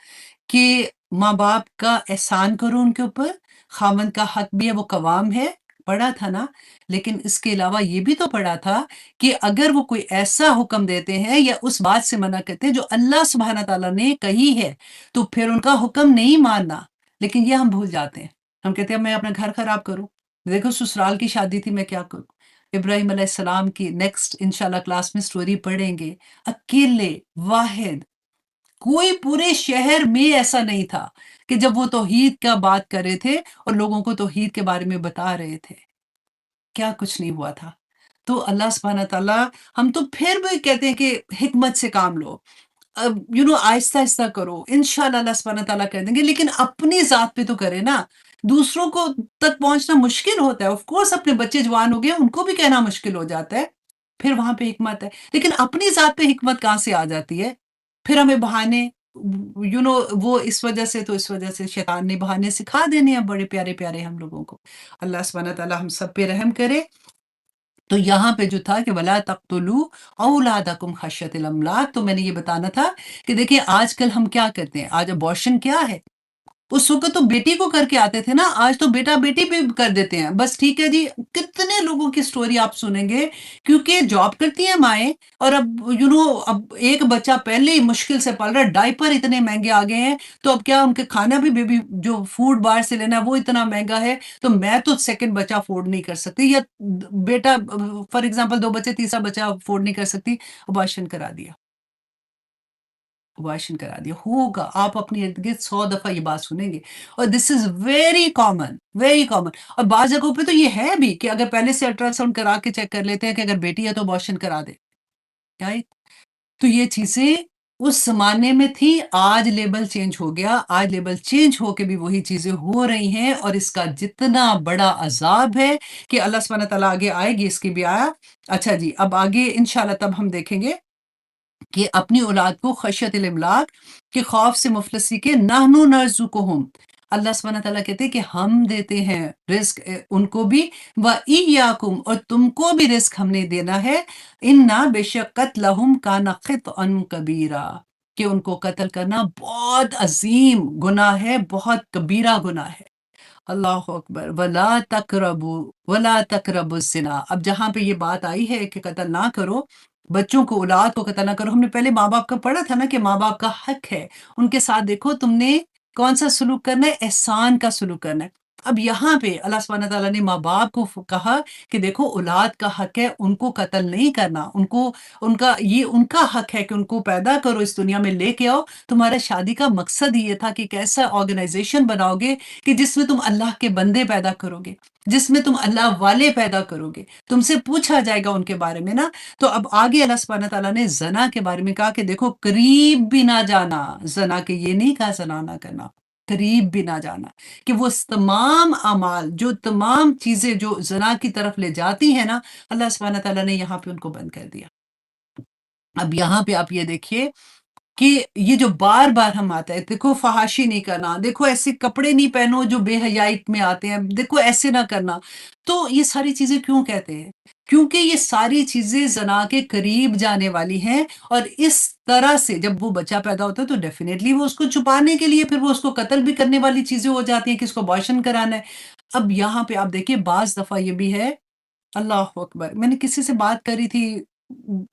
कि माँ-बाप का एहसान करो उनके ऊपर, ख़ावंद का हक भी है वो कवाम है, पढ़ा था ना? लेकिन इसके अलावा ये भी तो पढ़ा था कि अगर वो कोई ऐसा हुक्म देते हैं या उस बात से मना करते हैं जो अल्लाह सुब्हाना तआला ने कही है, तो फिर उनका हुक्म नहीं मानना। लेकिन ये हम भूल जाते हैं। हम कहते हैं मैं अपना घर ख़राब करूँ, देखो ससुराल की शादी थी मैं क्या करूँ? इब्राहीम अलैहिस्सलाम की नेक्स्ट इंशाअल्लाह क्लास में स्टोरी पढ़ेंगे। अकेले, वाहिद कोई पूरे शहर में ऐसा नहीं था कि जब वो तौहीद का बात कर रहे थे और लोगों को तौहीद के बारे में बता रहे थे। क्या कुछ नहीं हुआ था। तो अल्लाह सुब्हाना तआला हम तो फिर भी कहते हैं कि हिकमत से काम लो। आहिस्ता-आहिस्ता करो, इंशाअल्लाह अल्लाह सुब्हाना तआला कर देंगे, लेकिन अपनी ज़ात पे तो करें ना। दूसरों को तक पहुँचना मुश्किल होता है। ऑफ़ कोर्स अपने बच्चे जवान हो गए, उनको भी कहना मुश्किल हो जाता है। फिर वहाँ पे हिकमत है। लेकिन अपनी ज़ात पे हिकमत कहाँ से आ जाती है? फिर हमें बहाने वो इस वजह से तो इस वजह से शैतान ने बहाने सिखा देने हैं बड़े प्यारे-प्यारे हम लोगों को। अल्लाह सुब्हाना तआला हम सब पे रहम करे। तो यहाँ पे जो था कि वला तक़्तुलू औलादकुम खश्यतिल इमलाक, तो मैंने ये बताना था कि देखिए आजकल हम क्या करते हैं, आज अबॉर्शन क्या है? उस वक़्त तो बेटी को करके आते थे ना, आज तो बेटा-बेटी पे कर देते हैं। बस ठीक है जी, कितने लोगों की स्टोरी आप सुनेंगे क्योंकि जॉब करती हैं माएँ और अब एक बच्चा पहले ही मुश्किल से पल रहा है, डायपर इतने महँगे आ गए हैं, तो अब क्या उनके खाना भी बेबी जो फूड बाहर से लेना है वो इतना महँगा है, तो मैं तो सेकंड बच्चा अफ़ोर्ड नहीं कर सकती या बेटा फॉर एग्ज़ाम्पल 2 बच्चे, तीसरा बच्चा अफ़ोर्ड नहीं कर सकती, अबॉर्शन करा दिया। अबॉर्शन करा दिया, होगा, आप अपने इर्द-गिर्द 100 दफ़ा ये बात सुनेंगे और दिस इज़ वेरी कॉमन और बाज़ जगहों पे तो ये है भी कि अगर पहले से अल्ट्रासाउंड करा के चेक कर लेते हैं कि अगर बेटी है तो अबॉर्शन करा दें, राइट? तो ये चीज़ें उस ज़माने में थी, आज लेबल चेंज हो गया, आज लेबल चेंज होके भी वही चीज़ें हो रही हैं और इसका जितना बड़ा अज़ाब है कि अल्लाह सुब्हानहू व तआला आगे आएगी इसकी भी आया। अच्छा जी, अब आगे इंशाअल्लाह तब हम देखेंगे कि अपनी औलाद को खशियत इमलाक के खौफ से मुफलिसी के नहनु नर्ज़ुकुहुम, अल्लाह सुब्हानहू व तआला कहते हैं कि हम देते हैं रिज़्क उनको भी व इय्याकुम और तुमको भी रिज़्क हमने देना है। इन्ना बेशक कत्लहुम काना ख़ित्अन कबीरा, कि उनको कत्ल करना बहुत अज़ीम गुनाह है, बहुत कबीरा गुनाह है। अल्लाहु अकबर वला तक़रबु ज़िना। अब जहाँ पे ये बात आई है कि कत्ल ना करो, बच्चों को औलाद को कत्ल ना करो, हमने पहले माँ-बाप का पढ़ा था ना कि माँ-बाप का हक है, उनके साथ देखो तुमने कौन-सा सलूक करना है, एहसान का सलूक करना है। अब यहाँ पे अल्लाह सुब्हानहू तआला ने माँ-बाप को कहा कि देखो औलाद का हक है उनको कत्ल नहीं करना, उनको उनका हक है कि उनको पैदा करो, इस दुनिया में लेके आओ। तुम्हारा शादी का मकसद ही ये था कि एक ऐसा ऑर्गेनाइज़ेशन बनाओगे कि जिसमें तुम अल्लाह के बंदे पैदा करोगे, जिसमें तुम अल्लाह वाले पैदा करोगे। तुमसे पूछा जाएगा उनके बारे में ना। तो अब आगे अल्लाह सुब्हानहू तआला ने ज़ना के बारे में कहा कि देखो करीब भी ना जाना, ज़ना के ये नहीं कहा ज़ना ना करना, करीब भी ना जाना। कि वो तमाम अमाल, जो तमाम चीज़ें जो ज़ना की तरफ ले जाती हैं ना, अल्लाह सुब्हानहू तआला ने यहाँ पे उनको बंद कर दिया। अब यहाँ पे आप ये देखिए कि ये जो बार-बार हम आता है, देखो फ़हाशी नहीं करना, देखो ऐसे कपड़े नहीं पहनो जो बेहयाई में आते हैं, देखो ऐसे ना करना। तो ये सारी चीज़ें क्यों कहते हैं? क्योंकि ये सारी चीज़ें ज़ना के करीब जाने वाली हैं और इस तरह से जब वो बच्चा पैदा होता है तो डेफ़िनेटली वो उसको छुपाने के लिए फिर वो उसको कत्ल भी करने वाली चीज़ें हो जाती हैं कि इसको अबॉर्शन कराना है। अब यहाँ पे आप देखिए बाज़ दफ़ा ये भी है, अल्लाहु अकबर! मैंने किसी से बात करी थी,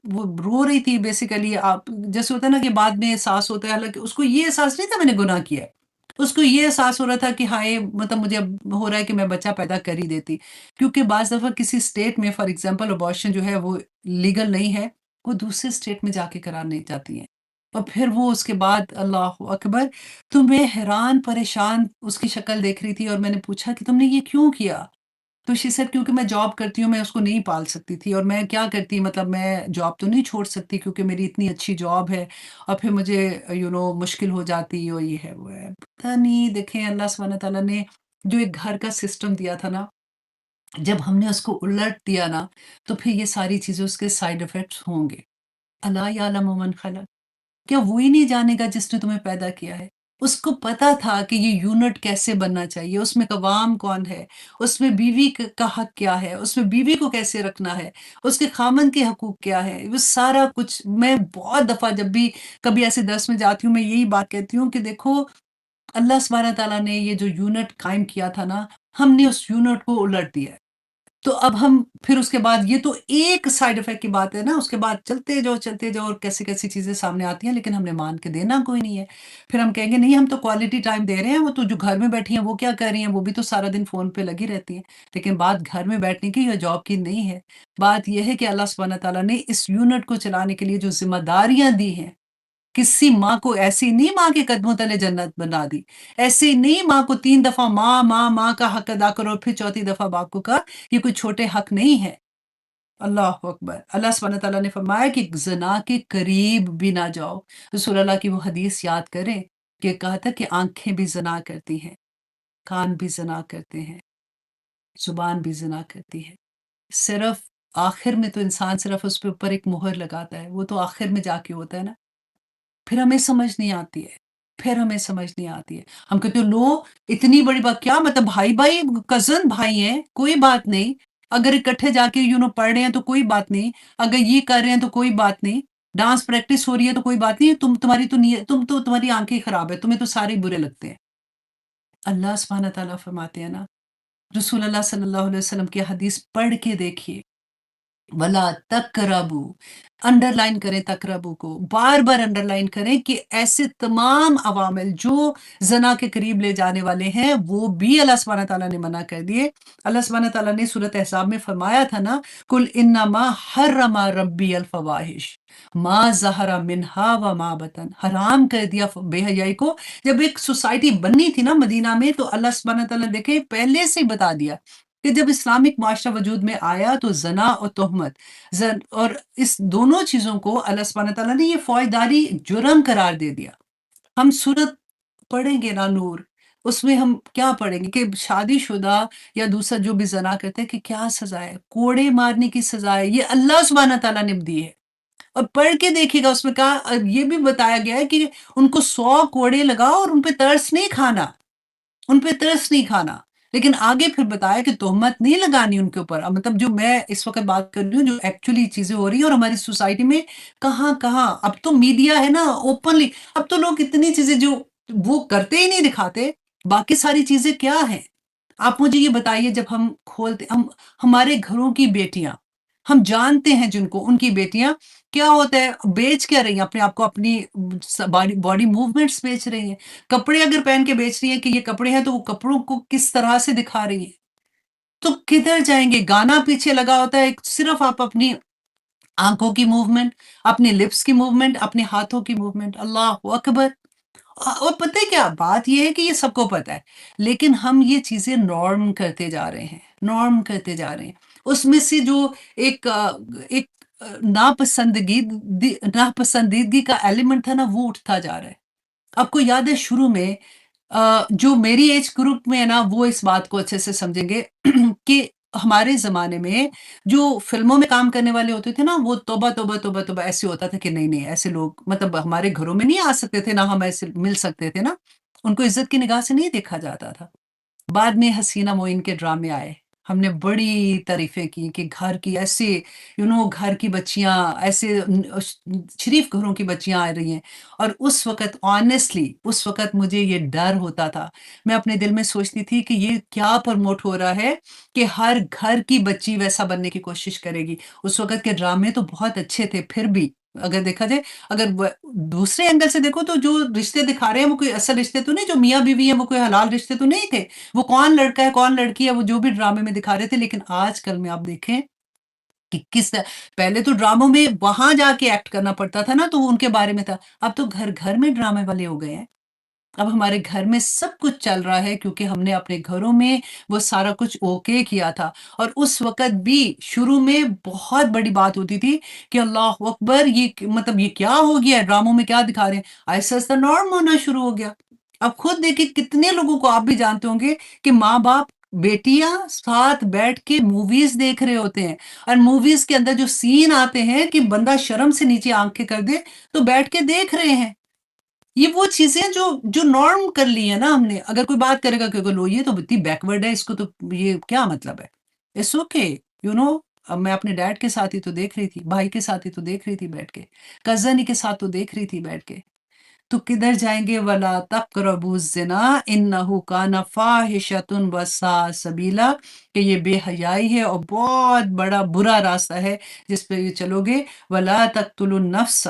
वो रो रही थी बेसिकली। आप जैसे होता है ना कि बाद में एहसास होता है, हालाँकि उसको ये एहसास नहीं था मैंने गुनाह किया है। उसको ये एहसास हो रहा था कि हाय मतलब मुझे अब हो रहा है कि मैं बच्चा पैदा कर ही देती। क्योंकि बाज़ दफ़ा किसी स्टेट में फॉर एग्ज़ाम्पल अबॉर्शन जो है वो लीगल नहीं है, वो दूसरे स्टेट में जाके कराने जाती हैं। और फिर वो उसके बाद अल्लाहु अकबर! तो मैं हैरान परेशान उसकी शक्ल देख रही थी और मैंने पूछा कि तुमने ये क्यों किया? तो शी सेड क्योंकि मैं जॉब करती हूँ, मैं उसको नहीं पाल सकती थी और मैं क्या करती मतलब मैं जॉब तो नहीं छोड़ सकती क्योंकि मेरी इतनी अच्छी जॉब है और फिर मुझे मुश्किल हो जाती और ये है, वो है। पता नहीं देखें अल्लाह सुब्हानहू तआला ने जो एक घर का सिस्टम दिया था ना, जब हमने उसको उलट दिया ना, तो फिर ये सारी चीज़ें उसके साइड इफ़ेक्ट्स होंगे। अला यअलमु मन खलक। क्या वो ही नहीं जानेगा जिसने तुम्हें पैदा किया है? उसको पता था कि ये यूनिट कैसे बनना चाहिए, उसमें कवाम कौन है, उसमें बीवी का हक क्या है, उसमें बीवी को कैसे रखना है, उसके खामन के हकूक क्या है, वो सारा कुछ। मैं बहुत दफ़ा जब भी कभी ऐसे दर्स में जाती हूँ, मैं यही बात कहती हूँ कि देखो अल्लाह सुब्हानहू तआला ने ये जो यूनिट कायम किया था ना, हमने उस यूनिट को उलट दिया है। तो अब हम फिर उसके बाद ये तो एक साइड इफ़ेक्ट की बात है ना, उसके बाद चलते जाओ और कैसी-कैसी चीज़ें सामने आती हैं, लेकिन हमने मान के देना कोई नहीं है। फिर हम कहेंगे नहीं हम तो क्वालिटी टाइम दे रहे हैं, वो तो जो घर में बैठी हैं वो क्या कर रही हैं, वो भी तो सारा दिन फ़ोन पे लगी रहती हैं। लेकिन बात घर में बैठने की या जॉब की नहीं है। बात ये है कि अल्लाह सुब्हानहू तआला ने इस यूनिट को चलाने के लिए जो ज़िम्मेदारियाँ दी हैं, किसी माँ को ऐसी नहीं माँ के कदमों तले जन्नत बना दी। ऐसे नहीं माँ को 3 दफ़ा माँ, माँ, माँ का हक अदा करो और फिर चौथी दफ़ा बाप को कहा, ये कोई छोटे हक नहीं है। अल्लाहु अकबर! अल्लाह सुब्हानहू तआला ने फरमाया कि ज़िना के करीब भी ना जाओ। रसूल अल्लाह की वो हदीस याद करें कि कहा था कि आँखें भी ज़िना करती हैं, कान भी ज़िना करते हैं, ज़ुबान भी ज़िना करती है। सिर्फ़ आखिर में तो इंसान सिर्फ़ उसके ऊपर एक मुहर लगाता है, वो तो आखिर में जाके होता है ना। फिर हमें समझ नहीं आती है, फिर हमें समझ नहीं आती है। हम कहते हैं लो इतनी बड़ी बात, क्या मतलब भाई-भाई कज़न भाई हैं, कोई बात नहीं। अगर इकट्ठे जाके पढ़ रहे हैं तो कोई बात नहीं। अगर ये कर रहे हैं तो कोई बात नहीं। डांस प्रैक्टिस हो रही है तो कोई बात नहीं। तुम्हारी आँखें खराब है, तुम्हें तो सारे बुरे लगते हैं। अल्लाह सुब्हानहू तआला फरमाते हैं ना, रसूल अल्लाह सल्लल्लाहु अलैहि वसल्लम की हदीस पढ़ के देखिए। वला तक़रबू, अंडरलाइन करें तक़रबू को, बार-बार अंडरलाइन करें कि ऐसे तमाम अवामिल जो ज़ना के करीब ले जाने वाले हैं, वो भी अल्लाह सुब्हानहू तआला ने मना कर दिए। अल्लाह सुब्हानहू तआला ने सूरत अहज़ाब में फरमाया था ना, कुल इन्नमा हर्रमा रब्बी अल फ़वाहिश, मा ज़हरा मिन्हा व मा बतन। हराम कर दिया बेहयाई को। जब एक सोसाइटी बननी थी ना मदीना में, तो अल्लाह सुब्हानहू तआला ने देखे पहले से ही बता दिया कि जब इस्लामिक माशरा वजूद में आया तो ज़ना और तोहमत ज़न और इस दोनों चीज़ों को अल्लाह सुब्हानहू तआला ने ये फ़ौजदारी जुर्म करार दे दिया। हम सूरत पढ़ेंगे ना नूर, उसमें हम क्या पढ़ेंगे कि शादीशुदा या दूसरा जो भी ज़ना करते हैं कि क्या सज़ा है? कोड़े मारने की सज़ा है। ये अल्लाह सुब्हानहू तआला ने दी है। और पढ़ के देखिएगा उसमें कहा ये भी बताया गया है कि उनको 100 कोड़े लगाओ और उन पे तरस नहीं खाना। उन पे तरस नहीं खाना। लेकिन आगे फिर बताया कि तोहमत नहीं लगानी उनके ऊपर। मतलब जो मैं इस वक़्त बात कर रही हूँ, जो एक्चुअली चीज़ें हो रही हैं और हमारी सोसाइटी में कहाँ-कहाँ अब तो मीडिया है ना ओपनली, अब तो लोग इतनी चीज़ें जो वो करते ही नहीं दिखाते, बाकी सारी चीज़ें क्या हैं? आप मुझे ये बताइए, जब हम खोलते हम हमारे घरों की बेटियाँ ہم جانتے ہیں جن کو، ان کی بیٹیاں کیا ہوتا ہے، بیچ کیا رہی ہیں اپنے آپ کو، اپنی باڈی موومنٹس بیچ رہی ہیں، کپڑے اگر پہن کے بیچ رہی ہیں کہ یہ کپڑے ہیں، تو وہ کپڑوں کو کس طرح سے دکھا رہی ہیں، تو کدھر جائیں گے؟ گانا پیچھے لگا ہوتا ہے، صرف آپ اپنی آنکھوں کی موومنٹ، اپنے لپس کی موومنٹ، اپنے ہاتھوں کی موومنٹ، اللہ اکبر۔ اور پتہ ہے کیا بات یہ ہے کہ یہ سب کو پتہ ہے، لیکن ہم یہ چیزیں نارم کرتے جا رہے ہیں، نارم کرتے جا رہے ہیں۔ اس میں سے جو ایک ایک ناپسندیدگی کا ایلیمنٹ تھا نا، وہ اٹھتا جا رہا ہے۔ آپ کو یاد ہے شروع میں جو میری ایج گروپ میں ہے نا، وہ اس بات کو اچھے سے سمجھیں گے کہ ہمارے زمانے میں جو فلموں میں کام کرنے والے ہوتے تھے نا، وہ توبہ توبہ توبہ توبہ ایسے ہوتا تھا کہ نہیں نہیں، ایسے لوگ مطلب ہمارے گھروں میں نہیں آ سکتے تھے، نہ ہم ایسے مل سکتے تھے نا، ان کو عزت کی نگاہ سے نہیں دیکھا جاتا تھا۔ بعد میں حسینہ معین کے ڈرامے آئے، ہم نے بڑی تعریفیں کی کہ گھر کی ایسے گھر کی بچیاں ایسے شریف گھروں کی بچیاں آ رہی ہیں۔ اور اس وقت آنیسٹلی اس وقت مجھے یہ ڈر ہوتا تھا، میں اپنے دل میں سوچتی تھی کہ یہ کیا پروموٹ ہو رہا ہے کہ ہر گھر کی بچی ویسا بننے کی کوشش کرے گی۔ اس وقت کے ڈرامے تو بہت اچھے تھے، پھر بھی اگر دیکھا جائے، اگر دوسرے اینگل سے دیکھو تو جو رشتے دکھا رہے ہیں وہ کوئی اصل رشتے تو نہیں، جو میاں بیوی ہیں وہ کوئی حلال رشتے تو نہیں تھے، وہ کون لڑکا ہے کون لڑکی ہے وہ جو بھی ڈرامے میں دکھا رہے تھے۔ لیکن آج کل میں آپ دیکھیں کہ پہلے تو ڈراموں میں وہاں جا کے ایکٹ کرنا پڑتا تھا نا، تو ان کے بارے میں تھا، اب تو گھر گھر میں ڈرامے والے ہو گئے ہیں۔ اب ہمارے گھر میں سب کچھ چل رہا ہے کیونکہ ہم نے اپنے گھروں میں وہ سارا کچھ اوکے کیا تھا۔ اور اس وقت بھی شروع میں بہت بڑی بات ہوتی تھی کہ اللہ اکبر، یہ مطلب یہ کیا ہو گیا ہے، ڈراموں میں کیا دکھا رہے ہیں، ایسا ایسا نارم ہونا شروع ہو گیا۔ اب خود دیکھیں کتنے لوگوں کو آپ بھی جانتے ہوں گے کہ ماں باپ بیٹیاں ساتھ بیٹھ کے موویز دیکھ رہے ہوتے ہیں، اور موویز کے اندر جو سین آتے ہیں کہ بندہ شرم سے نیچے آنکھیں کر دے، تو بیٹھ کے دیکھ رہے ہیں۔ یہ وہ چیزیں جو نارم کر لی ہیں نا ہم نے۔ اگر کوئی بات کرے گا کہ لو یہ تو اتنی بیکورڈ ہے، اس کو تو یہ کیا مطلب ہے، اٹس اوکے، یو نو۔ اب میں اپنے ڈیڈ کے ساتھ ہی تو دیکھ رہی تھی، بھائی کے ساتھ ہی تو دیکھ رہی تھی بیٹھ کے، کزن ہی کے ساتھ تو دیکھ رہی تھی بیٹھ کے۔ تو کدھر جائیں گے؟ وَلَا تَقْرَبُوا الزِّنَا إِنَّهُ كَانَ فَاحِشَةً وَسَاءَ سَبِيلًا، کہ یہ بے حیائی ہے اور بہت بڑا برا راستہ ہے جس پہ یہ چلو گے۔ وَلَا تَقْتُلُوا النَّفْسَ،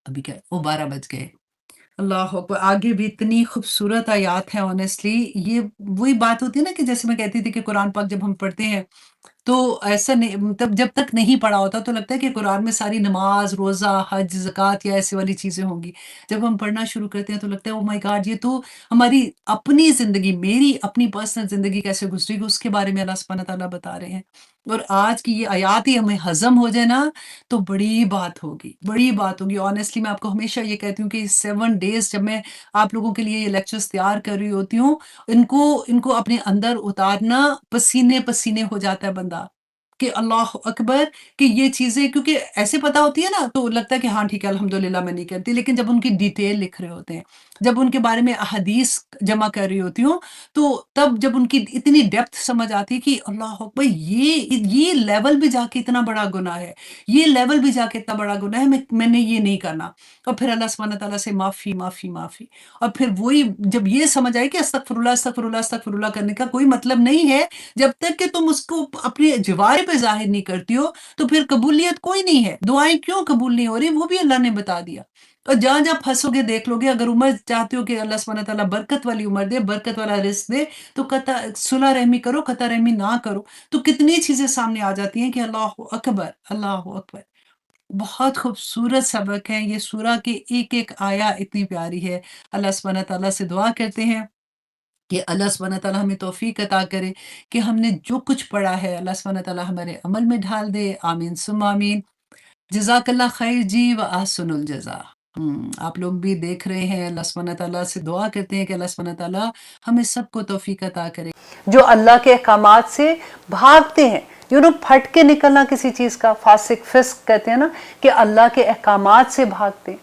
ابھی کیا وہ 12 بج گئے۔ اللہ اکبر، آگے بھی اتنی خوبصورت آیات ہیں آنیسٹلی۔ یہ وہی بات ہوتی ہے نا کہ جیسے میں کہتی تھی کہ قرآن پاک جب ہم پڑھتے ہیں تو ایسا نہیں، مطلب جب تک نہیں پڑھا ہوتا تو لگتا ہے کہ قرآن میں ساری نماز، روزہ، حج، زکوٰۃ یا ایسی والی چیزیں ہوں گی۔ جب ہم پڑھنا شروع کرتے ہیں تو لگتا ہے او مائی گاڈ، یہ تو ہماری اپنی زندگی، میری اپنی پرسنل زندگی کیسے گزری گی، اس کے بارے میں اللہ سبحانہ تعالیٰ بتا رہے ہیں۔ اور آج کی یہ آیات ہی ہمیں ہضم ہو جائے نا، تو بڑی بات ہوگی، بڑی بات ہوگی۔ آنیسٹلی میں آپ کو ہمیشہ یہ کہتی ہوں کہ 7 ڈیز جب میں آپ لوگوں کے لیے یہ لیکچرز تیار کر رہی ہوتی ہوں، ان کو اپنے اندر اتارنا، پسینے پسینے ہو جاتا ہے بندہ کہ اللہ اکبر، کہ یہ چیزیں کیونکہ ایسے پتہ ہوتی ہے نا تو لگتا ہے کہ ہاں ٹھیک ہے الحمدللہ میں نہیں کرتی، لیکن جب ان کی ڈیٹیل لکھ رہے ہوتے ہیں، جب ان کے بارے میں احادیث جمع کر رہی ہوتی ہوں، تو تب جب ان کی اتنی ڈیپتھ سمجھ آتی ہے کہ اللہ اکبر، یہ لیول بھی جا کے اتنا بڑا گناہ ہے، یہ لیول بھی جا کے اتنا بڑا گناہ ہے، میں نے یہ نہیں کرنا۔ اور پھر اللہ سبحانہ تعالیٰ سے معافی معافی معافی، اور پھر وہی جب یہ سمجھ آئے کہ استغفر اللہ استغفر اللہ استغفر اللہ کرنے کا کوئی مطلب نہیں ہے، جب تک کہ تم اس کو اپنے جوارے پہ ظاہر نہیں کرتی ہو تو پھر قبولیت کوئی نہیں ہے۔ دعائیں کیوں قبول نہیں ہو رہی وہ بھی اللہ نے بتا دیا۔ اور جہاں جہاں پھنسو گے دیکھ لو گے، اگر عمر چاہتے ہو کہ اللہ سبحانہ تعالیٰ برکت والی عمر دے، برکت والا رزق دے، تو صلح رحمی کرو، قطع رحمی نہ کرو، تو کتنی چیزیں سامنے آ جاتی ہیں کہ اللہ اکبر، اللہ اکبر۔ بہت خوبصورت سبق ہے یہ، سورہ کے ایک ایک آیا اتنی پیاری ہے۔ اللہ سبحانہ تعالیٰ سے دعا کرتے ہیں کہ اللہ سبحانہ تعالیٰ ہمیں توفیق عطا کرے کہ ہم نے جو کچھ پڑھا ہے اللہ سبحانہ تعالیٰ ہمارے عمل میں ڈھال دے۔ آمین ثم آمین۔ جزاک اللہ خیر جی، و احسن الجزا۔ آپ لوگ بھی دیکھ رہے ہیں، اللہ سبحانہ تعالیٰ سے دعا کرتے ہیں کہ اللہ سبحانہ تعالیٰ ہمیں سب کو توفیق عطا کرے، جو اللہ کے احکامات سے بھاگتے ہیں، پھٹ کے نکلنا کسی چیز کا، فاسق فسق کہتے ہیں نا، کہ اللہ کے احکامات سے بھاگتے ہیں،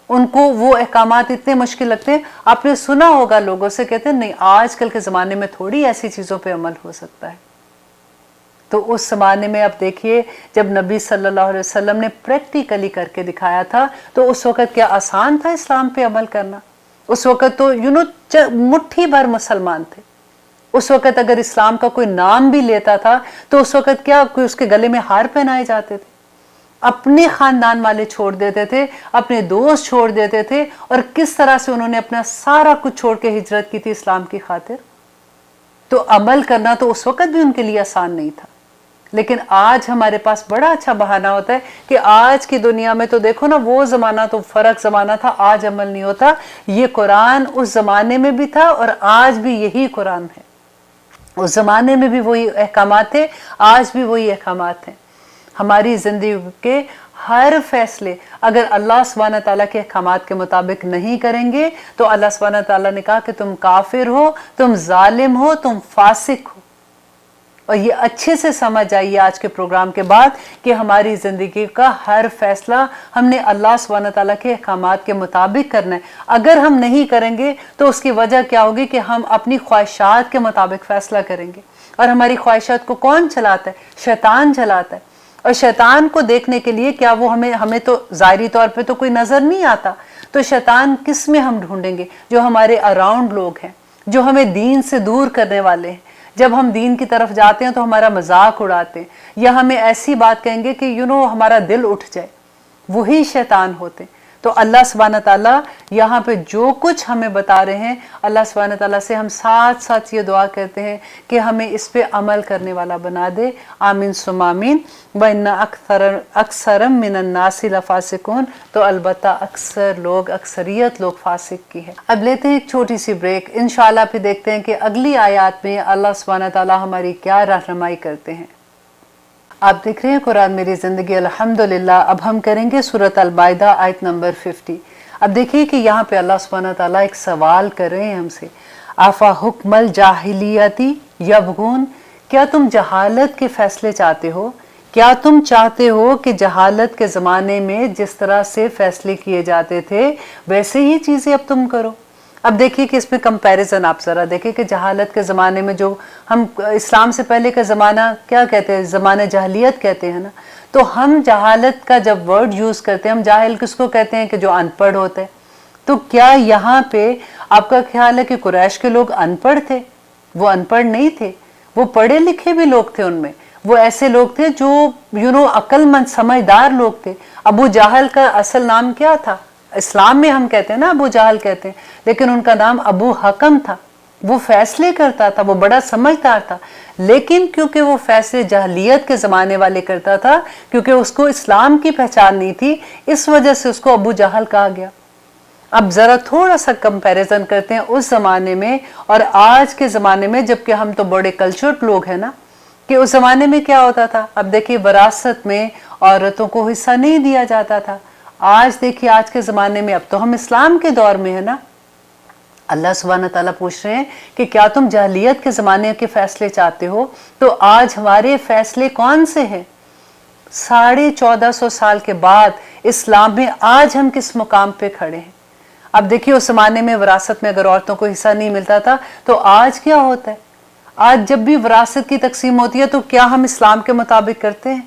ان کو وہ احکامات اتنے مشکل لگتے ہیں۔ آپ نے سنا ہوگا لوگوں سے کہتے ہیں نہیں آج کل کے زمانے میں تھوڑی ایسی چیزوں پہ عمل ہو سکتا ہے۔ تو اس زمانے میں اب دیکھیے جب نبی صلی اللہ علیہ وسلم نے پریکٹیکلی کر کے دکھایا تھا، تو اس وقت کیا آسان تھا اسلام پہ عمل کرنا؟ اس وقت تو مٹھی بھر مسلمان تھے، اس وقت اگر اسلام کا کوئی نام بھی لیتا تھا تو اس وقت کیا کوئی اس کے گلے میں ہار پہنائے جاتے تھے؟ اپنے خاندان والے چھوڑ دیتے تھے، اپنے دوست چھوڑ دیتے تھے، اور کس طرح سے انہوں نے اپنا سارا کچھ چھوڑ کے ہجرت کی تھی اسلام کی خاطر۔ تو عمل کرنا تو اس وقت بھی ان کے لیے آسان نہیں تھا، لیکن آج ہمارے پاس بڑا اچھا بہانہ ہوتا ہے کہ آج کی دنیا میں تو دیکھو نا، وہ زمانہ تو فرق زمانہ تھا، آج عمل نہیں ہوتا۔ یہ قرآن اس زمانے میں بھی تھا اور آج بھی یہی قرآن ہے۔ اس زمانے میں بھی وہی احکامات تھے، آج بھی وہی احکامات ہیں۔ ہماری زندگی کے ہر فیصلے اگر اللہ سبحانہ تعالیٰ کے احکامات کے مطابق نہیں کریں گے تو اللہ سبحانہ تعالیٰ نے کہا کہ تم کافر ہو، تم ظالم ہو، تم فاسق ہو۔ اور یہ اچھے سے سمجھ آئیے آج کے پروگرام کے بعد کہ ہماری زندگی کا ہر فیصلہ ہم نے اللہ سبحانہ تعالیٰ کے احکامات کے مطابق کرنا ہے۔ اگر ہم نہیں کریں گے تو اس کی وجہ کیا ہوگی کہ ہم اپنی خواہشات کے مطابق فیصلہ کریں گے، اور ہماری خواہشات کو کون چلاتا ہے؟ شیطان چلاتا ہے۔ اور شیطان کو دیکھنے کے لیے کیا وہ ہمیں تو ظاہری طور پہ تو کوئی نظر نہیں آتا، تو شیطان کس میں ہم ڈھونڈیں گے؟ جو ہمارے اراؤنڈ لوگ ہیں، جو ہمیں دین سے دور کرنے والے ہیں۔ جب ہم دین کی طرف جاتے ہیں تو ہمارا مذاق اڑاتے ہیں، یا ہمیں ایسی بات کہیں گے کہ ہمارا دل اٹھ جائے، وہی شیطان ہوتے ہیں۔ تو اللہ سبحانہ تعالیٰ یہاں پہ جو کچھ ہمیں بتا رہے ہیں، اللہ سبحانہ تعالیٰ سے ہم ساتھ ساتھ یہ دعا کرتے ہیں کہ ہمیں اس پہ عمل کرنے والا بنا دے۔ آمین ثم آمین۔ وَإِنَّ أَكْثَرَ مِنَ النَّاسِ لَفَاسِقُونَ۔ تو البتہ اکثریت لوگ فاسق کی ہے۔ اب لیتے ہیں ایک چھوٹی سی بریک، انشاءاللہ پھر دیکھتے ہیں کہ اگلی آیات میں اللہ سبحانہ تعالیٰ ہماری کیا رہنمائی کرتے ہیں۔ آپ دیکھ رہے ہیں قرآن میری زندگی، الحمدللہ۔ اب ہم کریں گے سورۃ المائدہ آیت نمبر 50۔ اب دیکھیے کہ یہاں پہ اللہ سبحانہ تعالیٰ ایک سوال کر رہے ہیں ہم سے، آفا حکم الجاہلیتی یبغون، کیا تم جہالت کے فیصلے چاہتے ہو؟ کیا تم چاہتے ہو کہ جہالت کے زمانے میں جس طرح سے فیصلے کیے جاتے تھے ویسے ہی چیزیں اب تم کرو؟ اب دیکھیے کہ اس میں کمپیریزن آپ ذرا دیکھیں کہ جہالت کے زمانے میں، جو ہم اسلام سے پہلے کا زمانہ کیا کہتے ہیں؟ زمانہ جاہلیت کہتے ہیں نا۔ تو ہم جہالت کا جب ورڈ یوز کرتے ہیں، ہم جاہل کس کو کہتے ہیں؟ کہ جو ان پڑھ ہوتے ہیں۔ تو کیا یہاں پہ آپ کا خیال ہے کہ قریش کے لوگ ان پڑھ تھے؟ وہ ان پڑھ نہیں تھے، وہ پڑھے لکھے بھی لوگ تھے۔ ان میں وہ ایسے لوگ تھے جو عقل مند سمجھدار لوگ تھے۔ ابو جہل کا اصل نام کیا تھا؟ اسلام میں ہم کہتے ہیں نا ابو جہل کہتے ہیں، لیکن ان کا نام ابو حکم تھا۔ وہ فیصلے کرتا تھا، وہ بڑا سمجھدار تھا، لیکن کیونکہ وہ فیصلے جاہلیت کے زمانے والے کرتا تھا، کیونکہ اس کو اسلام کی پہچان نہیں تھی، اس وجہ سے اس کو ابو جہل کہا گیا۔ اب ذرا تھوڑا سا کمپیریزن کرتے ہیں اس زمانے میں اور آج کے زمانے میں، جبکہ ہم تو بڑے کلچرڈ لوگ ہیں نا، کہ اس زمانے میں کیا ہوتا تھا۔ اب دیکھیے وراثت میں عورتوں کو حصہ نہیں دیا جاتا تھا۔ آج دیکھیے آج کے زمانے میں، اب تو ہم اسلام کے دور میں ہے نا، اللہ سبحانہ تعالیٰ پوچھ رہے ہیں کہ کیا تم جاہلیت کے زمانے کے فیصلے چاہتے ہو؟ تو آج ہمارے فیصلے کون سے ہیں؟ 1450 سال کے بعد اسلام میں آج ہم کس مقام پہ کھڑے ہیں؟ اب دیکھیے اس زمانے میں وراثت میں اگر عورتوں کو حصہ نہیں ملتا تھا تو آج کیا ہوتا ہے؟ آج جب بھی وراثت کی تقسیم ہوتی ہے تو کیا ہم اسلام کے مطابق کرتے ہیں؟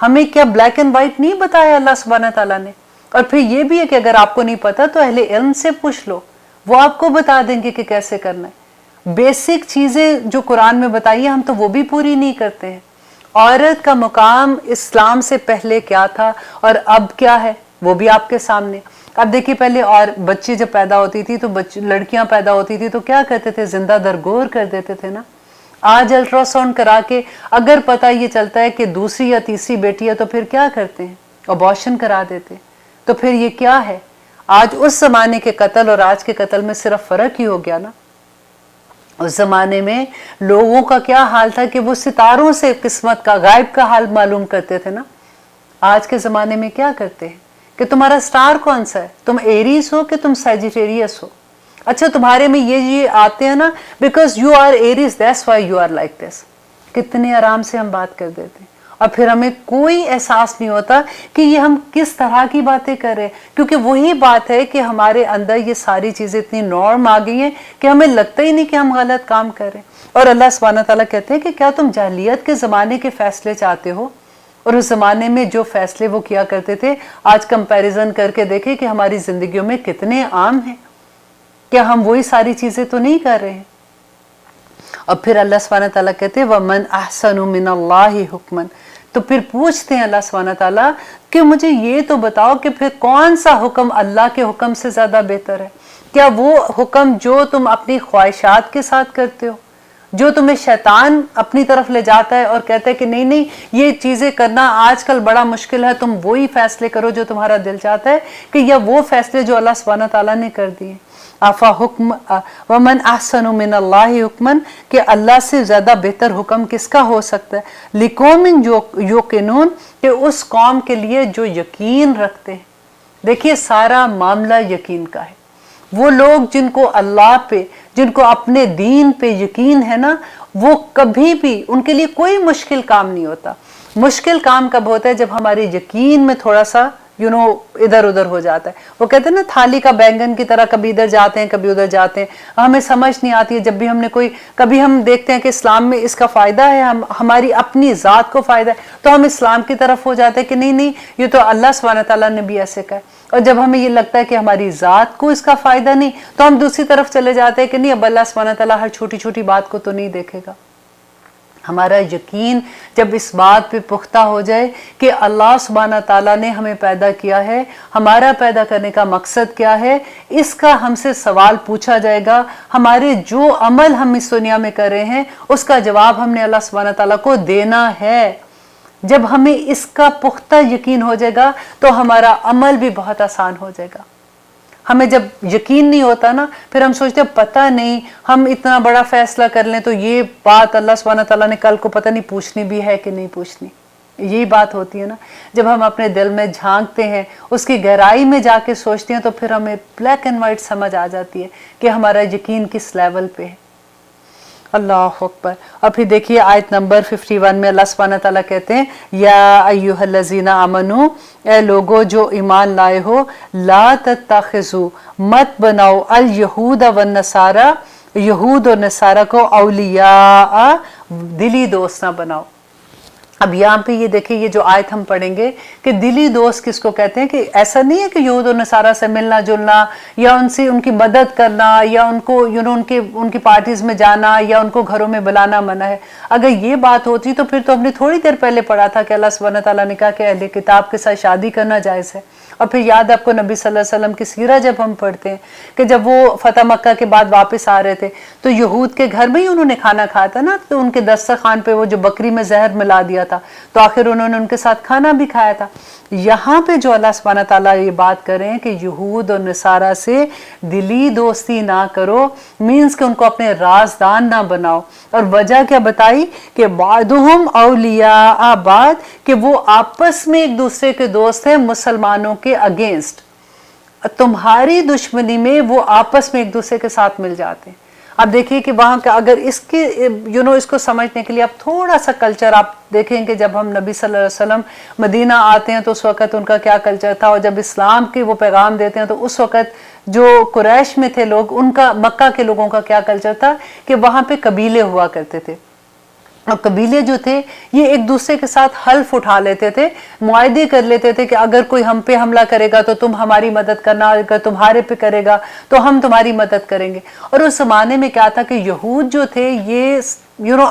ہمیں کیا بلیک اینڈ وائٹ نہیں بتایا اللہ سبحانہ تعالیٰ نے؟ اور پھر یہ بھی ہے کہ اگر آپ کو نہیں پتا تو اہل علم سے پوچھ لو، وہ آپ کو بتا دیں گے کہ کیسے کرنا ہے۔ بیسک چیزیں جو قرآن میں بتائی ہیں ہم تو وہ بھی پوری نہیں کرتے ہیں۔ عورت کا مقام اسلام سے پہلے کیا تھا اور اب کیا ہے وہ بھی آپ کے سامنے۔ اب دیکھیے پہلے اور بچی جب پیدا ہوتی تھی تو لڑکیاں پیدا ہوتی تھی تو کیا کرتے تھے؟ زندہ درگور کر دیتے تھے نا۔ آج الٹرا ساؤنڈ کرا کے اگر پتہ یہ چلتا ہے کہ دوسری یا تیسری بیٹی ہے تو پھر کیا کرتے ہیں؟ ابارشن کرا دیتے۔ تو پھر یہ کیا ہے؟ آج اس زمانے کے قتل اور آج کے قتل میں صرف فرق ہی ہو گیا نا۔ اس زمانے میں لوگوں کا کیا حال تھا کہ وہ ستاروں سے قسمت کا، غائب کا حال معلوم کرتے تھے نا۔ آج کے زمانے میں کیا کرتے ہیں کہ تمہارا سٹار کون سا ہے؟ تم ایریز ہو کہ تم سیجیٹیریس ہو؟ اچھا تمہارے میں یہ آتے ہیں نا، because you are Aries that's why you are like this. کتنے آرام سے ہم بات کر دیتے ہیں اور پھر ہمیں کوئی احساس نہیں ہوتا کہ یہ ہم کس طرح کی باتیں کر رہے ہیں، کیونکہ وہی بات ہے کہ ہمارے اندر یہ ساری چیزیں اتنی نارم آ گئی ہیں کہ ہمیں لگتا ہی نہیں کہ ہم غلط کام کر رہے ہیں۔ اور اللہ سبحانہ تعالیٰ کہتے ہیں کہ کیا تم جاہلیت کے زمانے کے فیصلے چاہتے ہو؟ اور اس زمانے میں جو فیصلے وہ کیا کرتے تھے آج کمپیریزن کر کے دیکھیں کہ ہماری زندگیوں میں کتنے عام ہیں۔ کیا ہم وہی ساری چیزیں تو نہیں کر رہے ہیں؟ اور پھر اللہ سبحانہ تعالیٰ کہتے ہیں وَمَنْ أَحْسَنُ مِنَ اللَّهِ حُكْمًا، تو پھر پوچھتے ہیں اللہ سبحانہ تعالیٰ کہ مجھے یہ تو بتاؤ کہ پھر کون سا حکم اللہ کے حکم سے زیادہ بہتر ہے؟ کیا وہ حکم جو تم اپنی خواہشات کے ساتھ کرتے ہو، جو تمہیں شیطان اپنی طرف لے جاتا ہے اور کہتا ہے کہ نہیں نہیں یہ چیزیں کرنا آج کل بڑا مشکل ہے، تم وہی فیصلے کرو جو تمہارا دل چاہتا ہے، کہ یا وہ فیصلے جو اللہ سبحانہ تعالیٰ نے کر دیے؟ آفا حکم ومن احسن من اللہ حکمن، کہ اللہ سے زیادہ بہتر حکم کس کا ہو سکتا ہے؟ لقوم یوقنون، کہ اس قوم کے لیے جو یقین رکھتے ہیں۔ دیکھیے سارا معاملہ یقین کا ہے۔ وہ لوگ جن کو اللہ پہ، جن کو اپنے دین پہ یقین ہے نا، وہ کبھی بھی ان کے لیے کوئی مشکل کام نہیں ہوتا۔ مشکل کام کب ہوتا ہے؟ جب ہمارے یقین میں تھوڑا سا ادھر ادھر ہو جاتا ہے۔ وہ کہتے ہیں نا تھالی کا بینگن کی طرح، کبھی ادھر جاتے ہیں کبھی ادھر جاتے ہیں، ہمیں سمجھ نہیں آتی ہے۔ جب بھی ہم نے کبھی ہم دیکھتے ہیں کہ اسلام میں اس کا فائدہ ہے، ہماری اپنی ذات کو فائدہ ہے، تو ہم اسلام کی طرف ہو جاتے ہیں کہ نہیں نہیں یہ تو اللہ سبحانہ تعالیٰ نے بھی ایسے کہا ہے۔ اور جب ہمیں یہ لگتا ہے کہ ہماری ذات کو اس کا فائدہ نہیں، تو ہم دوسری طرف چلے جاتے ہیں کہ نہیں اب اللہ سبحانہ تعالیٰ ہر چھوٹی چھوٹی بات کو تو نہیں دیکھے گا۔ ہمارا یقین جب اس بات پہ پختہ ہو جائے کہ اللہ سبحانہ تعالیٰ نے ہمیں پیدا کیا ہے، ہمارا پیدا کرنے کا مقصد کیا ہے، اس کا ہم سے سوال پوچھا جائے گا، ہمارے جو عمل ہم اس دنیا میں کر رہے ہیں اس کا جواب ہم نے اللہ سبحانہ تعالیٰ کو دینا ہے۔ جب ہمیں اس کا پختہ یقین ہو جائے گا تو ہمارا عمل بھی بہت آسان ہو جائے گا۔ ہمیں جب یقین نہیں ہوتا نا، پھر ہم سوچتے ہیں پتہ نہیں ہم اتنا بڑا فیصلہ کر لیں تو یہ بات اللہ سبحانہ تعالیٰ نے کل کو پتہ نہیں پوچھنی بھی ہے کہ نہیں پوچھنی۔ یہی بات ہوتی ہے نا، جب ہم اپنے دل میں جھانکتے ہیں، اس کی گہرائی میں جا کے سوچتے ہیں، تو پھر ہمیں بلیک اینڈ وائٹ سمجھ آ جاتی ہے کہ ہمارا یقین کس لیول پہ ہے۔ اللہ اکبر۔ اور پھر دیکھیے آیت نمبر 51 میں اللہ سبحانہ تعالیٰ کہتے ہیں یا ایھا الذین آمنو، اے لوگو جو ایمان لائے ہو، لا تتخذوا، مت بناؤ، الیہود والنصارى، یہود اور نصارہ کو اولیاء، دلی دوست نہ بناؤ۔ اب یہاں پہ یہ دیکھیں، یہ جو آیت ہم پڑھیں گے کہ دلی دوست کس کو کہتے ہیں، کہ ایسا نہیں ہے کہ یہود و نصارہ سے ملنا جلنا یا ان سے ان کی مدد کرنا یا ان کو ان کی پارٹیز میں جانا یا ان کو گھروں میں بلانا منع ہے۔ اگر یہ بات ہوتی تو پھر تو ہم نے تھوڑی دیر پہلے پڑھا تھا کہ اللہ سبحانہ تعالیٰ نے کہا کہ اہل کتاب کے ساتھ شادی کرنا جائز ہے۔ اور پھر یاد آپ کو نبی صلی اللہ علیہ وسلم کی سیرہ جب ہم پڑھتے ہیں کہ جب وہ فتح مکہ کے بعد واپس آ رہے تھے تو یہود کے گھر میں ہی انہوں نے کھانا کھایا تھا نا، تو ان کے دسترخوان پہ وہ جو بکری میں زہر ملا دیا تھا، تو آخر انہوں نے ان کے ساتھ کھانا بھی کھایا تھا۔ یہاں پہ جو اللہ سبحانہ تعالیٰ یہ بات کر رہے ہیں کہ یہود اور نصارہ سے دلی دوستی نہ کرو، مینز کہ ان کو اپنے رازدان نہ بناؤ۔ اور وجہ کیا بتائی کہ بعضهم اولیاء بعض، کہ وہ آپس میں ایک دوسرے کے دوست ہیں مسلمانوں کے اگینسٹ۔ تمہاری دشمنی میں وہ آپس میں ایک دوسرے کے ساتھ مل جاتے ہیں۔ اب دیکھیے کہ وہاں کا اگر اس کے اس کو سمجھنے کے لیے آپ تھوڑا سا کلچر آپ دیکھیں کہ جب ہم نبی صلی اللہ علیہ وسلم مدینہ آتے ہیں تو اس وقت ان کا کیا کلچر تھا، اور جب اسلام کے وہ پیغام دیتے ہیں تو اس وقت جو قریش میں تھے لوگ، ان کا مکہ کے لوگوں کا کیا کلچر تھا کہ وہاں پہ قبیلے ہوا کرتے تھے، اور قبیلے جو تھے یہ ایک دوسرے کے ساتھ حلف اٹھا لیتے تھے، معاہدے کر لیتے تھے کہ اگر کوئی ہم پہ حملہ کرے گا تو تم ہماری مدد کرنا، اگر تمہارے پہ کرے گا تو ہم تمہاری مدد کریں گے۔ اور اس زمانے میں کیا تھا کہ یہود جو تھے یہ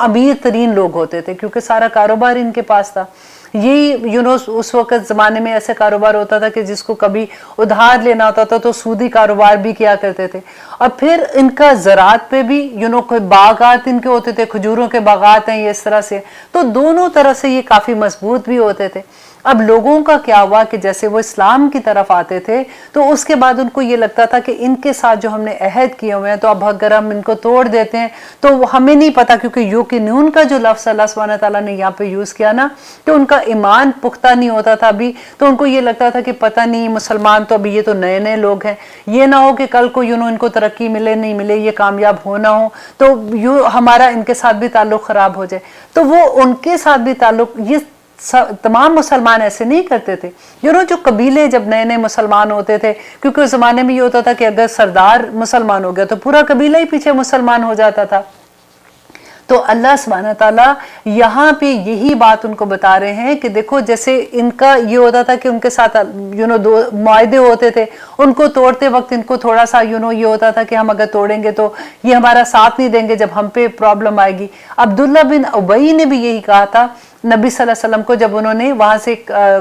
امیر ترین لوگ ہوتے تھے، کیونکہ سارا کاروبار ان کے پاس تھا۔ یہی اس وقت زمانے میں ایسے کاروبار ہوتا تھا کہ جس کو کبھی ادھار لینا ہوتا تھا تو سودی کاروبار بھی کیا کرتے تھے۔ اور پھر ان کا زراعت پہ بھی کوئی باغات ان کے ہوتے تھے، کھجوروں کے باغات ہیں یہ اس طرح سے، تو دونوں طرح سے یہ کافی مضبوط بھی ہوتے تھے۔ اب لوگوں کا کیا ہوا کہ جیسے وہ اسلام کی طرف آتے تھے تو اس کے بعد ان کو یہ لگتا تھا کہ ان کے ساتھ جو ہم نے عہد کیے ہوئے ہیں تو اب اگر ہم ان کو توڑ دیتے ہیں تو ہمیں نہیں پتا، کیونکہ یوقنون کا جو لفظ اللہ سبحانہ تعالیٰ نے یہاں پہ یوز کیا نا، کہ ان کا ایمان پختہ نہیں ہوتا تھا ابھی، تو ان کو یہ لگتا تھا کہ پتہ نہیں مسلمان تو ابھی یہ تو نئے نئے لوگ ہیں، یہ نہ ہو کہ کل کو ان کو ترقی ملے نہیں ملے، یہ کامیاب ہونا ہو تو ہمارا ان کے ساتھ بھی تعلق خراب ہو جائے۔ تو وہ ان کے ساتھ بھی تعلق، یہ تمام مسلمان ایسے نہیں کرتے تھے۔ جو قبیلے جب نئے نئے مسلمان ہوتے تھے، کیونکہ اس زمانے میں یہ ہوتا تھا کہ اگر سردار مسلمان ہو گیا تو پورا قبیلہ ہی پیچھے مسلمان ہو جاتا تھا، तो अल्लाह सुब्हानहू तआला यहाँ पे यही बात उनको बता रहे हैं कि देखो, जैसे इनका ये होता था कि उनके साथ दो मुआहदे होते थे, उनको तोड़ते वक्त इनको थोड़ा सा ये होता था कि हम अगर तोड़ेंगे तो ये हमारा साथ नहीं देंगे जब हम पे प्रॉब्लम आएगी। अब्दुल्ला बिन उबई ने भी यही कहा था नबी सल्लल्लाहु अलैहि वसल्लम को, जब उन्होंने वहां से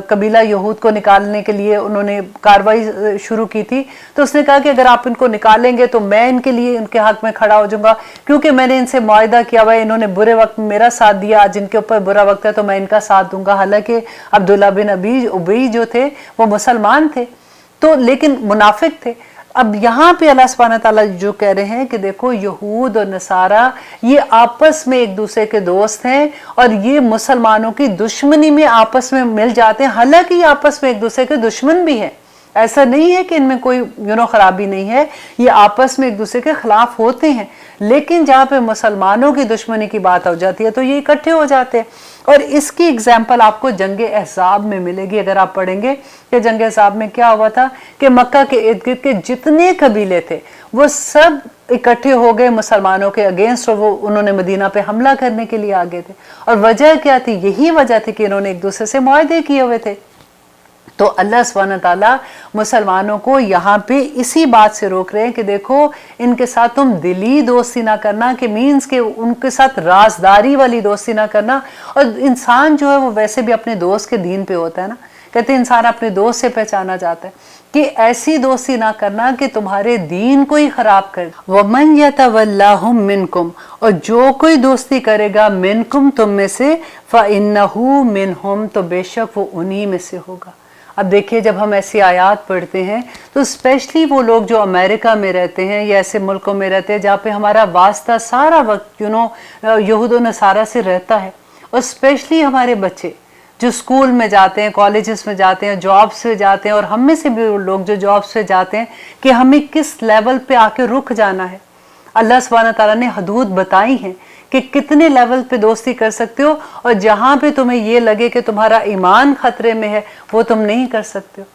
कबीला यहूद को निकालने के लिए उन्होंने कार्रवाई शुरू की थी, तो उसने कहा कि अगर आप इनको निकालेंगे तो मैं इनके लिए इनके हक में खड़ा हो जाऊंगा, क्योंकि मैंने इनसे मुआहदा किया हुआ है, इन्होंने बुरे वक्त में मेरा साथ दिया, आज इनके ऊपर बुरा वक्त है तो मैं इनका साथ दूंगा। हालांकि अब्दुल्ला बिन उबई जो थे वो मुसलमान थे, तो लेकिन मुनाफिक थे। अब यहाँ पे अल्लाह सुब्हानहू तआला जो कह रहे हैं कि देखो, यहूद और नसारा ये आपस में एक दूसरे के दोस्त हैं और ये मुसलमानों की दुश्मनी में आपस में मिल जाते हैं। हालांकि ये आपस में एक दूसरे के दुश्मन भी हैं, ऐसा नहीं है कि इनमें कोई खराबी नहीं है, ये आपस में एक दूसरे के खिलाफ होते हैं, लेकिन जहाँ पे मुसलमानों की दुश्मनी की बात हो जाती है तो ये इकट्ठे हो जाते हैं। और इसकी एग्जाम्पल आपको जंग अहज़ाब में मिलेगी। अगर आप पढ़ेंगे कि जंग अहज़ाब में क्या हुआ था कि मक्का के इर्द गिर्द के जितने कबीले थे वो सब इकट्ठे हो गए मुसलमानों के अगेंस्ट, और वो उन्होंने मदीना पे हमला करने के लिए आ गए थे। और वजह क्या थी? यही वजह थी कि इन्होंने एक दूसरे से मुआहदे किए हुए थे। तो अल्लाह सुब्हानहू तआला मुसलमानों को यहाँ पे इसी बात से रोक रहे हैं कि देखो, इनके साथ तुम दिली दोस्ती ना करना, कि मीन्स के उनके साथ राजदारी वाली दोस्ती ना करना। और इंसान जो है वो वैसे भी अपने दोस्त के दीन पे होता है ना, कहते हैं इंसान अपने दोस्त से पहचाना जाता है, कि ऐसी दोस्ती ना करना कि तुम्हारे दीन को ही खराब कर। वमन यतवल्लाहुम मिनकुम, और जो कोई दोस्ती करेगा मिनकुम तुम में से, फइन्नहु मिनहुम, तो बेशक वो उन्हीं में से होगा। अब देखिए, जब हम ऐसी आयात पढ़ते हैं तो स्पेशली वो लोग जो अमेरिका में रहते हैं या ऐसे मुल्कों में रहते हैं जहाँ पे हमारा वास्ता सारा वक्त यहूद और नसारा से रहता है, और स्पेशली हमारे बच्चे जो स्कूल में जाते हैं, कॉलेजेस में जाते हैं, जॉब्स पे जाते हैं, और हम में से भी लोग जो जॉब्स पे जाते हैं, कि हमें किस लेवल पे आके रुक जाना है। अल्लाह सुब्हानहू तआला ने हदूद बताई हैं कि कितने लेवल पे दोस्ती कर सकते हो, और जहां पे तुम्हें ये लगे कि तुम्हारा ईमान खतरे में है वो तुम नहीं कर सकते हो।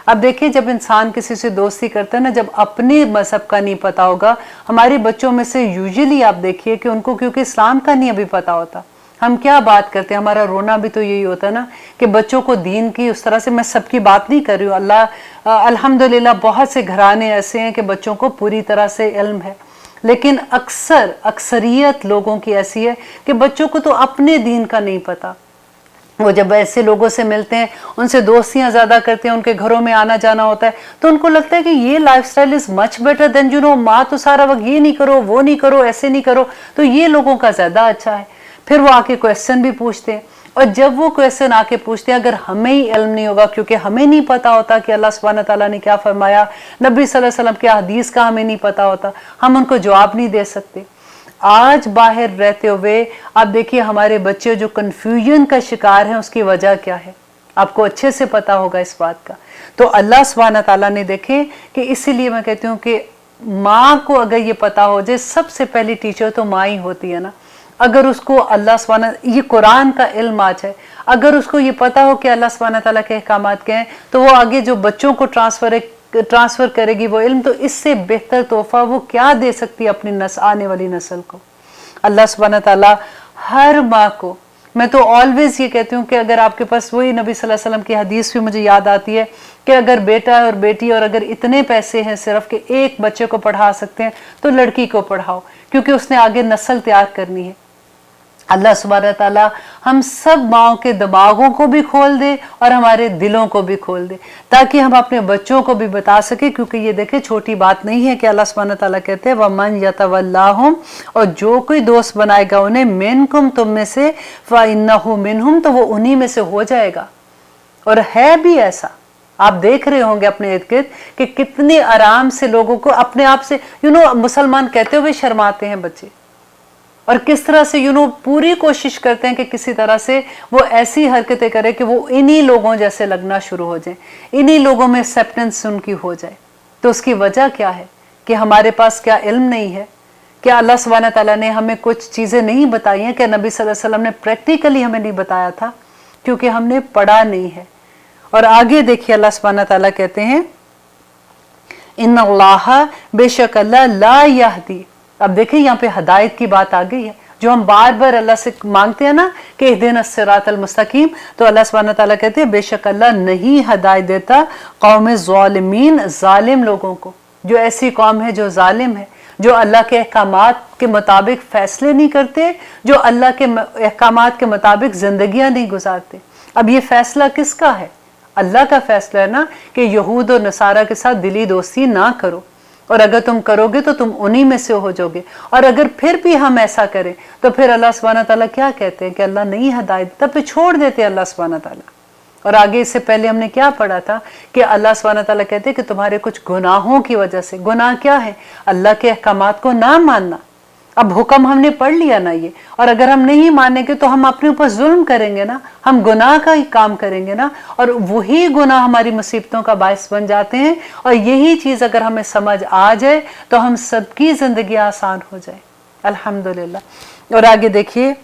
अब देखिए, जब इंसान किसी से दोस्ती करता है ना, जब अपने मजहब का नहीं पता होगा, हमारे बच्चों में से यूजुअली आप देखिए कि उनको क्योंकि इस्लाम का नहीं अभी पता होता, हम क्या बात करते हैं, हमारा रोना भी तो यही होता है ना कि बच्चों को दीन की उस तरह से, मैं सबकी बात नहीं कर रही हूँ, अल्हम्दुलिल्लाह बहुत से घराने ऐसे हैं कि बच्चों को पूरी तरह से इल्म है, लेकिन अक्सरियत लोगों की ऐसी है कि बच्चों को तो अपने दीन का नहीं पता। वो जब ऐसे लोगों से मिलते हैं, उनसे दोस्तियां ज्यादा करते हैं, उनके घरों में आना जाना होता है, तो उनको लगता है कि ये lifestyle is much better than माँ तो सारा वक्त ये नहीं करो, वो नहीं करो, ऐसे नहीं करो, तो ये लोगों का ज्यादा अच्छा है। फिर वो आके क्वेश्चन भी पूछते हैं, और जब वो क्वेश्चन आके पूछते हैं, अगर हमें ही इल्म नहीं होगा, क्योंकि हमें नहीं पता होता कि अल्लाह सुब्हानहू तआला ने क्या फरमाया, नबी सल्लल्लाहु अलैहि वसल्लम के हदीस का हमें नहीं पता होता, हम उनको जवाब नहीं दे सकते। आज बाहर रहते हुए आप देखिए हमारे बच्चे जो कंफ्यूजन का शिकार हैं, उसकी वजह क्या है, आपको अच्छे से पता होगा इस बात का। तो अल्लाह सुब्हानहू तआला ने देखे कि इसीलिए मैं कहती हूँ कि माँ को अगर ये पता हो जाए, सबसे पहली टीचर तो माँ ही होती है ना। अगर उसको अल्लाह सुब्हानहू, ये कुरान का इल्म आज है, अगर उसको ये पता हो कि अल्लाह सुब्हानहू तआला के अहकामात क्या हैं, तो वो आगे जो बच्चों को ट्रांसफर करेगी वो इल्म, तो इससे बेहतर तोहफा वो क्या दे सकती है अपनी आने वाली नस्ल को। अल्लाह सुब्हानहू तआला हर माँ को, मैं तो ऑलवेज ये कहती हूँ कि अगर आपके पास, वही नबी सल्लल्लाहु अलैहि वसल्लम की हदीस भी मुझे याद आती है कि अगर बेटा और बेटी, और अगर इतने पैसे हैं सिर्फ कि एक बच्चे को पढ़ा सकते हैं, तो लड़की को पढ़ाओ, क्योंकि उसने आगे नस्ल तैयार करनी है। अल्लाह सुब्हानहू तआला हम सब माओं के दिमागों को भी खोल दे और हमारे दिलों को भी खोल दे, ताकि हम अपने बच्चों को भी बता सके। क्योंकि ये देखे, छोटी बात नहीं है कि अल्लाह सुब्हानहू तआला कहते हैं वमन यतवल्लाहुम, और जो कोई दोस्त बनाएगा उन्हें, मिनकुम तुम में से, फइन्नहु मिनहुम, तो वो उन्हीं में से हो जाएगा। और है भी ऐसा, आप देख रहे होंगे अपने इर्द गिर्द कि कितने आराम से लोगों को अपने आप से मुसलमान कहते हुए शर्माते हैं बच्चे, और किस तरह से पूरी कोशिश करते हैं कि किसी तरह से वो ऐसी हरकतें करे कि वो इन्हीं लोगों जैसे लगना शुरू हो जाए, इन्हीं लोगों में एक्सेप्टेंस उनकी हो जाए। तो उसकी वजह क्या है कि हमारे पास क्या इल्म नहीं है? क्या अल्लाह सुब्हानहू तआला ने हमें कुछ चीज़ें नहीं बताई हैं? क्या नबी सल्लल्लाहु अलैहि वसल्लम ने प्रैक्टिकली हमें नहीं बताया था? क्योंकि हमने पढ़ा नहीं है। और आगे देखिए अल्लाह सुब्हानहू तआला कहते हैं इन्नल्लाह, बेशक अल्लाह, ला यहदी। अब देखिए यहाँ पे हदायत की बात आ गई है। जो हम बार बार अल्लाह से मांगते हैं ना कि इहदिना सिरातल मुस्तकीम, तो अल्लाह सुब्हानहू तआला कहते हैं बेशक अल्लाह नहीं हिदायत देता कौम ज़ालिमीन, जालिम लोगों को, जो ऐसी कौम है जो जालिम है, जो अल्लाह के अहकामात के मुताबिक फैसले नहीं करते, जो अल्लाह के अहकामात के मुताबिक जिंदगियां नहीं गुजारते। अब ये फैसला किसका है? अल्लाह का फैसला है ना कि यहूद और नसारा के साथ दिली दोस्ती ना करो, और अगर तुम करोगे तो तुम उन्हीं में से हो जाओगे। और अगर फिर भी हम ऐसा करें तो फिर अल्लाह सुब्हानहू तआला क्या कहते हैं कि अल्लाह नहीं हिदायत देता, फिर छोड़ देते हैं अल्लाह सुब्हानहू तआला। और आगे इससे पहले हमने क्या पढ़ा था कि अल्लाह सुब्हानहू तआला कहते हैं कि तुम्हारे कुछ गुनाहों की वजह से, गुनाह क्या है? अल्लाह के अहकामात को ना मानना। अब हुक्म हमने पढ़ लिया ना ये, और अगर हम नहीं मानेंगे तो हम अपने ऊपर जुल्म करेंगे ना, हम गुनाह का ही काम करेंगे ना, और वही गुनाह हमारी मुसीबतों का बायस बन जाते हैं। और यही चीज़ अगर हमें समझ आ जाए तो हम सबकी ज़िंदगी आसान हो जाए, अल्हम्दुलिल्लाह। और आगे देखिए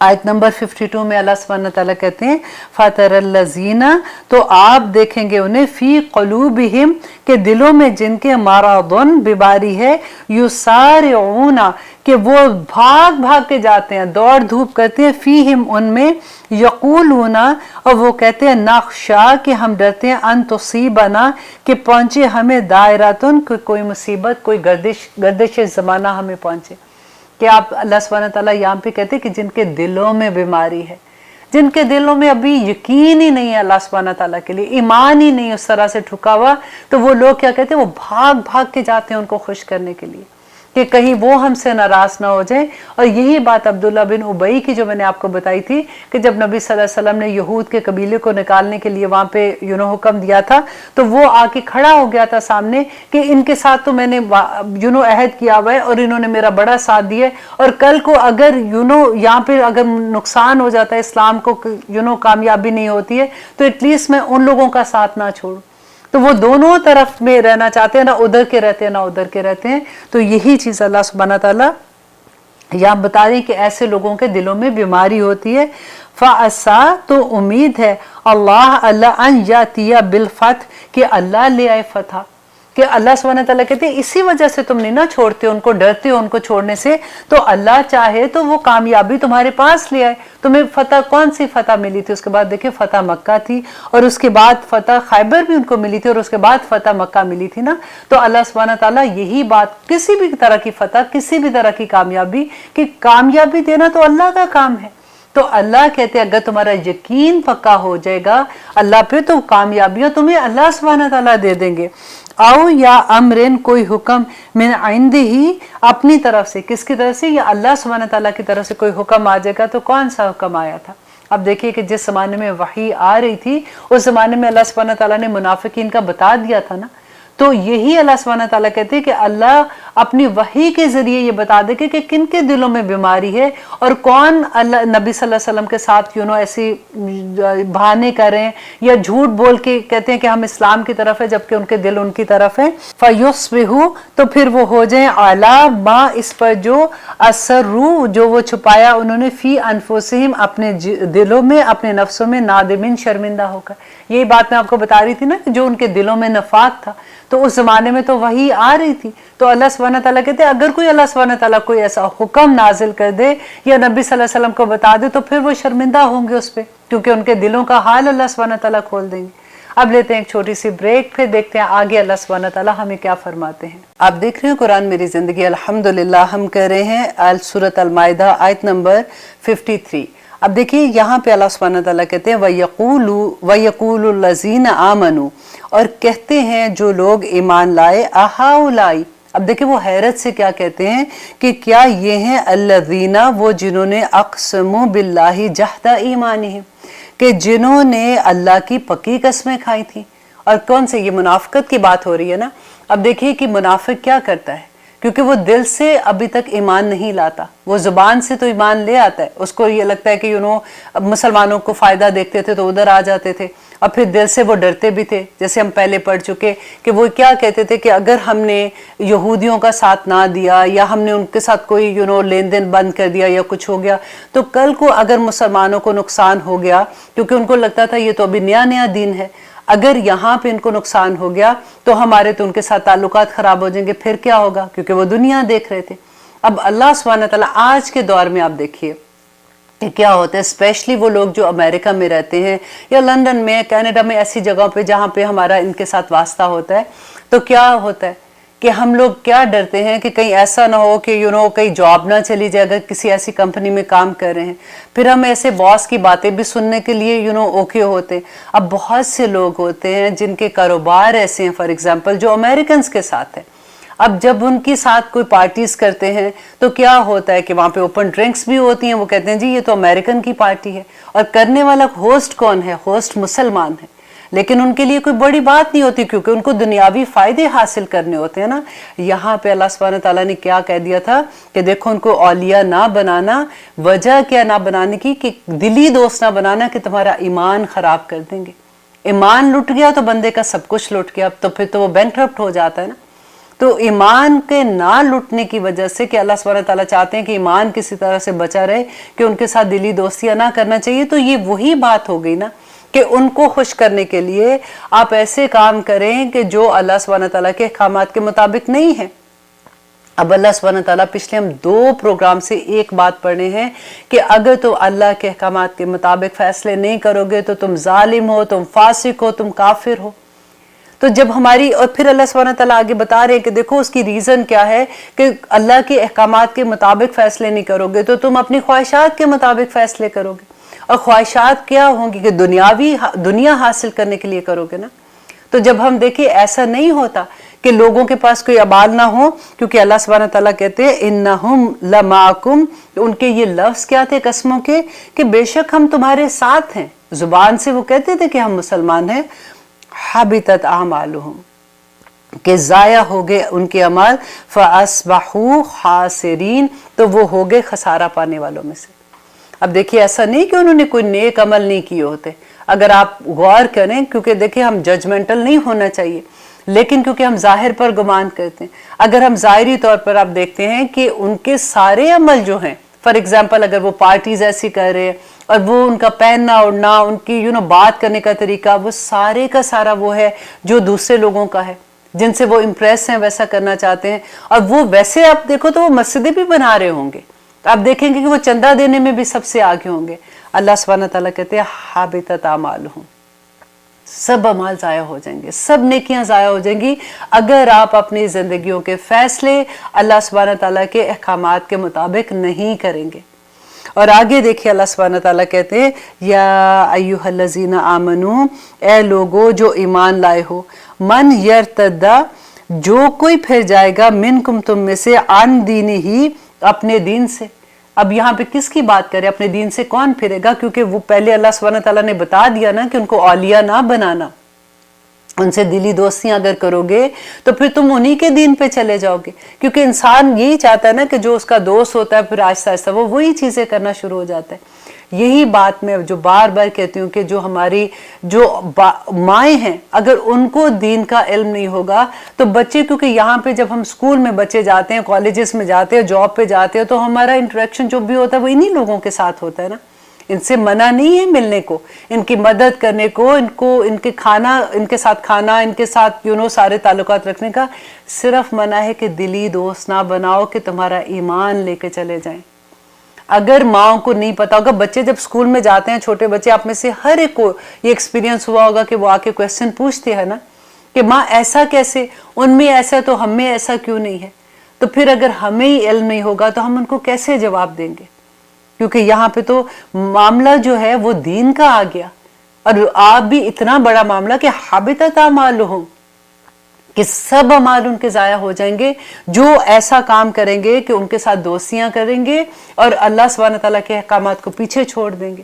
आयत नंबर 52 में अल्लाह सुब्हानहू तआला कहते हैं फतरल्लज़ीना, तो आप देखेंगे उन्हें फी क़ुलूबिहिम, के दिलों में जिनके मरादुन, बीमारी है, युसारिऊना, कि वो भाग भाग के जाते हैं, दौड़ धूप करते हैं, फीहिम, उनमें, यक़ूलूना, और वो कहते हैं नख्शा, कि हम डरते हैं, अन तुसीबना, कि पहुंचे हमें दायरातुन, कोई मुसीबत, कोई गर्दिश ज़माना हमें पहुंचे। कि आप अल्लाह सुब्हानहू तआला यहाँ पे कहते हैं कि जिनके दिलों में बीमारी है, जिनके दिलों में अभी यकीन ही नहीं है अल्लाह सुब्हानहू तआला के लिए, ईमान ही नहीं उस तरह से ठुका हुआ, तो वो लोग क्या कहते हैं, वो भाग भाग के जाते हैं उनको खुश करने के लिए कि कहीं वो हमसे नाराज ना हो जाए। और यही बात अब्दुल्ला बिन उबई की जो मैंने आपको बताई थी कि जब नबी सल्लल्लाहु अलैहि वसल्लम ने यहूद के कबीले को निकालने के लिए वहाँ पे हुक्म दिया था, तो वो आके खड़ा हो गया था सामने कि इनके साथ तो मैंने अहद किया हुआ है और इन्होंने मेरा बड़ा साथ दिया है, और कल को अगर यहाँ पे अगर नुकसान हो जाता है, इस्लाम को कामयाबी नहीं होती है, तो एटलीस्ट मैं उन लोगों का साथ ना छोड़ूं। तो वो दोनों तरफ में रहना चाहते हैं, ना उधर के रहते हैं ना उधर के रहते हैं। तो यही चीज़ अल्लाह सुब्हानहू तआला यहाँ बता रहे हैं कि ऐसे लोगों के दिलों में बीमारी होती है। फ़असा, तो उम्मीद है, अल्लाह अन यातिया बिल फतह, कि अल्लाह ले आए फतह, कि अल्लाह सुब्हानहू तआला कहते हैं इसी वजह से तुम नहीं ना छोड़ते, उनको डरते हो उनको छोड़ने से, तो अल्लाह चाहे तो वो कामयाबी तुम्हारे पास ले आए। तुम्हें फतह, कौन सी फतह मिली थी? उसके बाद देखिए फतह मक्का थी, और उसके बाद फतह खैबर भी उनको मिली थी, और उसके बाद फतह मक्का मिली थी ना। तो अल्लाह सुब्हानहू तआला यही बात, किसी भी तरह की फतह, किसी भी तरह की कामयाबी, कि कामयाबी देना तो अल्लाह का काम है। तो अल्लाह कहते हैं अगर तुम्हारा यकीन पक्का हो जाएगा अल्लाह पे, तो कामयाबियां तुम्हें अल्लाह सुब्हानहू तआला दे देंगे। आओ या अमरिन, कोई हुक्म, मिन इंदिही, अपनी तरफ से, किसकी तरफ से? या अल्लाह सुब्हानहू तआला की तरफ से कोई हुक्म आ जाएगा। तो कौन सा हुक्म आया था? अब देखिए कि जिस ज़माने में वही आ रही थी, उस ज़माने में अल्लाह सुब्हानहू तआला ने मुनाफिकीन का बता दिया था ना। तो यही अल्लाह सुब्हानहू तआला कहते हैं कि अल्लाह अपनी वही के जरिए ये बता दे कि किन के दिलों में बीमारी है, और कौन अल्लाह नबी सल्लल्लाहु अलैहि वसल्लम के साथ ऐसी बहाने करें या झूठ बोल के कहते हैं कि हम इस्लाम की तरफ है, जबकि उनके दिल उनकी तरफ है। फयुस्बिहु, तो फिर वो हो जाए अला मा, इस पर जो असरू, जो वो छुपाया उन्होंने, फी अनफुसिहिम, अपने दिलों में, अपने नफ्सों में, नादिमिन, शर्मिंदा होकर। यही बात मैं आपको बता रही थी ना, जो उनके दिलों में नफाक था, तो उस जमाने में तो वही आ रही थी। तो अल्लाह सुब्हानहू तआला कहते हैं अगर कोई अल्लाह सुब्हानहू तआला कोई ऐसा हुक्म नाजिल कर दे या नबी सल्लल्लाहु अलैहि वसल्लम को बता दे, तो फिर वो शर्मिंदा होंगे उस पर, क्योंकि उनके दिलों का हाल अल्लाह सुब्हानहू तआला खोल देंगे। अब लेते हैं एक छोटी सी ब्रेक, फिर देखते हैं आगे अल्लाह सुब्हानहू तआला हमें क्या फरमाते हैं। आप देख रहे हैं कुरान मेरी जिंदगी, अल्हम्दुलिल्लाह। हम कर रहे हैं सूरत अल माइदा आयत नंबर 53। अब देखिए यहाँ पे अल्लाह सुब्हानहू तआला कहते हैं वयक़ूलु लज़ीना आमनू, और कहते हैं जो लोग ईमान लाए, अहाउलाई। अब देखिए वो हैरत से क्या कहते हैं कि क्या ये हैं अल्लज़ीना, वो जिन्होंने अक़समू बिल्लाहि जहदा ईमानिहिम, कि जिन्होंने अल्लाह की पक्की कसमें खाई थी। और कौन से? ये मुनाफिकत की बात हो रही है ना। अब देखिए कि मुनाफिक क्या करता है, क्योंकि वो दिल से अभी तक ईमान नहीं लाता, वो जुबान से तो ईमान ले आता है, उसको ये लगता है कि मुसलमानों को फ़ायदा देखते थे तो उधर आ जाते थे, और फिर दिल से वो डरते भी थे। जैसे हम पहले पढ़ चुके कि वो क्या कहते थे कि अगर हमने यहूदियों का साथ ना दिया या हमने उनके साथ कोई लेन देन बंद कर दिया या कुछ हो गया, तो कल को अगर मुसलमानों को नुकसान हो गया, क्योंकि उनको लगता था ये तो अभी नया नया दीन है, अगर यहाँ पे इनको नुकसान हो गया तो हमारे तो उनके साथ ताल्लुकात ख़राब हो जाएंगे, फिर क्या होगा? क्योंकि वो दुनिया देख रहे थे। اب اللہ سبحانہ تعالیٰ آج کے دور میں آپ دیکھیے کہ کیا ہوتا ہے، اسپیشلی وہ لوگ جو امریکہ میں رہتے ہیں یا لندن میں، کینیڈا میں، ایسی جگہوں پہ جہاں پہ ہمارا ان کے ساتھ واسطہ ہوتا ہے، تو کیا ہوتا ہے کہ ہم لوگ کیا ڈرتے ہیں کہ کہیں ایسا نہ ہو کہ کہیں جاب نہ چلی جائے اگر کسی ایسی کمپنی میں کام کر رہے ہیں، پھر ہم ایسے باس کی باتیں بھی سننے کے لیے اوکے ہوتے ہیں۔ اب بہت سے لوگ ہوتے ہیں جن کے کاروبار ایسے ہیں، فار ایگزامپل جو امریکنز کے ساتھ ہیں، اب جب ان کے ساتھ کوئی پارٹیز کرتے ہیں تو کیا ہوتا ہے کہ وہاں پہ اوپن ڈرنکس بھی ہوتی ہیں، وہ کہتے ہیں جی یہ تو امریکن کی پارٹی ہے، اور کرنے والا ہوسٹ کون ہے؟ ہوسٹ مسلمان ہے، لیکن ان کے لیے کوئی بڑی بات نہیں ہوتی کیونکہ ان کو دنیاوی فائدے حاصل کرنے ہوتے ہیں نا۔ یہاں پہ اللہ سبحانہ تعالیٰ نے کیا کہہ دیا تھا کہ دیکھو ان کو اولیاء نہ بنانا، وجہ کیا نہ بنانے کی؟ کہ دلی دوست نہ بنانا کہ تمہارا ایمان خراب کر دیں گے۔ ایمان لٹ گیا تو بندے کا سب کچھ لٹ گیا، تو پھر تو وہ بینکرپٹ ہو جاتا ہے نا۔ تو ایمان کے نہ لٹنے کی وجہ سے کہ اللہ سبحانہ تعالیٰ چاہتے ہیں کہ ایمان کسی طرح سے بچا رہے، کہ ان کے ساتھ دلی دوستیاں نہ کرنا چاہیے، تو یہ وہی بات ہو گئی نا کہ ان کو خوش کرنے کے لیے آپ ایسے کام کریں کہ جو اللہ سبحانہ تعالیٰ کے احکامات کے مطابق نہیں ہے۔ اب اللہ سبحانہ تعالیٰ پچھلے ہم 2 پروگرام سے ایک بات پڑھنے ہیں کہ اگر تم اللہ کے احکامات کے مطابق فیصلے نہیں کرو گے تو تم ظالم ہو، تم فاسق ہو، تم کافر ہو۔ تو جب ہماری، اور پھر اللہ سبحانہ تعالیٰ آگے بتا رہے ہیں کہ دیکھو اس کی ریزن کیا ہے کہ اللہ کے احکامات کے مطابق فیصلے نہیں کرو گے تو تم اپنی خواہشات کے مطابق فیصلے کرو گے، اور خواہشات کیا ہوں گی کہ دنیا حاصل کرنے کے لیے کرو گے نا۔ تو جب ہم دیکھیں ایسا نہیں ہوتا کہ لوگوں کے پاس کوئی ابال نہ ہو، کیونکہ اللہ سبحانہ تعالیٰ کہتے ہیں انہم لمعکم، ان کے یہ لفظ کیا تھے قسموں کے کہ بے شک ہم تمہارے ساتھ ہیں، زبان سے وہ کہتے تھے کہ ہم مسلمان ہیں، حبطت اعمالہم، کہ ضائع ہو گئے ان کے عمل، فاصبحوا خاسرین، تو وہ ہو گئے خسارہ پانے والوں میں سے۔ اب دیکھیے ایسا نہیں کہ انہوں نے کوئی نیک عمل نہیں کیے ہوتے، اگر آپ غور کریں، کیونکہ دیکھیں ہم ججمنٹل نہیں ہونا چاہیے، لیکن کیونکہ ہم ظاہر پر گمان کرتے ہیں، اگر ہم ظاہری طور پر آپ دیکھتے ہیں کہ ان کے سارے عمل جو ہیں، فار ایگزامپل اگر وہ پارٹیز ایسی کر رہے ہیں اور وہ ان کا پہننا اوڑھنا، ان کی بات کرنے کا طریقہ، وہ سارے کا سارا وہ ہے جو دوسرے لوگوں کا ہے، جن سے وہ امپریس ہیں، ویسا کرنا چاہتے ہیں، اور وہ ویسے آپ دیکھو تو وہ مسجدیں بھی بنا رہے ہوں گے، آپ دیکھیں گے کہ وہ چندہ دینے میں بھی سب سے آگے ہوں گے۔ اللہ سبحانہ تعالیٰ کہتے ہیں حابطت اعمالہم، سب اعمال ضائع ہو جائیں گے، سب نیکیاں ضائع ہو جائیں گی اگر آپ اپنی زندگیوں کے فیصلے اللہ سبحانہ تعالیٰ کے احکامات کے مطابق نہیں کریں گے۔ اور آگے دیکھیں اللہ سبحانہ تعالیٰ کہتے ہیں یا ایھا الذین آمنو، اے لوگو جو ایمان لائے ہو، من یرتدا، جو کوئی پھر جائے گا، منکم تم میں سے، عن دینہ، اپنے دین سے۔ اب یہاں پہ کس کی بات کرے؟ اپنے دین سے کون پھرے گا؟ کیونکہ وہ پہلے اللہ سبحانہ تعالیٰ نے بتا دیا نا کہ ان کو اولیاء نہ بنانا، ان سے دلی دوستیاں اگر کرو گے تو پھر تم انہی کے دین پہ چلے جاؤ گے، کیونکہ انسان یہی چاہتا ہے نا کہ جو اس کا دوست ہوتا ہے پھر آہستہ آہستہ وہ وہی چیزیں کرنا شروع ہو جاتا ہے۔ یہی بات میں جو بار بار کہتی ہوں کہ جو ہماری جو مائیں ہیں، اگر ان کو دین کا علم نہیں ہوگا تو بچے، کیونکہ یہاں پہ جب ہم اسکول میں بچے جاتے ہیں، کالجز میں جاتے ہیں، جاب پہ جاتے ہیں، تو ہمارا انٹریکشن جو بھی ہوتا ہے وہ انہی لوگوں کے ساتھ ہوتا ہے نا۔ ان سے منع نہیں ہے ملنے کو، ان کی مدد کرنے کو، ان کے ساتھ کھانا، ان کے ساتھ سارے تعلقات رکھنے کا، صرف منع ہے کہ دلی دوست نہ بناؤ کہ تمہارا ایمان لے کے چلے جائیں۔ اگر ماں کو نہیں پتا ہوگا، بچے جب اسکول میں جاتے ہیں، چھوٹے بچے، آپ میں سے ہر ایک کو یہ ایکسپیرینس ہوا ہوگا کہ وہ آ کے کویسچن پوچھتے ہیں نا کہ ماں ایسا کیسے، ان میں ایسا تو ہم میں ایسا کیوں نہیں ہے؟ تو پھر اگر ہمیں ہی علم نہیں ہوگا تو ہم ان کو کیسے جواب دیں گے؟ کیونکہ یہاں پہ تو معاملہ جو ہے وہ دین کا آ گیا، اور آپ بھی اتنا بڑا معاملہ کہ حبطت اعمالہم، کہ سب اعمال ان کے ضائع ہو جائیں گے جو ایسا کام کریں گے کہ ان کے ساتھ دوستیاں کریں گے اور اللہ سبحانہ تعالیٰ کے احکامات کو پیچھے چھوڑ دیں گے،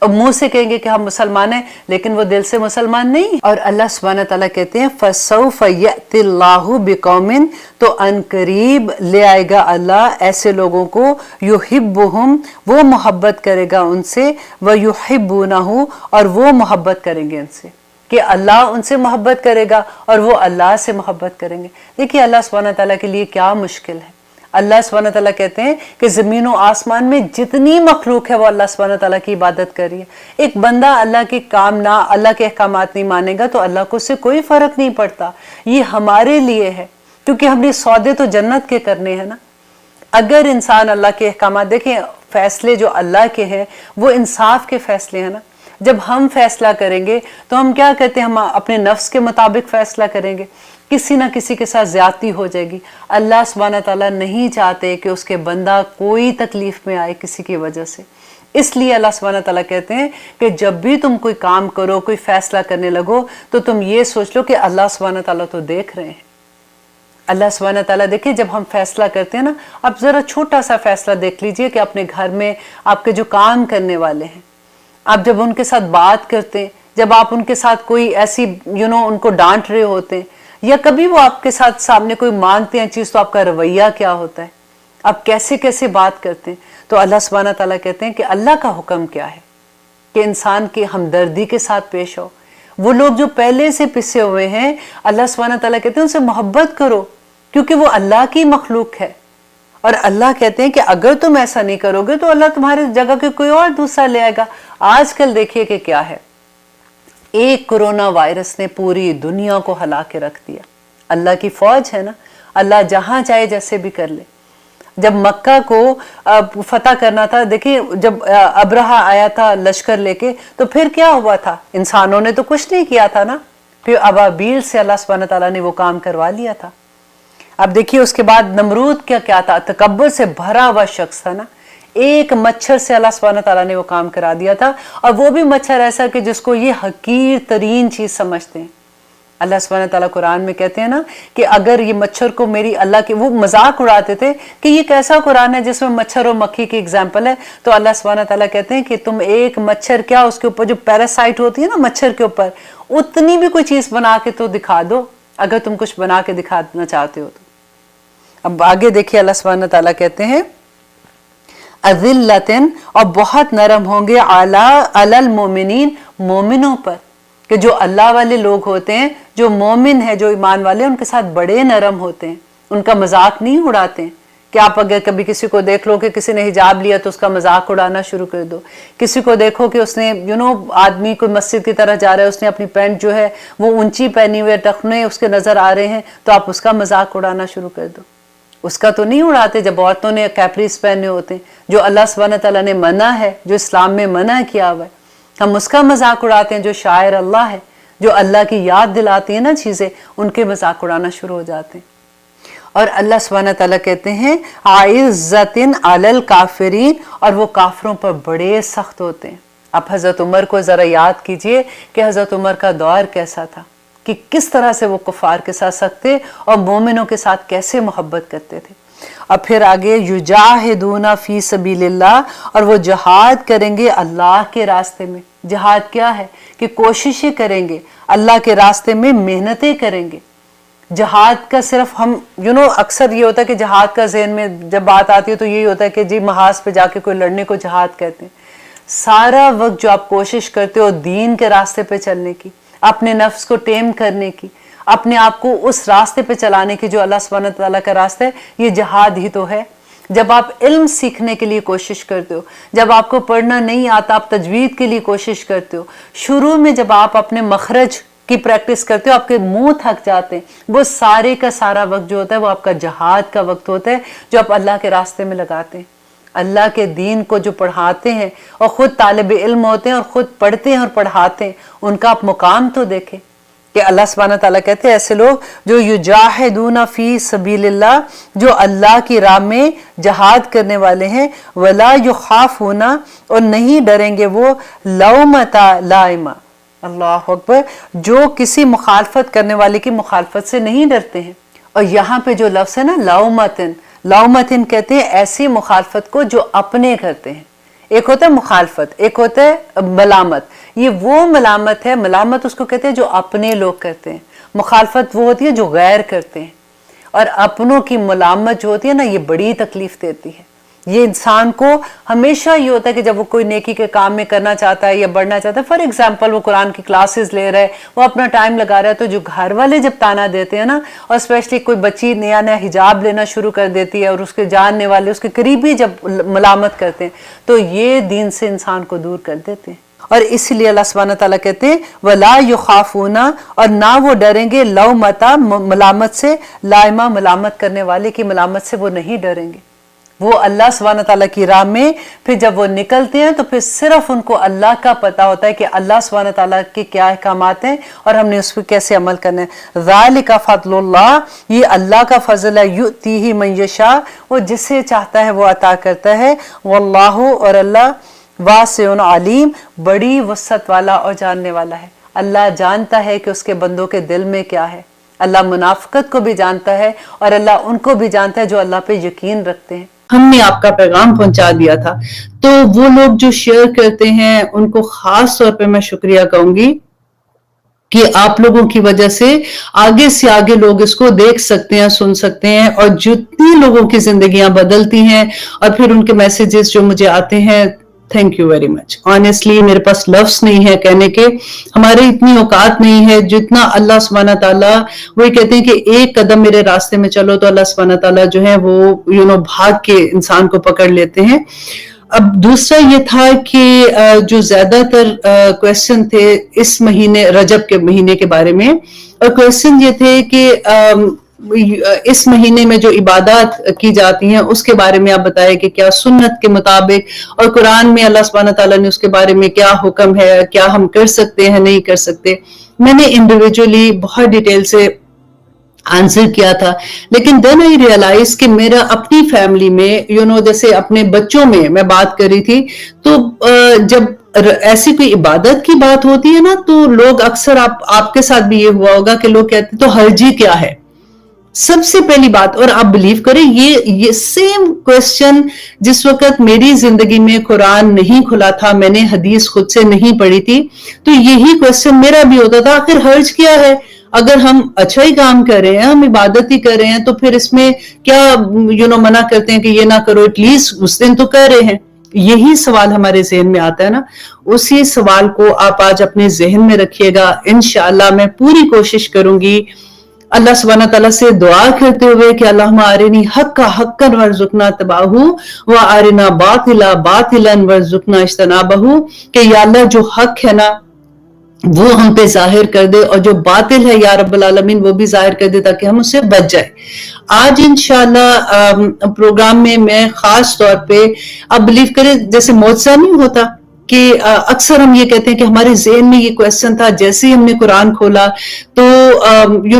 اور منہ سے کہیں گے کہ ہم مسلمان ہیں لیکن وہ دل سے مسلمان نہیں۔ اور اللہ سبحانہ تعالیٰ کہتے ہیں فَسَوْفَ يَأْتِ اللَّهُ بِقَوْمٍ، تو ان قریب لے آئے گا اللہ ایسے لوگوں کو، يُحِبُّهُمْ، وہ محبت کرے گا ان سے، وَيُحِبُّونَهُ، اور وہ محبت کریں گے ان سے، کہ اللہ ان سے محبت کرے گا اور وہ اللہ سے محبت کریں گے۔ دیکھیے اللہ سبحانہ تعالیٰ کے لیے کیا مشکل ہے۔ اللہ سبحانہ تعالیٰ کہتے ہیں کہ زمین و آسمان میں جتنی مخلوق ہے وہ اللہ سبحانہ تعالیٰ کی عبادت کر رہی ہے۔ ایک بندہ اللہ کے اللہ کے احکامات نہیں مانے گا تو اللہ کو اس سے کوئی فرق نہیں پڑتا۔ یہ ہمارے لیے ہے کیونکہ ہم نے سودے تو جنت کے کرنے ہیں نا۔ اگر انسان اللہ کے احکامات دیکھیں، فیصلے جو اللہ کے ہیں وہ انصاف کے فیصلے ہیں نا. جب ہم فیصلہ کریں گے تو ہم کیا کہتے ہیں، ہم اپنے نفس کے مطابق فیصلہ کریں گے، کسی نہ کسی کے ساتھ زیادتی ہو جائے گی. اللہ سبحانہ تعالیٰ نہیں چاہتے کہ اس کے بندہ کوئی تکلیف میں آئے کسی کی وجہ سے. اس لیے اللہ سبحانہ تعالیٰ کہتے ہیں کہ جب بھی تم کوئی کام کرو، کوئی فیصلہ کرنے لگو، تو تم یہ سوچ لو کہ اللہ سبحانہ تعالیٰ تو دیکھ رہے ہیں. اللہ سبحانہ تعالیٰ دیکھیں، جب ہم فیصلہ کرتے ہیں نا، اب ذرا چھوٹا سا فیصلہ دیکھ لیجئے کہ اپنے گھر میں آپ کے جو کام کرنے والے ہیں، آپ جب ان کے ساتھ بات کرتے ہیں، جب آپ ان کے ساتھ کوئی ایسی ان کو ڈانٹ رہے ہوتے ہیں، یا کبھی وہ آپ کے ساتھ سامنے کوئی مانگتے ہیں چیز، تو آپ کا رویہ کیا ہوتا ہے، آپ کیسے کیسے بات کرتے ہیں. تو اللہ سبحانہ تعالیٰ کہتے ہیں کہ اللہ کا حکم کیا ہے کہ انسان کی ہمدردی کے ساتھ پیش ہو. وہ لوگ جو پہلے سے پسے ہوئے ہیں، اللہ سبحانہ تعالیٰ کہتے ہیں ان سے محبت کرو، کیونکہ وہ اللہ کی مخلوق ہے. اور اللہ کہتے ہیں کہ اگر تم ایسا نہیں کرو گے تو اللہ تمہارے جگہ کے کوئی اور دوسرا لے آئے گا. آج کل دیکھیے کہ کیا ہے، ایک کرونا وائرس نے پوری دنیا کو ہلا کے رکھ دیا. اللہ کی فوج ہے نا، اللہ جہاں چاہے جیسے بھی کر لے. جب مکہ کو فتح کرنا تھا، دیکھیے جب ابرہہ آیا تھا لشکر لے کے، تو پھر کیا ہوا تھا؟ انسانوں نے تو کچھ نہیں کیا تھا نا، پھر ابابیل سے اللہ سبحانہ تعالیٰ نے وہ کام کروا لیا تھا. اب دیکھیے اس کے بعد نمرود کیا تھا، تکبر سے بھرا ہوا شخص تھا نا، ایک مچھر سے اللہ سبحانہ تعالیٰ نے وہ کام کرا دیا تھا. اور وہ بھی مچھر ایسا کہ جس کو یہ حقیر ترین چیز سمجھتے ہیں. اللہ سبحانہ تعالیٰ قرآن میں کہتے ہیں نا کہ اگر یہ مچھر کو میری اللہ کے، وہ مذاق اڑاتے تھے کہ یہ کیسا قرآن ہے جس میں مچھر اور مکھی کی اگزامپل ہے. تو اللہ سبحانہ تعالیٰ کہتے ہیں کہ تم ایک مچھر کیا، اس کے اوپر جو پیراسائٹ ہوتی ہے نا مچھر کے اوپر، اتنی بھی کوئی چیز بنا کے تو دکھا دو، اگر تم کچھ بنا کے دکھانا چاہتے ہو تو. اب آگے دیکھیے اللہ سبحانہ تعالیٰ کہتے ہیں اذلۃ، اور بہت نرم ہوں گے، علی المومنین، مومنوں پر، کہ جو اللہ والے لوگ ہوتے ہیں، جو مومن ہیں، جو ایمان والے، ان کے ساتھ بڑے نرم ہوتے ہیں، ان کا مذاق نہیں اڑاتے ہیں. کہ آپ اگر کبھی کسی کو دیکھ لو کہ کسی نے حجاب لیا تو اس کا مذاق اڑانا شروع کر دو. کسی کو دیکھو کہ اس نے آدمی کوئی مسجد کی طرح جا رہا ہے، اس نے اپنی پینٹ جو ہے وہ اونچی پہنی ہوئے، ٹخنے اس کے نظر آ رہے ہیں، تو آپ اس کا مذاق اڑانا شروع کر دو. اس کا تو نہیں اڑاتے جب عورتوں نے کیپریز پہنے ہوتے ہیں، جو اللہ سبحانہ تعالیٰ نے منع ہے، جو اسلام میں منع کیا ہوا ہے، ہم اس کا مذاق اڑاتے ہیں. جو شاعر اللہ ہے، جو اللہ کی یاد دلاتی ہیں نا چیزیں، ان کے مذاق اڑانا شروع ہو جاتے ہیں. اور اللہ سبحانہ تعالیٰ کہتے ہیں عزت علی الکافرین، اور وہ کافروں پر بڑے سخت ہوتے ہیں. آپ حضرت عمر کو ذرا یاد کیجئے کہ حضرت عمر کا دور کیسا تھا، کہ کس طرح سے وہ کفار کے ساتھ سخت تھے اور مومنوں کے ساتھ کیسے محبت کرتے تھے. اور پھر آگے یجاہدون فی سبیل اللہ، اور وہ جہاد کریں گے اللہ کے راستے میں. جہاد کیا ہے؟ کہ کوششیں کریں گے اللہ کے راستے میں، محنتیں کریں گے. جہاد کا صرف ہم اکثر یہ ہوتا ہے کہ جہاد کا ذہن میں جب بات آتی ہے تو یہی ہوتا ہے کہ جی محاذ پہ جا کے کوئی لڑنے کو جہاد کہتے ہیں. سارا وقت جو آپ کوشش کرتے ہو دین کے راستے پہ چلنے کی، اپنے نفس کو ٹیم کرنے کی، اپنے آپ کو اس راستے پہ چلانے کی جو اللہ سبحانہ تعالیٰ کا راستہ ہے، یہ جہاد ہی تو ہے. جب آپ علم سیکھنے کے لیے کوشش کرتے ہو، جب آپ کو پڑھنا نہیں آتا آپ تجوید کے لیے کوشش کرتے ہو، شروع میں جب آپ اپنے مخرج کی پریکٹس کرتے ہو، آپ کے منہ تھک جاتے ہیں، وہ سارے کا سارا وقت جو ہوتا ہے وہ آپ کا جہاد کا وقت ہوتا ہے، جو آپ اللہ کے راستے میں لگاتے ہیں. اللہ کے دین کو جو پڑھاتے ہیں اور خود طالب علم ہوتے ہیں اور خود پڑھتے ہیں اور پڑھاتے ہیں، ان کا آپ مقام تو دیکھیں کہ اللہ سبحانہ تعالیٰ کہتے ہیں ایسے لوگ جو یجاہدون فی سبیل اللہ، جو اللہ کی راہ میں جہاد کرنے والے ہیں، ولا یخافون، اور نہیں ڈریں گے وہ لومۃ لائمہ، اللہ اکبر، جو کسی مخالفت کرنے والے کی مخالفت سے نہیں ڈرتے ہیں. اور یہاں پہ جو لفظ ہے نا لومتن، لومتن کہتے ہیں ایسی مخالفت کو جو اپنے کرتے ہیں. ایک ہوتا ہے مخالفت، ایک ہوتا ہے ملامت. یہ وہ ملامت ہے، ملامت اس کو کہتے ہیں جو اپنے لوگ کرتے ہیں، مخالفت وہ ہوتی ہے جو غیر کرتے ہیں. اور اپنوں کی ملامت جو ہوتی ہے نا، یہ بڑی تکلیف دیتی ہے. یہ انسان کو ہمیشہ یہ ہوتا ہے کہ جب وہ کوئی نیکی کے کام میں کرنا چاہتا ہے یا بڑھنا چاہتا ہے، فار ایگزامپل وہ قرآن کی کلاسز لے رہا ہے، وہ اپنا ٹائم لگا رہا ہے، تو جو گھر والے جب تانا دیتے ہیں نا، اور اسپیشلی کوئی بچی نیا نیا حجاب لینا شروع کر دیتی ہے اور اس کے جاننے والے، اس کے قریبی جب ملامت کرتے ہیں، تو یہ دین سے انسان کو دور کر دیتے ہیں. اور اسی لیے اللہ سبحانہ تعالیٰ کہتے ہیں وَلَا يُخَافُونَ، اور نہ وہ ڈریں گے لومۃ، ملامت سے، لائمہ، ملامت کرنے والے کی ملامت سے وہ نہیں ڈریں گے. وہ اللہ سبحانہ تعالیٰ کی راہ میں پھر جب وہ نکلتے ہیں تو پھر صرف ان کو اللہ کا پتہ ہوتا ہے کہ اللہ سبحانہ تعالیٰ کے کیا احکامات ہیں اور ہم نے اس پہ کیسے عمل کرنا ہے. ذالک فضل اللہ, یہ اللہ کا فضل ہے, یؤتیہ من یشاء, وہ جسے چاہتا ہے وہ عطا کرتا ہے. واللہ, اور اللہ, واسع علیم, بڑی وسعت والا اور جاننے والا ہے. اللہ جانتا ہے کہ اس کے بندوں کے دل میں کیا ہے. اللہ منافقت کو بھی جانتا ہے اور اللہ ان کو بھی جانتا ہے جو اللہ پہ یقین رکھتے ہیں. ہم نے آپ کا پیغام پہنچا دیا تھا, تو وہ لوگ جو شیئر کرتے ہیں ان کو خاص طور پہ میں شکریہ کہوں گی کہ آپ لوگوں کی وجہ سے آگے لوگ اس کو دیکھ سکتے ہیں, سن سکتے ہیں, اور جتنی لوگوں کی زندگیاں بدلتی ہیں اور پھر ان کے میسیجز جو مجھے آتے ہیں, thank you very much. Honestly میرے پاس لفظ نہیں ہے کہنے کے, ہمارے اتنی اوقات نہیں ہے جتنا اللہ سبحانہ تعالیٰ, وہی کہتے ہیں کہ ایک قدم میرے راستے میں چلو تو اللہ سبحانہ تعالیٰ جو ہے وہ بھاگ کے انسان کو پکڑ لیتے ہیں. اب دوسرا یہ تھا کہ جو زیادہ تر کویسچن تھے اس مہینے, رجب کے مہینے کے بارے میں, اور کویسچن یہ تھے کہ اس مہینے میں جو عبادات کی جاتی ہیں اس کے بارے میں آپ بتائیں کہ کیا سنت کے مطابق, اور قرآن میں اللہ سبحانہ تعالیٰ نے اس کے بارے میں کیا حکم ہے, کیا ہم کر سکتے ہیں نہیں کر سکتے. میں نے انڈیویجولی بہت ڈیٹیل سے آنسر کیا تھا, لیکن دین آئی ریئلائز کہ میرا اپنی فیملی میں جیسے اپنے بچوں میں بات کر رہی تھی, تو جب ایسی کوئی عبادت کی بات ہوتی ہے نا تو لوگ اکثر, آپ کے ساتھ بھی یہ ہوا ہوگا کہ لوگ کہتے ہیں تو حرجی کیا ہے. سب سے پہلی بات, اور آپ بلیو کریں یہ سیم کویسچن جس وقت میری زندگی میں قرآن نہیں کھلا تھا, میں نے حدیث خود سے نہیں پڑھی تھی, تو یہی کویسچن میرا بھی ہوتا تھا, آخر حرج کیا ہے, اگر ہم اچھا ہی کام کر رہے ہیں, ہم عبادت ہی کر رہے ہیں, تو پھر اس میں کیا منع کرتے ہیں کہ یہ نہ کرو, ایٹ لیسٹ اس دن تو کر رہے ہیں. یہی سوال ہمارے ذہن میں آتا ہے نا, اسی سوال کو آپ آج اپنے ذہن میں رکھیے گا. انشاءاللہ میں پوری کوشش کروں گی اللہ سبحانہ تعالیٰ سے دعا کرتے ہوئے کہ اللہم ارنی حقا حقا وارزقنا اتباعہ وارنا باطلا باطلا وارزقنا اجتنابہ, کہ یا اللہ جو حق ہے نا وہ ہم پہ ظاہر کر دے, اور جو باطل ہے یا رب العالمین وہ بھی ظاہر کر دے تاکہ ہم اس سے بچ جائیں. آج انشاءاللہ پروگرام میں خاص طور پہ, آپ بلیو کریں جیسے معجزہ نہیں ہوتا کہ اکثر ہم یہ کہتے ہیں کہ ہمارے ذہن میں یہ کویسچن تھا, جیسے ہی ہم نے قرآن کھولا تو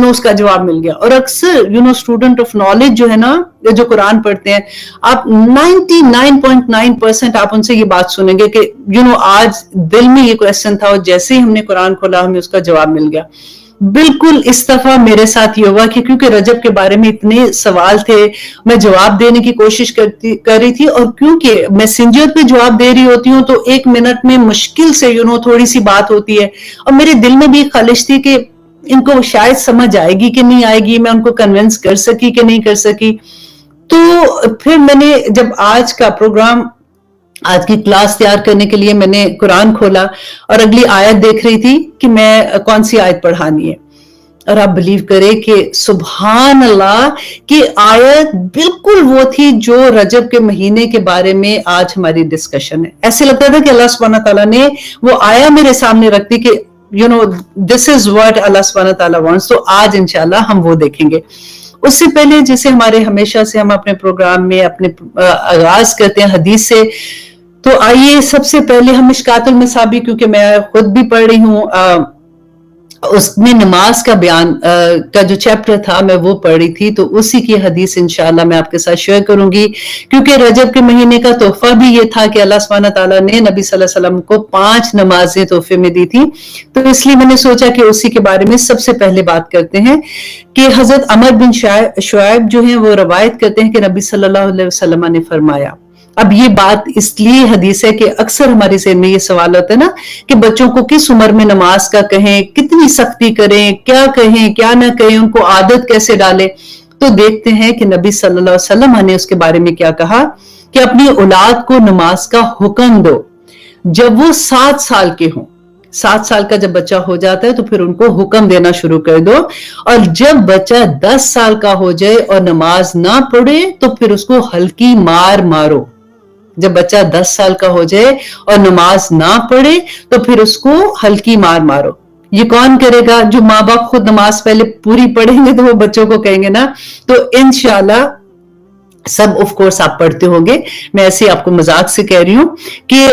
اس کا جواب مل گیا. اور اکثر اسٹوڈنٹ آف نالج جو ہے نا, جو قرآن پڑھتے ہیں, آپ 99.9% آپ ان سے یہ بات سنیں گے کہ آج دل میں یہ کویسچن تھا اور جیسے ہی ہم نے قرآن کھولا ہمیں اس کا جواب مل گیا. بالکل اس دفعہ میرے ساتھ یہ ہوا کہ کیونکہ رجب کے بارے میں اتنے سوال تھے, میں جواب دینے کی کوشش کر رہی تھی, اور کیونکہ میسنجر پہ جواب دے رہی ہوتی ہوں تو 1 منٹ میں مشکل سے تھوڑی سی بات ہوتی ہے, اور میرے دل میں بھی خواہش تھی کہ ان کو شاید سمجھ آئے گی کہ نہیں آئے گی, میں ان کو کنونس کر سکی کہ نہیں کر سکی. تو پھر میں نے جب آج کا پروگرام, آج کی کلاس تیار کرنے کے لیے میں نے قرآن کھولا اور اگلی آیت دیکھ رہی تھی کہ میں کون سی آیت پڑھانی ہے, اور آپ بلیو کریں کہ سبحان اللہ کی آیت بالکل وہ تھی جو رجب کے مہینے کے بارے میں آج ہماری ڈسکشن ہے. ایسے لگتا تھا کہ اللہ سبحانہ تعالیٰ نے وہ آیا میرے سامنے رکھ دی کہ this is what اللہ سبحانہ تعالیٰ wants. تو آج انشاءاللہ ہم وہ دیکھیں گے. اس سے پہلے جیسے ہمارے ہمیشہ سے ہم اپنے پروگرام میں اپنے آغاز کرتے ہیں حدیث سے, تو آئیے سب سے پہلے ہم مشکات المصابیح, کیونکہ میں خود بھی پڑھ رہی ہوں, اس میں نماز کا بیان کا جو چیپٹر تھا میں وہ پڑھ رہی تھی, تو اسی کی حدیث انشاءاللہ میں آپ کے ساتھ شیئر کروں گی, کیونکہ رجب کے مہینے کا تحفہ بھی یہ تھا کہ اللہ سبحانہ تعالیٰ نے نبی صلی اللہ علیہ وسلم کو 5 نمازیں تحفے میں دی تھی. تو اس لیے میں نے سوچا کہ اسی کے بارے میں سب سے پہلے بات کرتے ہیں کہ حضرت عمر بن شعیب جو ہیں وہ روایت کرتے ہیں کہ نبی صلی اللہ علیہ وسلم نے فرمایا. اب یہ بات اس لیے حدیث ہے کہ اکثر ہمارے ذہن میں یہ سوال ہوتا ہے نا کہ بچوں کو کس عمر میں نماز کا کہیں, کتنی سختی کریں, کیا کہیں کیا نہ کہیں, ان کو عادت کیسے ڈالیں. تو دیکھتے ہیں کہ نبی صلی اللہ علیہ وسلم نے اس کے بارے میں کیا کہا کہ اپنی اولاد کو نماز کا حکم دو جب وہ 7 سال کے ہوں. 7 سال کا جب بچہ ہو جاتا ہے تو پھر ان کو حکم دینا شروع کر دو, اور جب بچہ 10 سال کا ہو جائے اور نماز نہ پڑھے تو پھر اس کو ہلکی مار مارو. جب بچہ 10 سال کا ہو جائے اور نماز نہ پڑھے تو پھر اس کو ہلکی مار مارو. یہ کون کرے گا؟ جو ماں باپ خود نماز پہلے پوری پڑھیں گے تو وہ بچوں کو کہیں گے نا. تو انشاءاللہ سب آف کورس آپ پڑھتے ہوگے، میں ایسے ہی آپ کو مذاق سے کہہ رہی ہوں کہ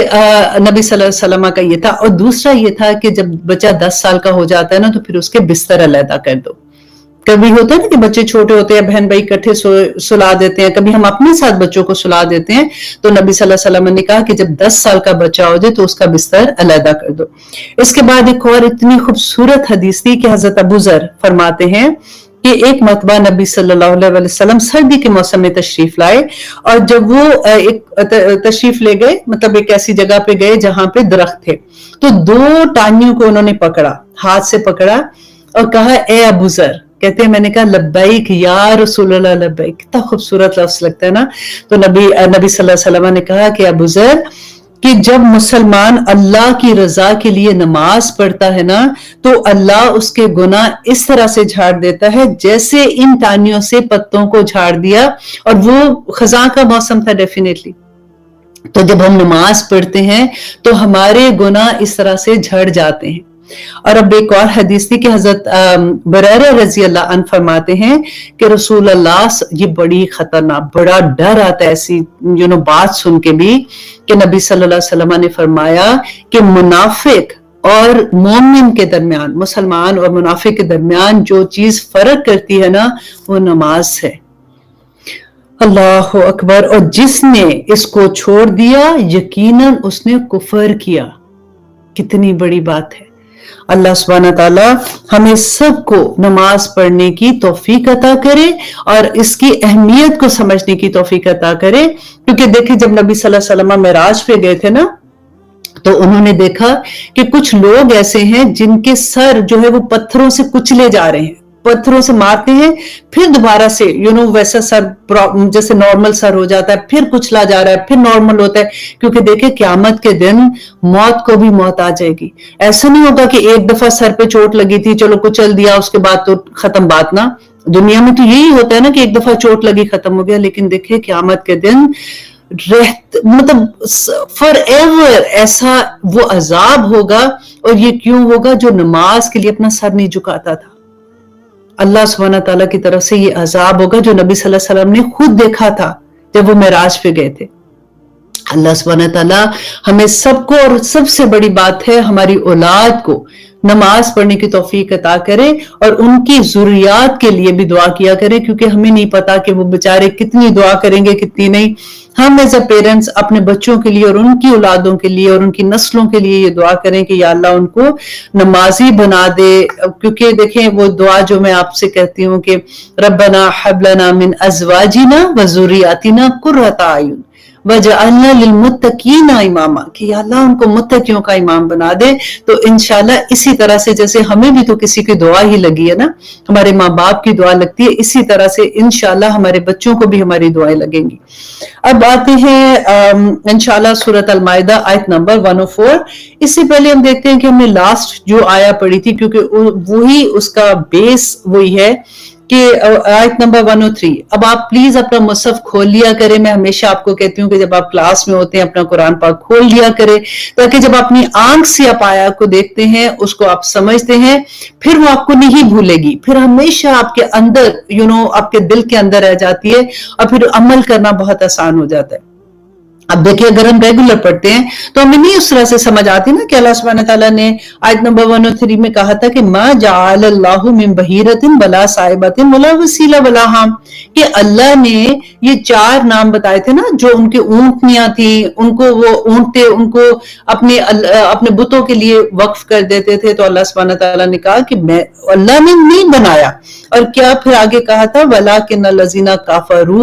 نبی صلی اللہ علیہ وسلم کا یہ تھا. اور دوسرا یہ تھا کہ جب بچہ 10 سال کا ہو جاتا ہے نا تو پھر اس کے بستر علیحدہ کر دو. کبھی ہوتا ہے نا کہ بچے چھوٹے ہوتے ہیں، بہن بھائی اکٹھے سلا دیتے ہیں، کبھی ہم اپنے ساتھ بچوں کو سلا دیتے ہیں، تو نبی صلی اللہ علیہ وسلم نے کہا کہ جب 10 سال کا بچہ ہو جائے تو اس کا بستر علیحدہ کر دو. اس کے بعد ایک اور اتنی خوبصورت حدیث تھی کہ حضرت ابو ذر فرماتے ہیں کہ ایک مرتبہ نبی صلی اللہ علیہ وسلم سردی کے موسم میں تشریف لائے، اور جب وہ ایک تشریف لے گئے، مطلب ایک ایسی جگہ پہ گئے جہاں پہ درخت تھے، تو 2 ٹانیوں کو انہوں نے پکڑا، ہاتھ سے پکڑا اور کہا اے ابو ذر. کہتے ہیں میں نے کہا لبیک یا رسول اللہ لبیک. کتنا خوبصورت لفظ لگتا ہے نا. تو نبی صلی اللہ علیہ وسلم نے کہا کہ ابو ذر کہ جب مسلمان اللہ کی رضا کے لیے نماز پڑھتا ہے نا تو اللہ اس کے گناہ اس طرح سے جھاڑ دیتا ہے جیسے ان ٹانیوں سے پتوں کو جھاڑ دیا. اور وہ خزاں کا موسم تھا ڈیفینیٹلی. تو جب ہم نماز پڑھتے ہیں تو ہمارے گناہ اس طرح سے جھڑ جاتے ہیں. اور اب ایک اور حدیث تھی کہ حضرت بریرہ رضی اللہ عنہ فرماتے ہیں کہ رسول اللہ، یہ بڑی خطرناک، بڑا ڈر آتا ہے ایسی بات سن کے بھی، کہ نبی صلی اللہ علیہ وسلم نے فرمایا کہ منافق اور مومن کے درمیان، مسلمان اور منافق کے درمیان جو چیز فرق کرتی ہے نا وہ نماز ہے. اللہ اکبر. اور جس نے اس کو چھوڑ دیا یقیناً اس نے کفر کیا. کتنی بڑی بات ہے. اللہ سبحانہ تعالیٰ ہمیں سب کو نماز پڑھنے کی توفیق عطا کرے اور اس کی اہمیت کو سمجھنے کی توفیق عطا کرے. کیونکہ دیکھیں جب نبی صلی اللہ علیہ وسلم معراج پہ گئے تھے نا تو انہوں نے دیکھا کہ کچھ لوگ ایسے ہیں جن کے سر جو ہے وہ پتھروں سے کچلے جا رہے ہیں، پتھروں سے مارتے ہیں، پھر دوبارہ سے ویسا سر جیسے نارمل سر ہو جاتا ہے، پھر کچلا جا رہا ہے، پھر نارمل ہوتا ہے. کیونکہ دیکھیں قیامت کے دن موت کو بھی موت آ جائے گی. ایسا نہیں ہوگا کہ ایک دفعہ سر پہ چوٹ لگی تھی چلو کچل دیا اس کے بعد تو ختم بات نا. دنیا میں تو یہی ہوتا ہے نا کہ ایک دفعہ چوٹ لگی ختم ہو گیا. لیکن دیکھیں قیامت کے دن مطلب فار ایور ایسا وہ عذاب ہوگا. اور یہ کیوں ہوگا؟ جو نماز کے لیے اپنا سر نہیں جھکاتا تھا. اللہ سبحانہ تعالیٰ کی طرف سے یہ عذاب ہوگا جو نبی صلی اللہ علیہ وسلم نے خود دیکھا تھا جب وہ معراج پہ گئے تھے. اللہ سبحانہ تعالیٰ ہمیں سب کو، اور سب سے بڑی بات ہے ہماری اولاد کو، نماز پڑھنے کی توفیق عطا کرے اور ان کی ضروریات کے لیے بھی دعا کیا کرے. کیونکہ ہمیں نہیں پتا کہ وہ بیچارے کتنی دعا کریں گے کتنی نہیں. ہم ایز اے پیرنٹس اپنے بچوں کے لیے اور ان کی اولادوں کے لیے اور ان کی نسلوں کے لیے یہ دعا کریں کہ یا اللہ ان کو نمازی بنا دے. کیونکہ دیکھیں وہ دعا جو میں آپ سے کہتی ہوں کہ ربنا حب لنا من ازواجنا وذریاتنا قرۃ اعین وجعلنا للمتقین اماما، کہ یا اللہ ان کو متقیوں کا امام بنا دے. تو انشاءاللہ اسی طرح سے جیسے ہمیں بھی تو کسی کی دعا ہی لگی ہے نا، ہمارے ماں باپ کی دعا لگتی ہے، اسی طرح سے انشاءاللہ ہمارے بچوں کو بھی ہماری دعائیں لگیں گی. اب آتے ہیں انشاءاللہ سورۃ المائدہ آیت نمبر 104. اس سے پہلے ہم دیکھتے ہیں کہ ہم نے لاسٹ جو آیا پڑھی تھی، کیونکہ وہی اس کا بیس وہی ہے کہ آیت نمبر 103. اب آپ پلیز اپنا مصحف کھول لیا کریں. میں ہمیشہ آپ کو کہتی ہوں کہ جب آپ کلاس میں ہوتے ہیں اپنا قرآن پاک کھول لیا کریں تاکہ جب اپنی آنکھ سے آپ آیات کو دیکھتے ہیں اس کو آپ سمجھتے ہیں پھر وہ آپ کو نہیں بھولے گی، پھر ہمیشہ آپ کے اندر آپ کے دل کے اندر رہ جاتی ہے اور پھر عمل کرنا بہت آسان ہو جاتا ہے. اب دیکھیں اگر ہم ریگولر پڑھتے ہیں تو ہمیں نہیں اس طرح سے سمجھ آتی نا کہ اللہ سبحانہ تعالیٰ نے آیت نمبر 103 میں کہا تھا کہ ما جعل اللہ من بحیرۃ ولا صائبۃ ولا وسیلہ ولا حام، کہ اللہ نے یہ 4 نام بتائے تھے نا جو ان کے اونٹنیاں تھیں، ان کو وہ اونٹتے ان کو اپنے بتوں کے لیے وقف کر دیتے تھے. تو اللہ سبحانہ تعالیٰ نے کہا کہ اللہ نے نہیں بنایا. اور کیا پھر آگے کہا تھا وَلَٰكِنَّ الَّذِينَ كَفَرُوا